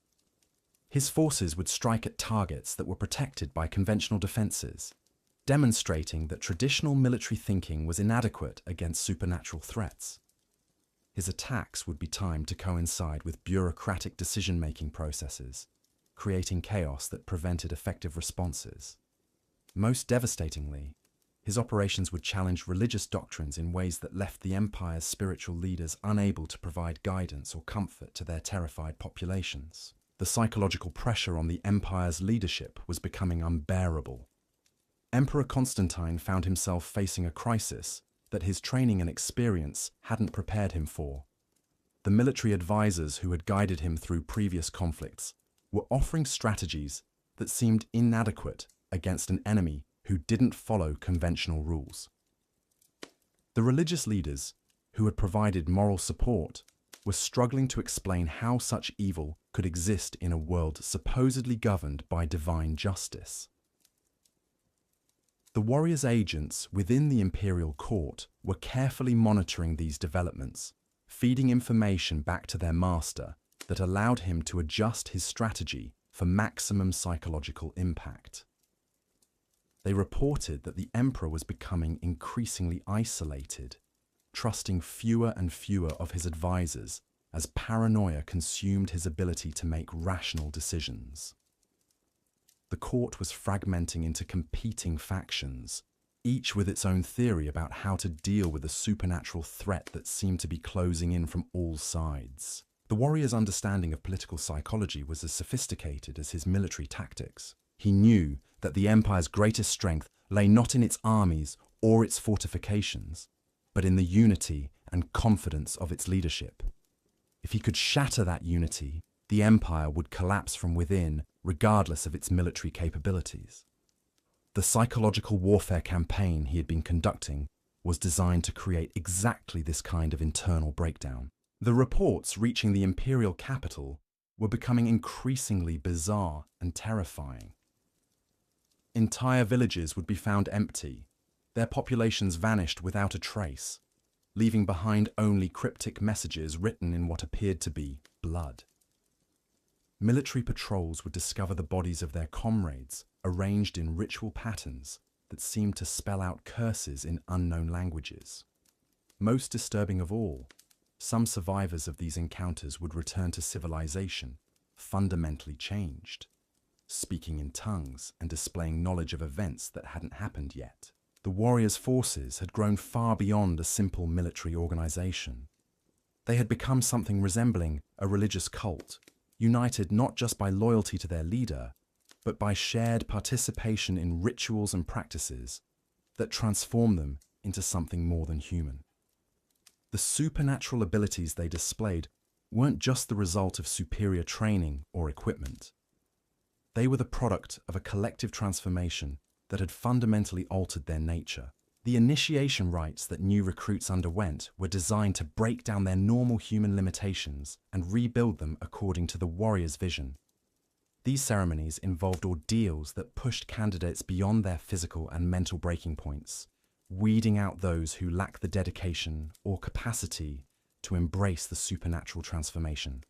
S1: His forces would strike at targets that were protected by conventional defenses, demonstrating that traditional military thinking was inadequate against supernatural threats. His attacks would be timed to coincide with bureaucratic decision-making processes, creating chaos that prevented effective responses. Most devastatingly, his operations would challenge religious doctrines in ways that left the Empire's spiritual leaders unable to provide guidance or comfort to their terrified populations. The psychological pressure on the Empire's leadership was becoming unbearable. Emperor Constantine found himself facing a crisis that his training and experience hadn't prepared him for. The military advisors who had guided him through previous conflicts were offering strategies that seemed inadequate against an enemy who didn't follow conventional rules. The religious leaders, who had provided moral support, were struggling to explain how such evil could exist in a world supposedly governed by divine justice. The warriors' agents within the imperial court were carefully monitoring these developments, feeding information back to their master that allowed him to adjust his strategy for maximum psychological impact. They reported that the emperor was becoming increasingly isolated, trusting fewer and fewer of his advisors as paranoia consumed his ability to make rational decisions. The court was fragmenting into competing factions, each with its own theory about how to deal with the supernatural threat that seemed to be closing in from all sides. The warrior's understanding of political psychology was as sophisticated as his military tactics. He knew that the empire's greatest strength lay not in its armies or its fortifications, but in the unity and confidence of its leadership. If he could shatter that unity, the empire would collapse from within, regardless of its military capabilities. The psychological warfare campaign he had been conducting was designed to create exactly this kind of internal breakdown. The reports reaching the imperial capital were becoming increasingly bizarre and terrifying. Entire villages would be found empty, their populations vanished without a trace, leaving behind only cryptic messages written in what appeared to be blood. Military patrols would discover the bodies of their comrades arranged in ritual patterns that seemed to spell out curses in unknown languages. Most disturbing of all, some survivors of these encounters would return to civilization, fundamentally changed, speaking in tongues and displaying knowledge of events that hadn't happened yet. The warriors' forces had grown far beyond a simple military organization. They had become something resembling a religious cult, united not just by loyalty to their leader, but by shared participation in rituals and practices that transformed them into something more than human. The supernatural abilities they displayed weren't just the result of superior training or equipment. They were the product of a collective transformation that had fundamentally altered their nature. The initiation rites that new recruits underwent were designed to break down their normal human limitations and rebuild them according to the warrior's vision. These ceremonies involved ordeals that pushed candidates beyond their physical and mental breaking points, weeding out those who lacked the dedication or capacity to embrace the supernatural transformation.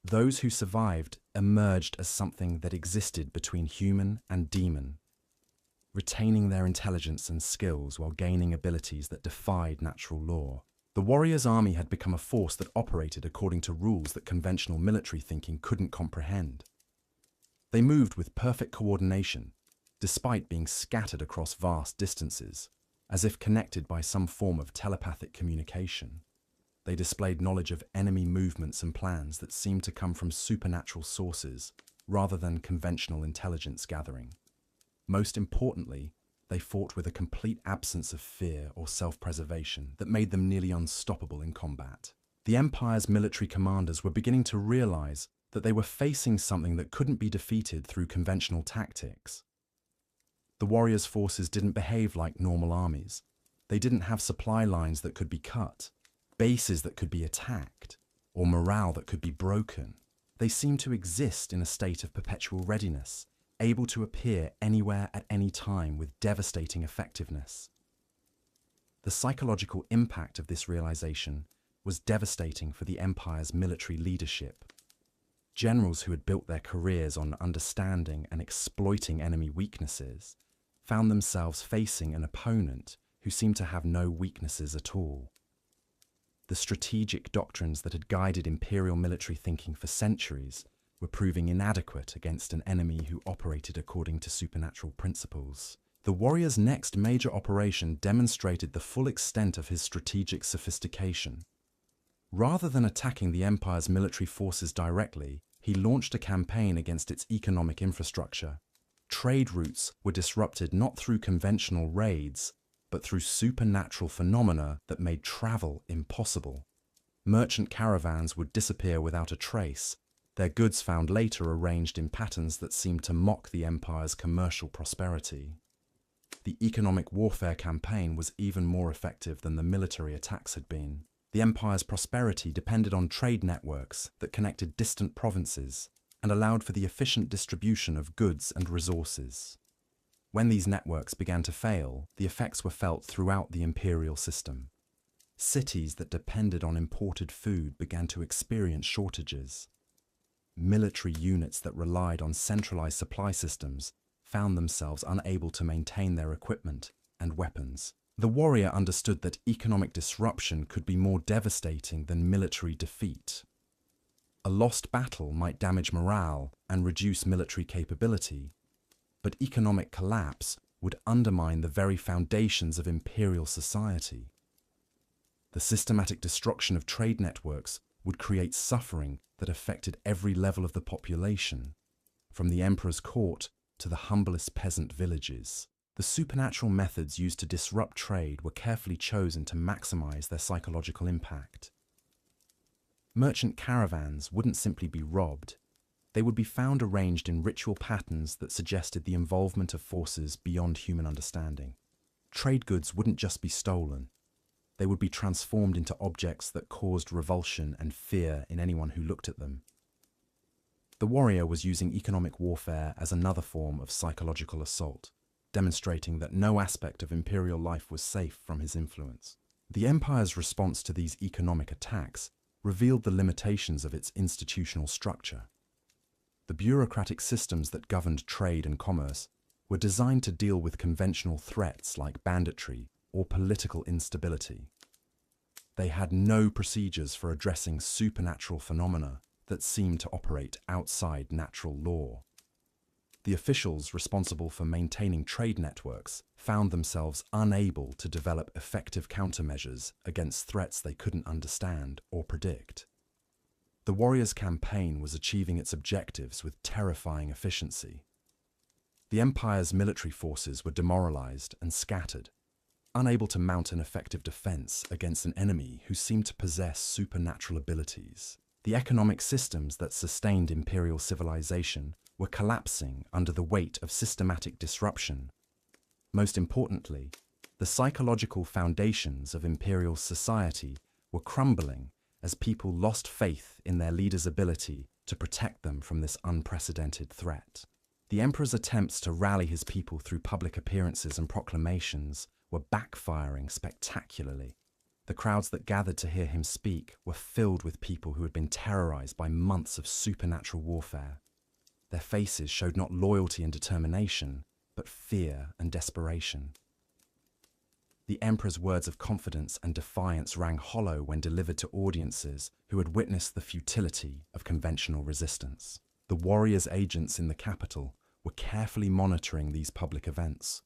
S1: Those who survived emerged as something that existed between human and demon, retaining their intelligence and skills while gaining abilities that defied natural law. The warrior's army had become a force that operated according to rules that conventional military thinking couldn't comprehend. They moved with perfect coordination, despite being scattered across vast distances, as if connected by some form of telepathic communication. They displayed knowledge of enemy movements and plans that seemed to come from supernatural sources rather than conventional intelligence gathering. Most importantly, they fought with a complete absence of fear or self-preservation that made them nearly unstoppable in combat. The Empire's military commanders were beginning to realize that they were facing something that couldn't be defeated through conventional tactics. The warriors' forces didn't behave like normal armies. They didn't have supply lines that could be cut, bases that could be attacked, or morale that could be broken. They seemed to exist in a state of perpetual readiness, able to appear anywhere at any time with devastating effectiveness. The psychological impact of this realization was devastating for the Empire's military leadership. Generals who had built their careers on understanding and exploiting enemy weaknesses found themselves facing an opponent who seemed to have no weaknesses at all. The strategic doctrines that had guided imperial military thinking for centuries were proving inadequate against an enemy who operated according to supernatural principles. The warrior's next major operation demonstrated the full extent of his strategic sophistication. Rather than attacking the Empire's military forces directly, he launched a campaign against its economic infrastructure. Trade routes were disrupted not through conventional raids, but through supernatural phenomena that made travel impossible. Merchant caravans would disappear without a trace, their goods found later arranged in patterns that seemed to mock the Empire's commercial prosperity. The economic warfare campaign was even more effective than the military attacks had been. The Empire's prosperity depended on trade networks that connected distant provinces and allowed for the efficient distribution of goods and resources. When these networks began to fail, the effects were felt throughout the imperial system. Cities that depended on imported food began to experience shortages. Military units that relied on centralized supply systems found themselves unable to maintain their equipment and weapons. The warrior understood that economic disruption could be more devastating than military defeat. A lost battle might damage morale and reduce military capability, but economic collapse would undermine the very foundations of imperial society. The systematic destruction of trade networks would create suffering that affected every level of the population, from the emperor's court to the humblest peasant villages. The supernatural methods used to disrupt trade were carefully chosen to maximize their psychological impact. Merchant caravans wouldn't simply be robbed. They would be found arranged in ritual patterns that suggested the involvement of forces beyond human understanding. Trade goods wouldn't just be stolen. They would be transformed into objects that caused revulsion and fear in anyone who looked at them. The warrior was using economic warfare as another form of psychological assault, demonstrating that no aspect of imperial life was safe from his influence. The Empire's response to these economic attacks revealed the limitations of its institutional structure. The bureaucratic systems that governed trade and commerce were designed to deal with conventional threats like banditry or political instability. They had no procedures for addressing supernatural phenomena that seemed to operate outside natural law. The officials responsible for maintaining trade networks found themselves unable to develop effective countermeasures against threats they couldn't understand or predict. The warrior's campaign was achieving its objectives with terrifying efficiency. The Empire's military forces were demoralized and scattered, unable to mount an effective defense against an enemy who seemed to possess supernatural abilities. The economic systems that sustained imperial civilization were collapsing under the weight of systematic disruption. Most importantly, the psychological foundations of imperial society were crumbling as people lost faith in their leaders' ability to protect them from this unprecedented threat. The emperor's attempts to rally his people through public appearances and proclamations were backfiring spectacularly. The crowds that gathered to hear him speak were filled with people who had been terrorized by months of supernatural warfare. Their faces showed not loyalty and determination, but fear and desperation. The emperor's words of confidence and defiance rang hollow when delivered to audiences who had witnessed the futility of conventional resistance. The warriors' agents in the capital were carefully monitoring these public events,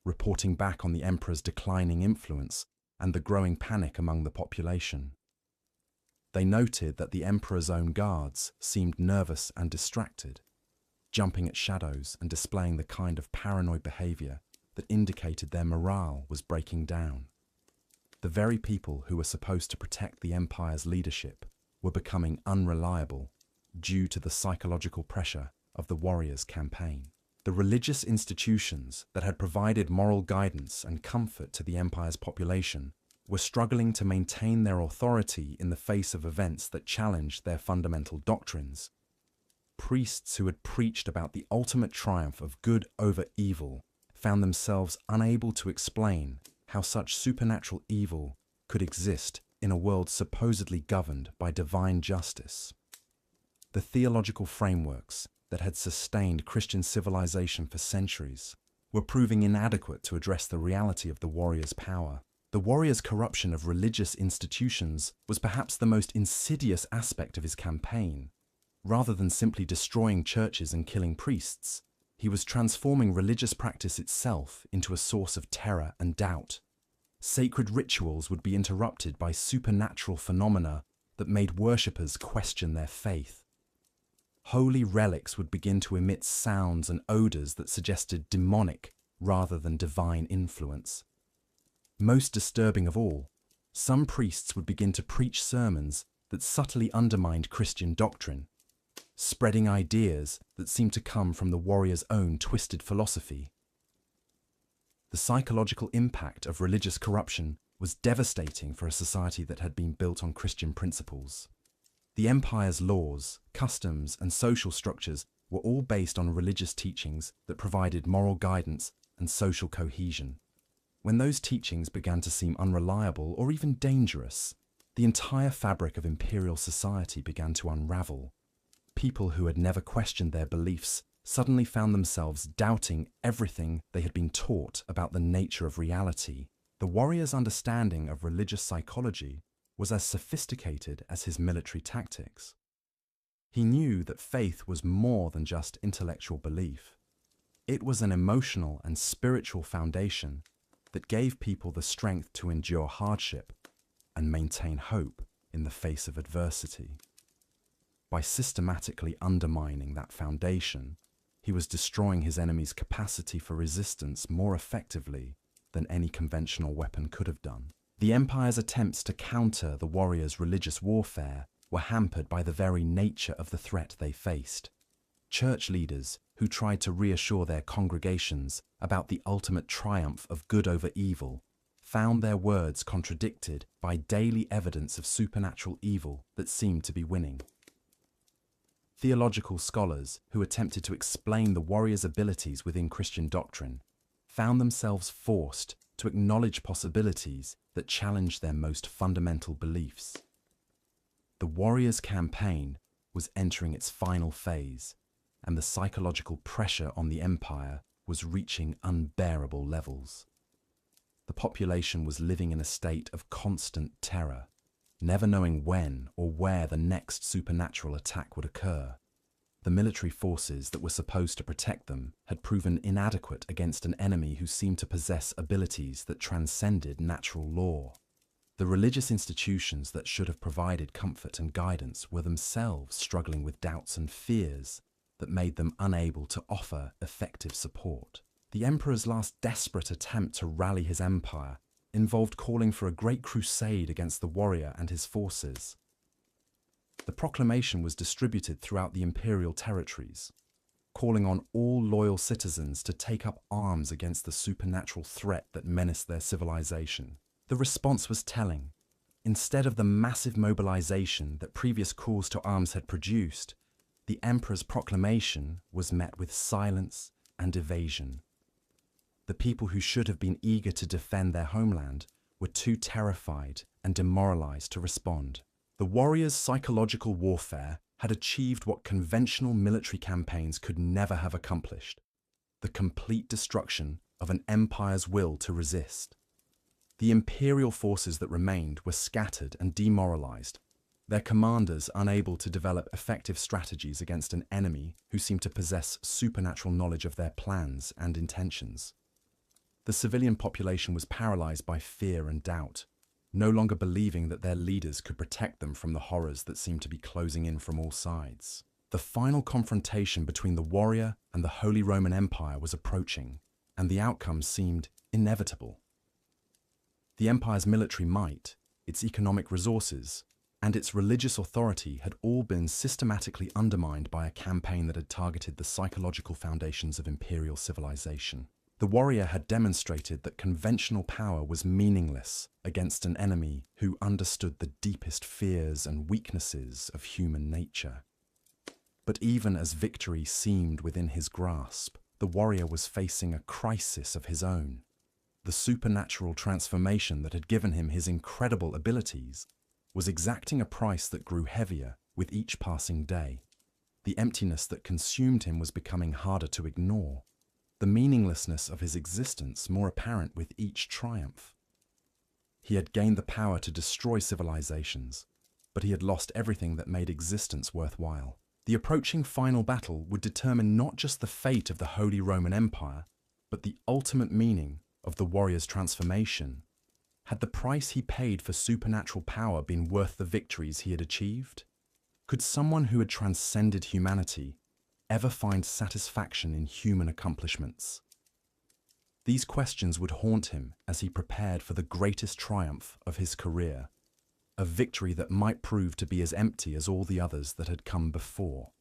S1: reporting back on the emperor's declining influence and the growing panic among the population. They noted that the emperor's own guards seemed nervous and distracted, jumping at shadows and displaying the kind of paranoid behavior that indicated their morale was breaking down. The very people who were supposed to protect the empire's leadership were becoming unreliable due to the psychological pressure of the warriors' campaign. The religious institutions that had provided moral guidance and comfort to the empire's population were struggling to maintain their authority in the face of events that challenged their fundamental doctrines. Priests who had preached about the ultimate triumph of good over evil found themselves unable to explain how such supernatural evil could exist in a world supposedly governed by divine justice. The theological frameworks that had sustained Christian civilization for centuries were proving inadequate to address the reality of the warriors' power. The warrior's corruption of religious institutions was perhaps the most insidious aspect of his campaign. Rather than simply destroying churches and killing priests, he was transforming religious practice itself into a source of terror and doubt. Sacred rituals would be interrupted by supernatural phenomena that made worshippers question their faith. Holy relics would begin to emit sounds and odors that suggested demonic rather than divine influence. Most disturbing of all, some priests would begin to preach sermons that subtly undermined Christian doctrine, spreading ideas that seemed to come from the warrior's own twisted philosophy. The psychological impact of religious corruption was devastating for a society that had been built on Christian principles. The empire's laws, customs, and social structures were all based on religious teachings that provided moral guidance and social cohesion. When those teachings began to seem unreliable or even dangerous, the entire fabric of imperial society began to unravel. People who had never questioned their beliefs suddenly found themselves doubting everything they had been taught about the nature of reality. The warrior's understanding of religious psychology was as sophisticated as his military tactics. He knew that faith was more than just intellectual belief. It was an emotional and spiritual foundation that gave people the strength to endure hardship and maintain hope in the face of adversity. By systematically undermining that foundation, he was destroying his enemy's capacity for resistance more effectively than any conventional weapon could have done. The empire's attempts to counter the warriors' religious warfare were hampered by the very nature of the threat they faced. Church leaders who tried to reassure their congregations about the ultimate triumph of good over evil found their words contradicted by daily evidence of supernatural evil that seemed to be winning. Theological scholars who attempted to explain the warrior's abilities within Christian doctrine found themselves forced to acknowledge possibilities that challenged their most fundamental beliefs. The warrior's campaign was entering its final phase, and the psychological pressure on the empire was reaching unbearable levels. The population was living in a state of constant terror, never knowing when or where the next supernatural attack would occur. The military forces that were supposed to protect them had proven inadequate against an enemy who seemed to possess abilities that transcended natural law. The religious institutions that should have provided comfort and guidance were themselves struggling with doubts and fears that made them unable to offer effective support. The emperor's last desperate attempt to rally his empire involved calling for a great crusade against the warrior and his forces. The proclamation was distributed throughout the imperial territories, calling on all loyal citizens to take up arms against the supernatural threat that menaced their civilization. The response was telling. Instead of the massive mobilization that previous calls to arms had produced, the emperor's proclamation was met with silence and evasion. The people who should have been eager to defend their homeland were too terrified and demoralized to respond. The warriors' psychological warfare had achieved what conventional military campaigns could never have accomplished: the complete destruction of an empire's will to resist. The imperial forces that remained were scattered and demoralized, their commanders unable to develop effective strategies against an enemy who seemed to possess supernatural knowledge of their plans and intentions. The civilian population was paralyzed by fear and doubt, no longer believing that their leaders could protect them from the horrors that seemed to be closing in from all sides. The final confrontation between the warrior and the Holy Roman Empire was approaching, and the outcome seemed inevitable. The empire's military might, its economic resources, and its religious authority had all been systematically undermined by a campaign that had targeted the psychological foundations of imperial civilization. The warrior had demonstrated that conventional power was meaningless against an enemy who understood the deepest fears and weaknesses of human nature. But even as victory seemed within his grasp, the warrior was facing a crisis of his own. The supernatural transformation that had given him his incredible abilities was exacting a price that grew heavier with each passing day. The emptiness that consumed him was becoming harder to ignore, the meaninglessness of his existence more apparent with each triumph. He had gained the power to destroy civilizations, but he had lost everything that made existence worthwhile. The approaching final battle would determine not just the fate of the Holy Roman Empire, but the ultimate meaning of the warrior's transformation. Had the price he paid for supernatural power been worth the victories he had achieved? Could someone who had transcended humanity ever find satisfaction in human accomplishments? These questions would haunt him as he prepared for the greatest triumph of his career, a victory that might prove to be as empty as all the others that had come before.